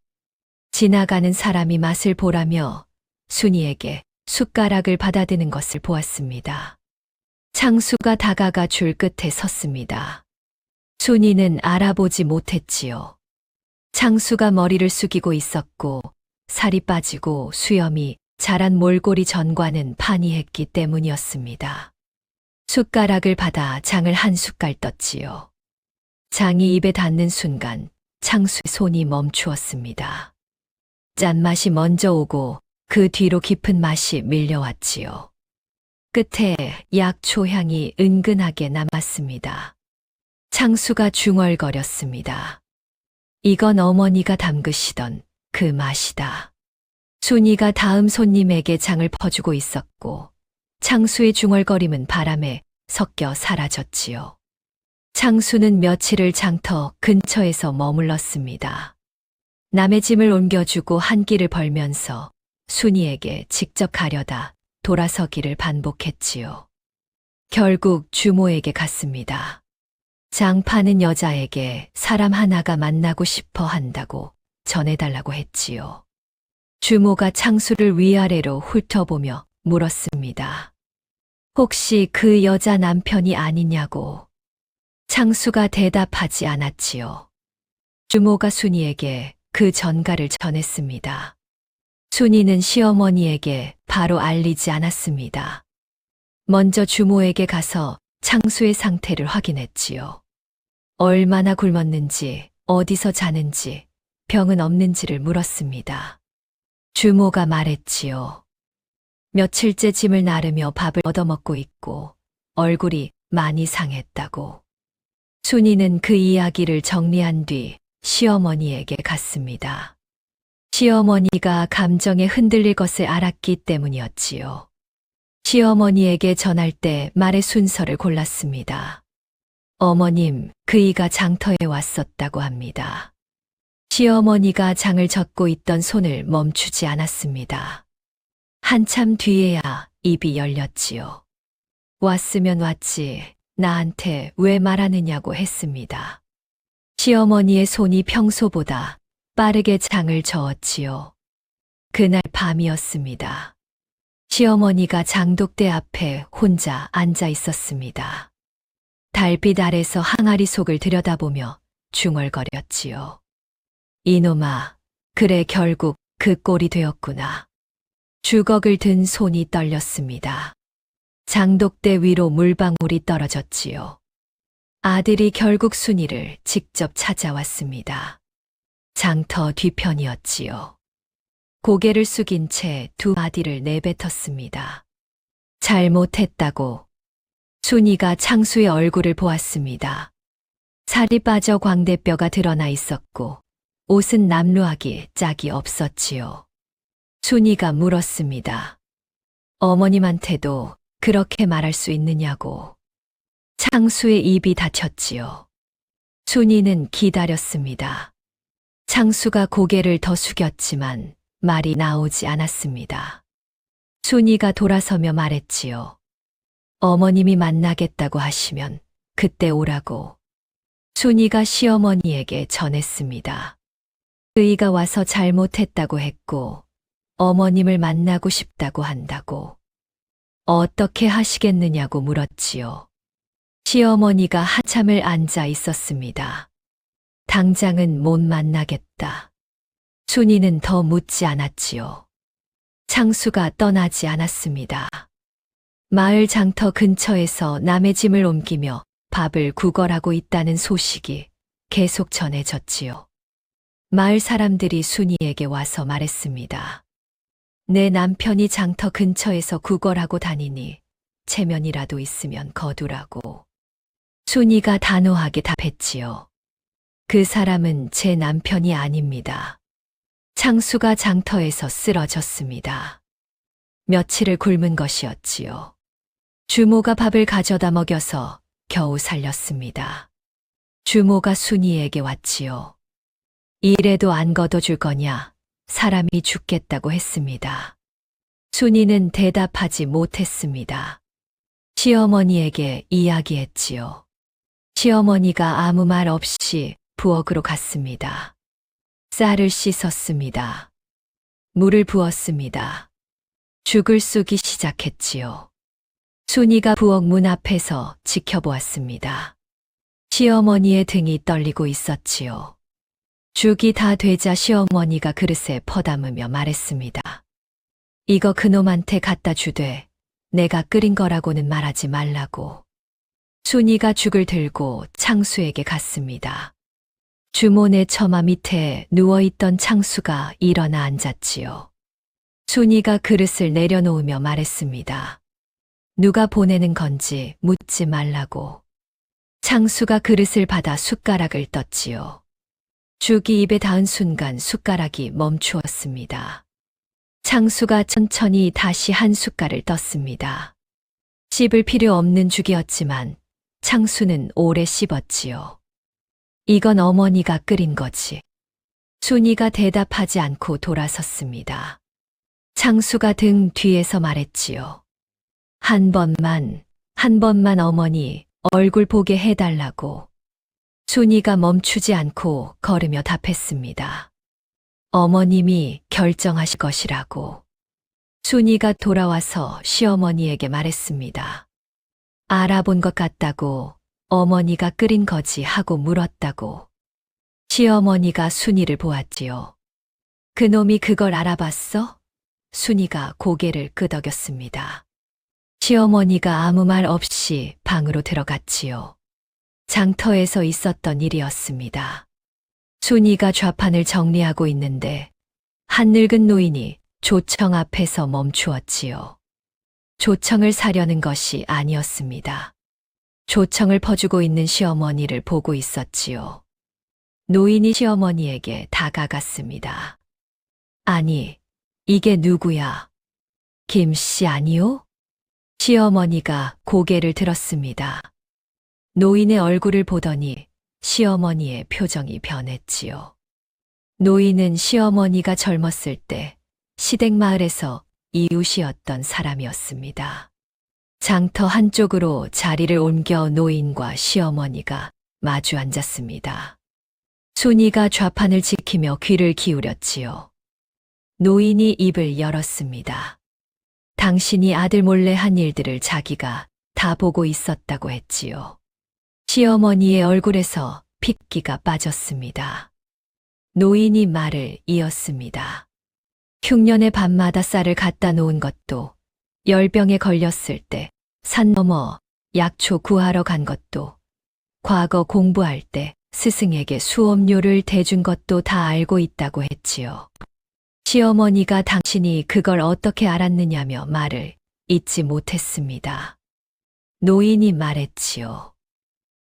지나가는 사람이 맛을 보라며 순이에게 숟가락을 받아드는 것을 보았습니다. 창수가 다가가 줄 끝에 섰습니다. 순이는 알아보지 못했지요. 창수가 머리를 숙이고 있었고 살이 빠지고 수염이 자란 몰골이 전과는 판이했기 때문이었습니다. 숟가락을 받아 장을 한 숟갈 떴지요. 장이 입에 닿는 순간 창수의 손이 멈추었습니다. 짠맛이 먼저 오고 그 뒤로 깊은 맛이 밀려왔지요. 끝에 약초 향이 은근하게 남았습니다. 창수가 중얼거렸습니다. 이건 어머니가 담그시던 그 맛이다. 순이가 다음 손님에게 장을 퍼주고 있었고 창수의 중얼거림은 바람에 섞여 사라졌지요. 창수는 며칠을 장터 근처에서 머물렀습니다. 남의 짐을 옮겨주고 한 끼를 벌면서 순이에게 직접 가려다 돌아서기를 반복했지요. 결국 주모에게 갔습니다. 장 파는 여자에게 사람 하나가 만나고 싶어 한다고 전해달라고 했지요. 주모가 창수를 위아래로 훑어보며 물었습니다. 혹시 그 여자 남편이 아니냐고. 창수가 대답하지 않았지요. 주모가 순이에게 그 전가를 전했습니다. 순이는 시어머니에게 바로 알리지 않았습니다. 먼저 주모에게 가서 창수의 상태를 확인했지요. 얼마나 굶었는지, 어디서 자는지, 병은 없는지를 물었습니다. 주모가 말했지요. 며칠째 짐을 나르며 밥을 얻어먹고 있고 얼굴이 많이 상했다고. 순이는 그 이야기를 정리한 뒤 시어머니에게 갔습니다. 시어머니가 감정에 흔들릴 것을 알았기 때문이었지요. 시어머니에게 전할 때 말의 순서를 골랐습니다. 어머님, 그이가 장터에 왔었다고 합니다. 시어머니가 장을 젓고 있던 손을 멈추지 않았습니다. 한참 뒤에야 입이 열렸지요. 왔으면 왔지, 나한테 왜 말하느냐고 했습니다. 시어머니의 손이 평소보다 빠르게 장을 저었지요. 그날 밤이었습니다. 시어머니가 장독대 앞에 혼자 앉아 있었습니다. 달빛 아래서 항아리 속을 들여다보며 중얼거렸지요. 이놈아, 그래 결국 그 꼴이 되었구나. 주걱을 든 손이 떨렸습니다. 장독대 위로 물방울이 떨어졌지요. 아들이 결국 순이를 직접 찾아왔습니다. 장터 뒤편이었지요. 고개를 숙인 채 두 마디를 내뱉었습니다. 잘못했다고. 순이가 창수의 얼굴을 보았습니다. 살이 빠져 광대뼈가 드러나 있었고 옷은 남루하기 짝이 없었지요. 순이가 물었습니다. 어머님한테도 그렇게 말할 수 있느냐고. 창수의 입이 닫혔지요. 순이는 기다렸습니다. 창수가 고개를 더 숙였지만 말이 나오지 않았습니다. 순이가 돌아서며 말했지요. 어머님이 만나겠다고 하시면 그때 오라고. 순이가 시어머니에게 전했습니다. 그이가 와서 잘못했다고 했고 어머님을 만나고 싶다고 한다고. 어떻게 하시겠느냐고 물었지요. 시어머니가 한참을 앉아 있었습니다. 당장은 못 만나겠다. 순이는 더 묻지 않았지요. 창수가 떠나지 않았습니다. 마을 장터 근처에서 남의 짐을 옮기며 밥을 구걸하고 있다는 소식이 계속 전해졌지요. 마을 사람들이 순이에게 와서 말했습니다. 내 남편이 장터 근처에서 구걸하고 다니니 체면이라도 있으면 거두라고. 순이가 단호하게 답했지요. 그 사람은 제 남편이 아닙니다. 창수가 장터에서 쓰러졌습니다. 며칠을 굶은 것이었지요. 주모가 밥을 가져다 먹여서 겨우 살렸습니다. 주모가 순이에게 왔지요. 이래도 안 걷어줄 거냐? 사람이 죽겠다고 했습니다. 순이는 대답하지 못했습니다. 시어머니에게 이야기했지요. 시어머니가 아무 말 없이 부엌으로 갔습니다. 쌀을 씻었습니다. 물을 부었습니다. 죽을 쏘기 시작했지요. 순이가 부엌 문 앞에서 지켜보았습니다. 시어머니의 등이 떨리고 있었지요. 죽이 다 되자 시어머니가 그릇에 퍼담으며 말했습니다. 이거 그놈한테 갖다 주되 내가 끓인 거라고는 말하지 말라고. 순이가 죽을 들고 창수에게 갔습니다. 주모네 처마 밑에 누워있던 창수가 일어나 앉았지요. 순이가 그릇을 내려놓으며 말했습니다. 누가 보내는 건지 묻지 말라고. 창수가 그릇을 받아 숟가락을 떴지요. 죽이 입에 닿은 순간 숟가락이 멈추었습니다. 창수가 천천히 다시 한 숟갈을 떴습니다. 씹을 필요 없는 죽이었지만 창수는 오래 씹었지요. 이건 어머니가 끓인 거지. 순이가 대답하지 않고 돌아섰습니다. 창수가 등 뒤에서 말했지요. 한 번만 어머니 얼굴 보게 해달라고. 순이가 멈추지 않고 걸으며 답했습니다. 어머님이 결정하실 것이라고. 순이가 돌아와서 시어머니에게 말했습니다. 알아본 것 같다고. 어머니가 끓인 거지 하고 물었다고. 시어머니가 순이를 보았지요. 그놈이 그걸 알아봤어? 순이가 고개를 끄덕였습니다. 시어머니가 아무 말 없이 방으로 들어갔지요. 장터에서 있었던 일이었습니다. 순이가 좌판을 정리하고 있는데 한 늙은 노인이 조청 앞에서 멈추었지요. 조청을 사려는 것이 아니었습니다. 조청을 퍼주고 있는 시어머니를 보고 있었지요. 노인이 시어머니에게 다가갔습니다. 아니, 이게 누구야? 김씨 아니요? 시어머니가 고개를 들었습니다. 노인의 얼굴을 보더니 시어머니의 표정이 변했지요. 노인은 시어머니가 젊었을 때 시댁마을에서 이웃이었던 사람이었습니다. 장터 한쪽으로 자리를 옮겨 노인과 시어머니가 마주 앉았습니다. 순이가 좌판을 지키며 귀를 기울였지요. 노인이 입을 열었습니다. 당신이 아들 몰래 한 일들을 자기가 다 보고 있었다고 했지요. 시어머니의 얼굴에서 핏기가 빠졌습니다. 노인이 말을 이었습니다. 흉년에 밤마다 쌀을 갖다 놓은 것도, 열병에 걸렸을 때 산 넘어 약초 구하러 간 것도, 과거 공부할 때 스승에게 수업료를 대준 것도 다 알고 있다고 했지요. 시어머니가 당신이 그걸 어떻게 알았느냐며 말을 잇지 못했습니다. 노인이 말했지요.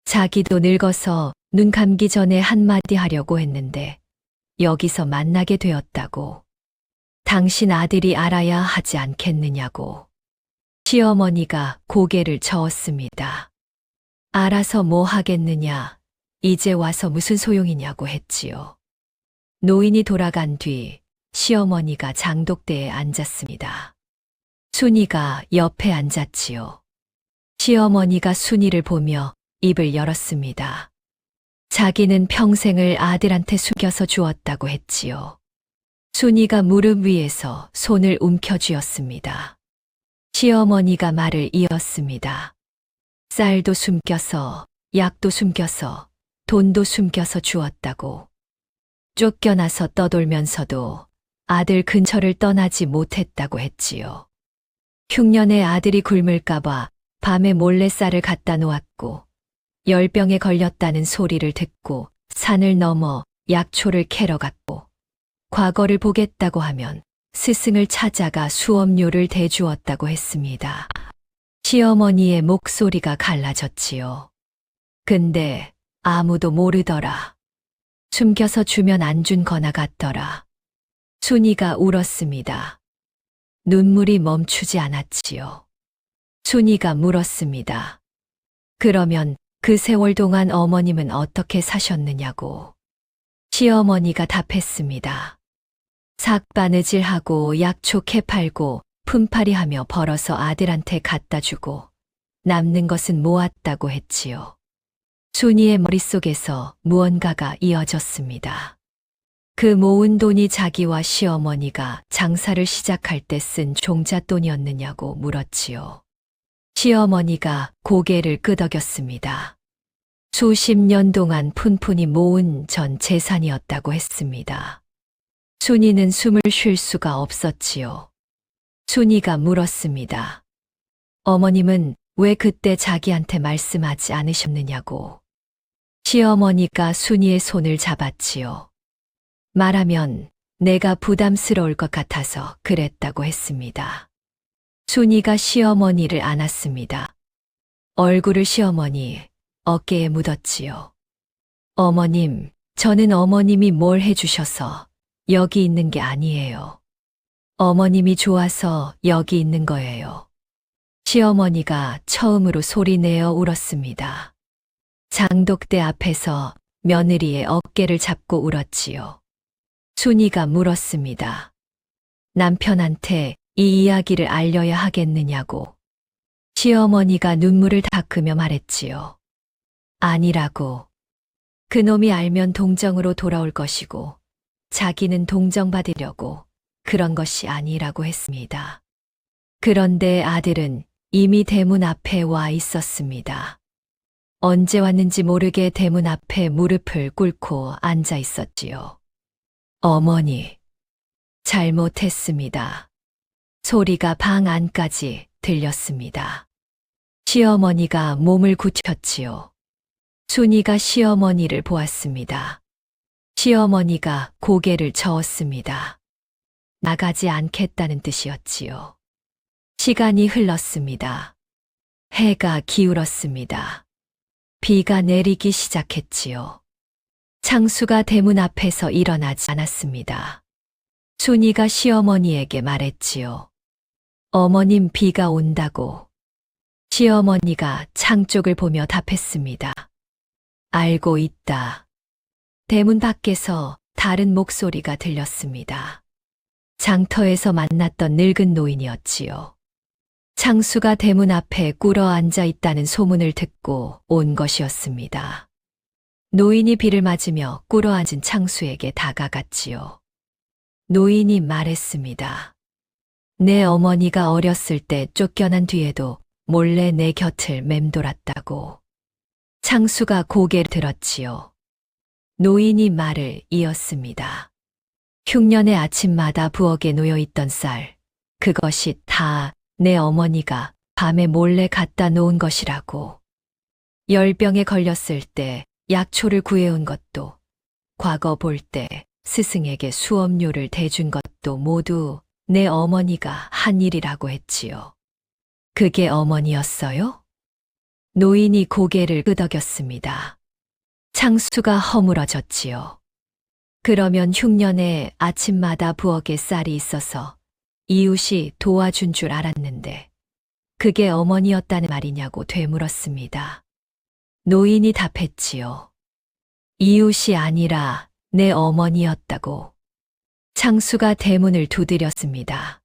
자기도 늙어서 눈 감기 전에 한마디 하려고 했는데 여기서 만나게 되었다고. 당신 아들이 알아야 하지 않겠느냐고. 시어머니가 고개를 저었습니다. 알아서 뭐 하겠느냐, 이제 와서 무슨 소용이냐고 했지요. 노인이 돌아간 뒤 시어머니가 장독대에 앉았습니다. 순이가 옆에 앉았지요. 시어머니가 순이를 보며 입을 열었습니다. 자기는 평생을 아들한테 숙여서 주었다고 했지요. 순이가 무릎 위에서 손을 움켜쥐었습니다. 시어머니가 말을 이었습니다. 쌀도 숨겨서, 약도 숨겨서, 돈도 숨겨서 주었다고. 쫓겨나서 떠돌면서도 아들 근처를 떠나지 못했다고 했지요. 흉년에 아들이 굶을까봐 밤에 몰래 쌀을 갖다 놓았고, 열병에 걸렸다는 소리를 듣고 산을 넘어 약초를 캐러 갔고, 과거를 보겠다고 하면 스승을 찾아가 수업료를 대주었다고 했습니다. 시어머니의 목소리가 갈라졌지요. 근데 아무도 모르더라. 숨겨서 주면 안 준 거나 같더라. 순이가 울었습니다. 눈물이 멈추지 않았지요. 순이가 물었습니다. 그러면 그 세월 동안 어머님은 어떻게 사셨느냐고. 시어머니가 답했습니다. 삭바느질하고 약초 캐 팔고 품팔이하며 벌어서 아들한테 갖다 주고 남는 것은 모았다고 했지요. 순이의 머릿속에서 무언가가 이어졌습니다. 그 모은 돈이 자기와 시어머니가 장사를 시작할 때 쓴 종잣돈이었느냐고 물었지요. 시어머니가 고개를 끄덕였습니다. 수십 년 동안 푼푼히 모은 전 재산이었다고 했습니다. 순이는 숨을 쉴 수가 없었지요. 순이가 물었습니다. 어머님은 왜 그때 자기한테 말씀하지 않으셨느냐고. 시어머니가 순이의 손을 잡았지요. 말하면 내가 부담스러울 것 같아서 그랬다고 했습니다. 순이가 시어머니를 안았습니다. 얼굴을 시어머니 어깨에 묻었지요. 어머님, 저는 어머님이 뭘 해주셔서 여기 있는 게 아니에요. 어머님이 좋아서 여기 있는 거예요. 시어머니가 처음으로 소리내어 울었습니다. 장독대 앞에서 며느리의 어깨를 잡고 울었지요. 순이가 물었습니다. 남편한테 이 이야기를 알려야 하겠느냐고. 시어머니가 눈물을 닦으며 말했지요. 아니라고. 그놈이 알면 동정으로 돌아올 것이고 자기는 동정받으려고 그런 것이 아니라고 했습니다. 그런데 아들은 이미 대문 앞에 와 있었습니다. 언제 왔는지 모르게 대문 앞에 무릎을 꿇고 앉아 있었지요. 어머니, 잘못했습니다. 소리가 방 안까지 들렸습니다. 시어머니가 몸을 굳혔지요. 순이가 시어머니를 보았습니다. 시어머니가 고개를 저었습니다. 나가지 않겠다는 뜻이었지요. 시간이 흘렀습니다. 해가 기울었습니다. 비가 내리기 시작했지요. 창수가 대문 앞에서 일어나지 않았습니다. 순이가 시어머니에게 말했지요. 어머님, 비가 온다고. 시어머니가 창 쪽을 보며 답했습니다. 알고 있다. 대문 밖에서 다른 목소리가 들렸습니다. 장터에서 만났던 늙은 노인이었지요. 창수가 대문 앞에 꿇어 앉아 있다는 소문을 듣고 온 것이었습니다. 노인이 비를 맞으며 꿇어 앉은 창수에게 다가갔지요. 노인이 말했습니다. 내 어머니가 어렸을 때 쫓겨난 뒤에도 몰래 내 곁을 맴돌았다고. 창수가 고개를 들었지요. 노인이 말을 이었습니다. 흉년의 아침마다 부엌에 놓여있던 쌀, 그것이 다 내 어머니가 밤에 몰래 갖다 놓은 것이라고. 열병에 걸렸을 때 약초를 구해온 것도, 과거 볼 때 스승에게 수업료를 대준 것도 모두 내 어머니가 한 일이라고 했지요. 그게 어머니였어요? 노인이 고개를 끄덕였습니다. 창수가 허물어졌지요. 그러면 흉년에 아침마다 부엌에 쌀이 있어서 이웃이 도와준 줄 알았는데 그게 어머니였다는 말이냐고 되물었습니다. 노인이 답했지요. 이웃이 아니라 내 어머니였다고. 창수가 대문을 두드렸습니다.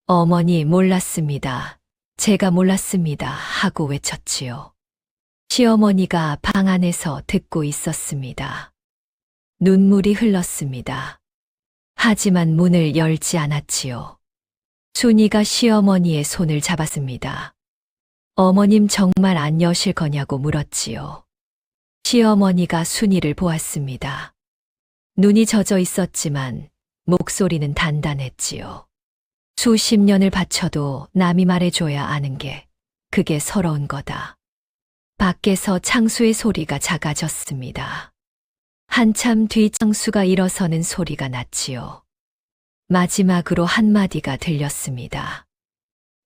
어머니, 몰랐습니다. 제가 몰랐습니다. 하고 외쳤지요. 시어머니가 방 안에서 듣고 있었습니다. 눈물이 흘렀습니다. 하지만 문을 열지 않았지요. 순이가 시어머니의 손을 잡았습니다. 어머님, 정말 안 여실 거냐고 물었지요. 시어머니가 순이를 보았습니다. 눈이 젖어 있었지만 목소리는 단단했지요. 수십 년을 바쳐도 남이 말해줘야 아는 게 그게 서러운 거다. 밖에서 창수의 소리가 작아졌습니다. 한참 뒤 창수가 일어서는 소리가 났지요. 마지막으로 한마디가 들렸습니다.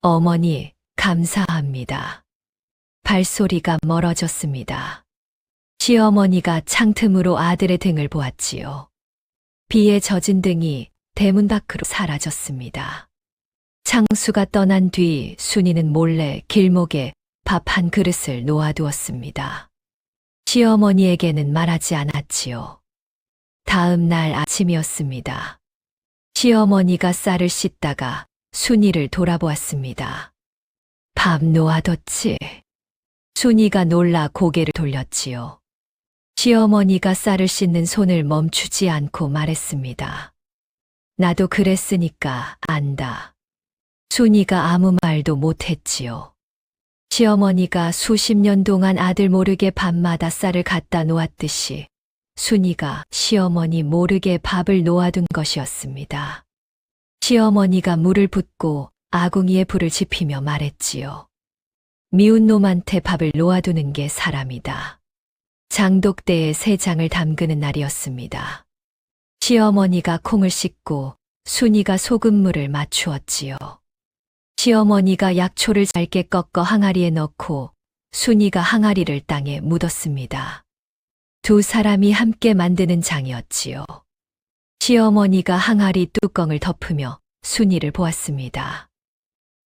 어머니, 감사합니다. 발소리가 멀어졌습니다. 시어머니가 창틈으로 아들의 등을 보았지요. 비에 젖은 등이 대문 밖으로 사라졌습니다. 창수가 떠난 뒤 순이는 몰래 길목에 밥 한 그릇을 놓아두었습니다. 시어머니에게는 말하지 않았지요. 다음 날 아침이었습니다. 시어머니가 쌀을 씻다가 순이를 돌아보았습니다. 밥 놓아뒀지? 순이가 놀라 고개를 돌렸지요. 시어머니가 쌀을 씻는 손을 멈추지 않고 말했습니다. 나도 그랬으니까 안다. 순이가 아무 말도 못했지요. 시어머니가 수십 년 동안 아들 모르게 밤마다 쌀을 갖다 놓았듯이 순이가 시어머니 모르게 밥을 놓아둔 것이었습니다. 시어머니가 물을 붓고 아궁이에 불을 지피며 말했지요. 미운 놈한테 밥을 놓아두는 게 사람이다. 장독대에 새 장을 담그는 날이었습니다. 시어머니가 콩을 씻고 순이가 소금물을 맞추었지요. 시어머니가 약초를 잘게 꺾어 항아리에 넣고 순이가 항아리를 땅에 묻었습니다. 두 사람이 함께 만드는 장이었지요. 시어머니가 항아리 뚜껑을 덮으며 순이를 보았습니다.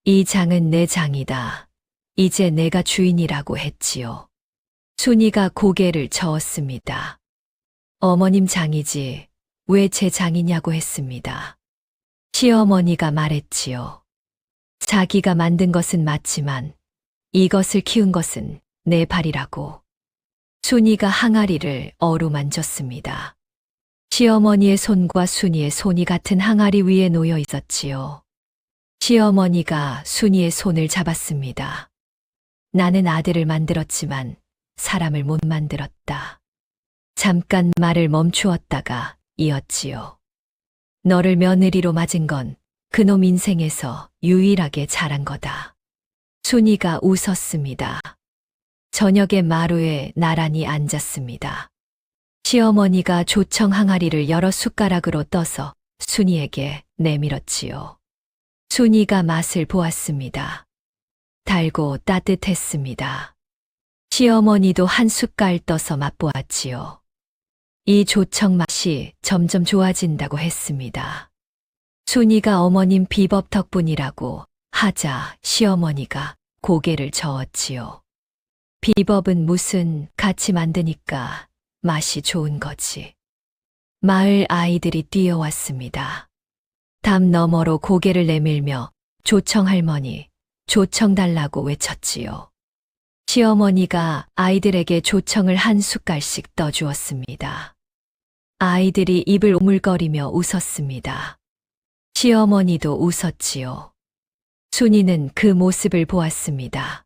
이 장은 내 장이다. 이제 내가 주인이라고 했지요. 순이가 고개를 저었습니다. 어머님 장이지 왜 제 장이냐고 했습니다. 시어머니가 말했지요. 자기가 만든 것은 맞지만 이것을 키운 것은 내 발이라고. 순이가 항아리를 어루만졌습니다. 시어머니의 손과 순이의 손이 같은 항아리 위에 놓여 있었지요. 시어머니가 순이의 손을 잡았습니다. 나는 아들을 만들었지만 사람을 못 만들었다. 잠깐 말을 멈추었다가 이었지요. 너를 며느리로 맞은 건 그놈 인생에서 유일하게 잘한 거다. 순이가 웃었습니다. 저녁에 마루에 나란히 앉았습니다. 시어머니가 조청 항아리를 여러 숟가락으로 떠서 순이에게 내밀었지요. 순이가 맛을 보았습니다. 달고 따뜻했습니다. 시어머니도 한 숟갈 떠서 맛보았지요. 이 조청 맛이 점점 좋아진다고 했습니다. 순이가 어머님 비법 덕분이라고 하자 시어머니가 고개를 저었지요. 비법은 무슨 같이 만드니까 맛이 좋은 거지. 마을 아이들이 뛰어왔습니다. 담 너머로 고개를 내밀며 조청 할머니, 조청 달라고 외쳤지요. 시어머니가 아이들에게 조청을 한 숟갈씩 떠주었습니다. 아이들이 입을 오물거리며 웃었습니다. 시어머니도 웃었지요. 순이는 그 모습을 보았습니다.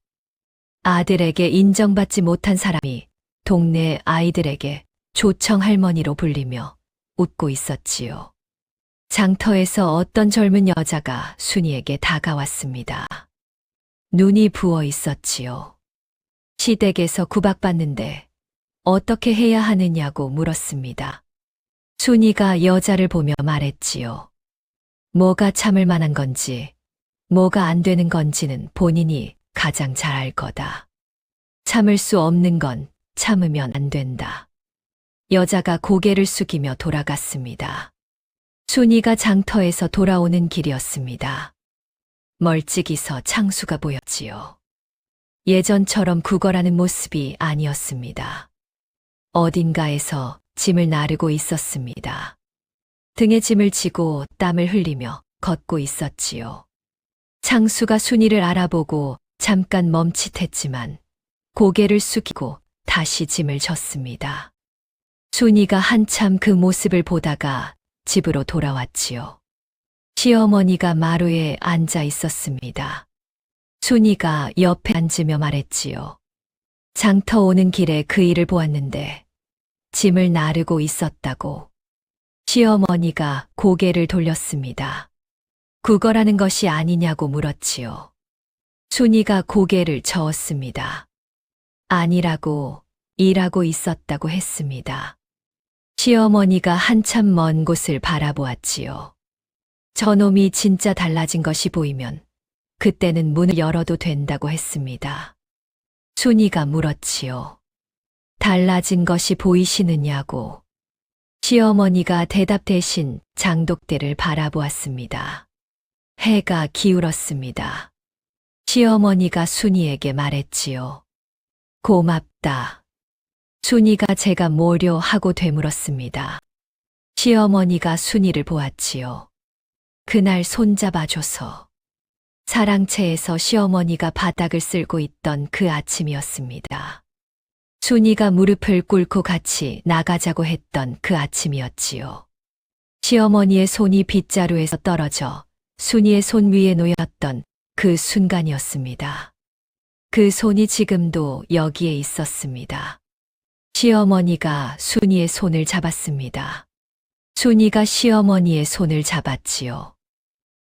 아들에게 인정받지 못한 사람이 동네 아이들에게 조청 할머니로 불리며 웃고 있었지요. 장터에서 어떤 젊은 여자가 순이에게 다가왔습니다. 눈이 부어 있었지요. 시댁에서 구박받는데 어떻게 해야 하느냐고 물었습니다. 순이가 여자를 보며 말했지요. 뭐가 참을 만한 건지, 뭐가 안 되는 건지는 본인이 가장 잘 알 거다. 참을 수 없는 건 참으면 안 된다. 여자가 고개를 숙이며 돌아갔습니다. 순이가 장터에서 돌아오는 길이었습니다. 멀찍이서 창수가 보였지요. 예전처럼 구걸하는 모습이 아니었습니다. 어딘가에서 짐을 나르고 있었습니다. 등에 짐을 지고 땀을 흘리며 걷고 있었지요. 창수가 순이를 알아보고 잠깐 멈칫했지만 고개를 숙이고 다시 짐을 졌습니다. 순이가 한참 그 모습을 보다가 집으로 돌아왔지요. 시어머니가 마루에 앉아 있었습니다. 순이가 옆에 앉으며 말했지요. 장터 오는 길에 그 일을 보았는데 짐을 나르고 있었다고. 시어머니가 고개를 돌렸습니다. 구걸하는 것이 아니냐고 물었지요. 순이가 고개를 저었습니다. 아니라고 일하고 있었다고 했습니다. 시어머니가 한참 먼 곳을 바라보았지요. 저놈이 진짜 달라진 것이 보이면 그때는 문을 열어도 된다고 했습니다. 순이가 물었지요. 달라진 것이 보이시느냐고. 시어머니가 대답 대신 장독대를 바라보았습니다. 해가 기울었습니다. 시어머니가 순이에게 말했지요. 고맙다. 순이가 제가 뭐려 하고 되물었습니다. 시어머니가 순이를 보았지요. 그날 손잡아줘서 사랑채에서 시어머니가 바닥을 쓸고 있던 그 아침이었습니다. 순이가 무릎을 꿇고 같이 나가자고 했던 그 아침이었지요. 시어머니의 손이 빗자루에서 떨어져 순이의 손 위에 놓였던 그 순간이었습니다. 그 손이 지금도 여기에 있었습니다. 시어머니가 순이의 손을 잡았습니다. 순이가 시어머니의 손을 잡았지요.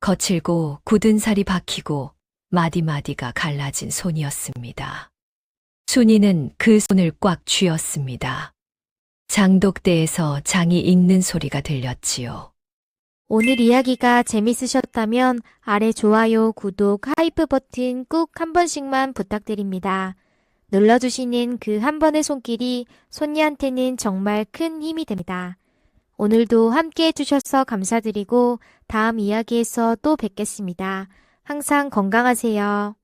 거칠고 굳은 살이 박히고 마디마디가 갈라진 손이었습니다. 순이는 그 손을 꽉 쥐었습니다. 장독대에서 장이 읽는 소리가 들렸지요.
오늘 이야기가 재밌으셨다면 아래 좋아요, 구독, 하이프 버튼 꾹 한 번씩만 부탁드립니다. 눌러주시는 그 한 번의 손길이 손녀한테는 정말 큰 힘이 됩니다. 오늘도 함께 해주셔서 감사드리고 다음 이야기에서 또 뵙겠습니다. 항상 건강하세요.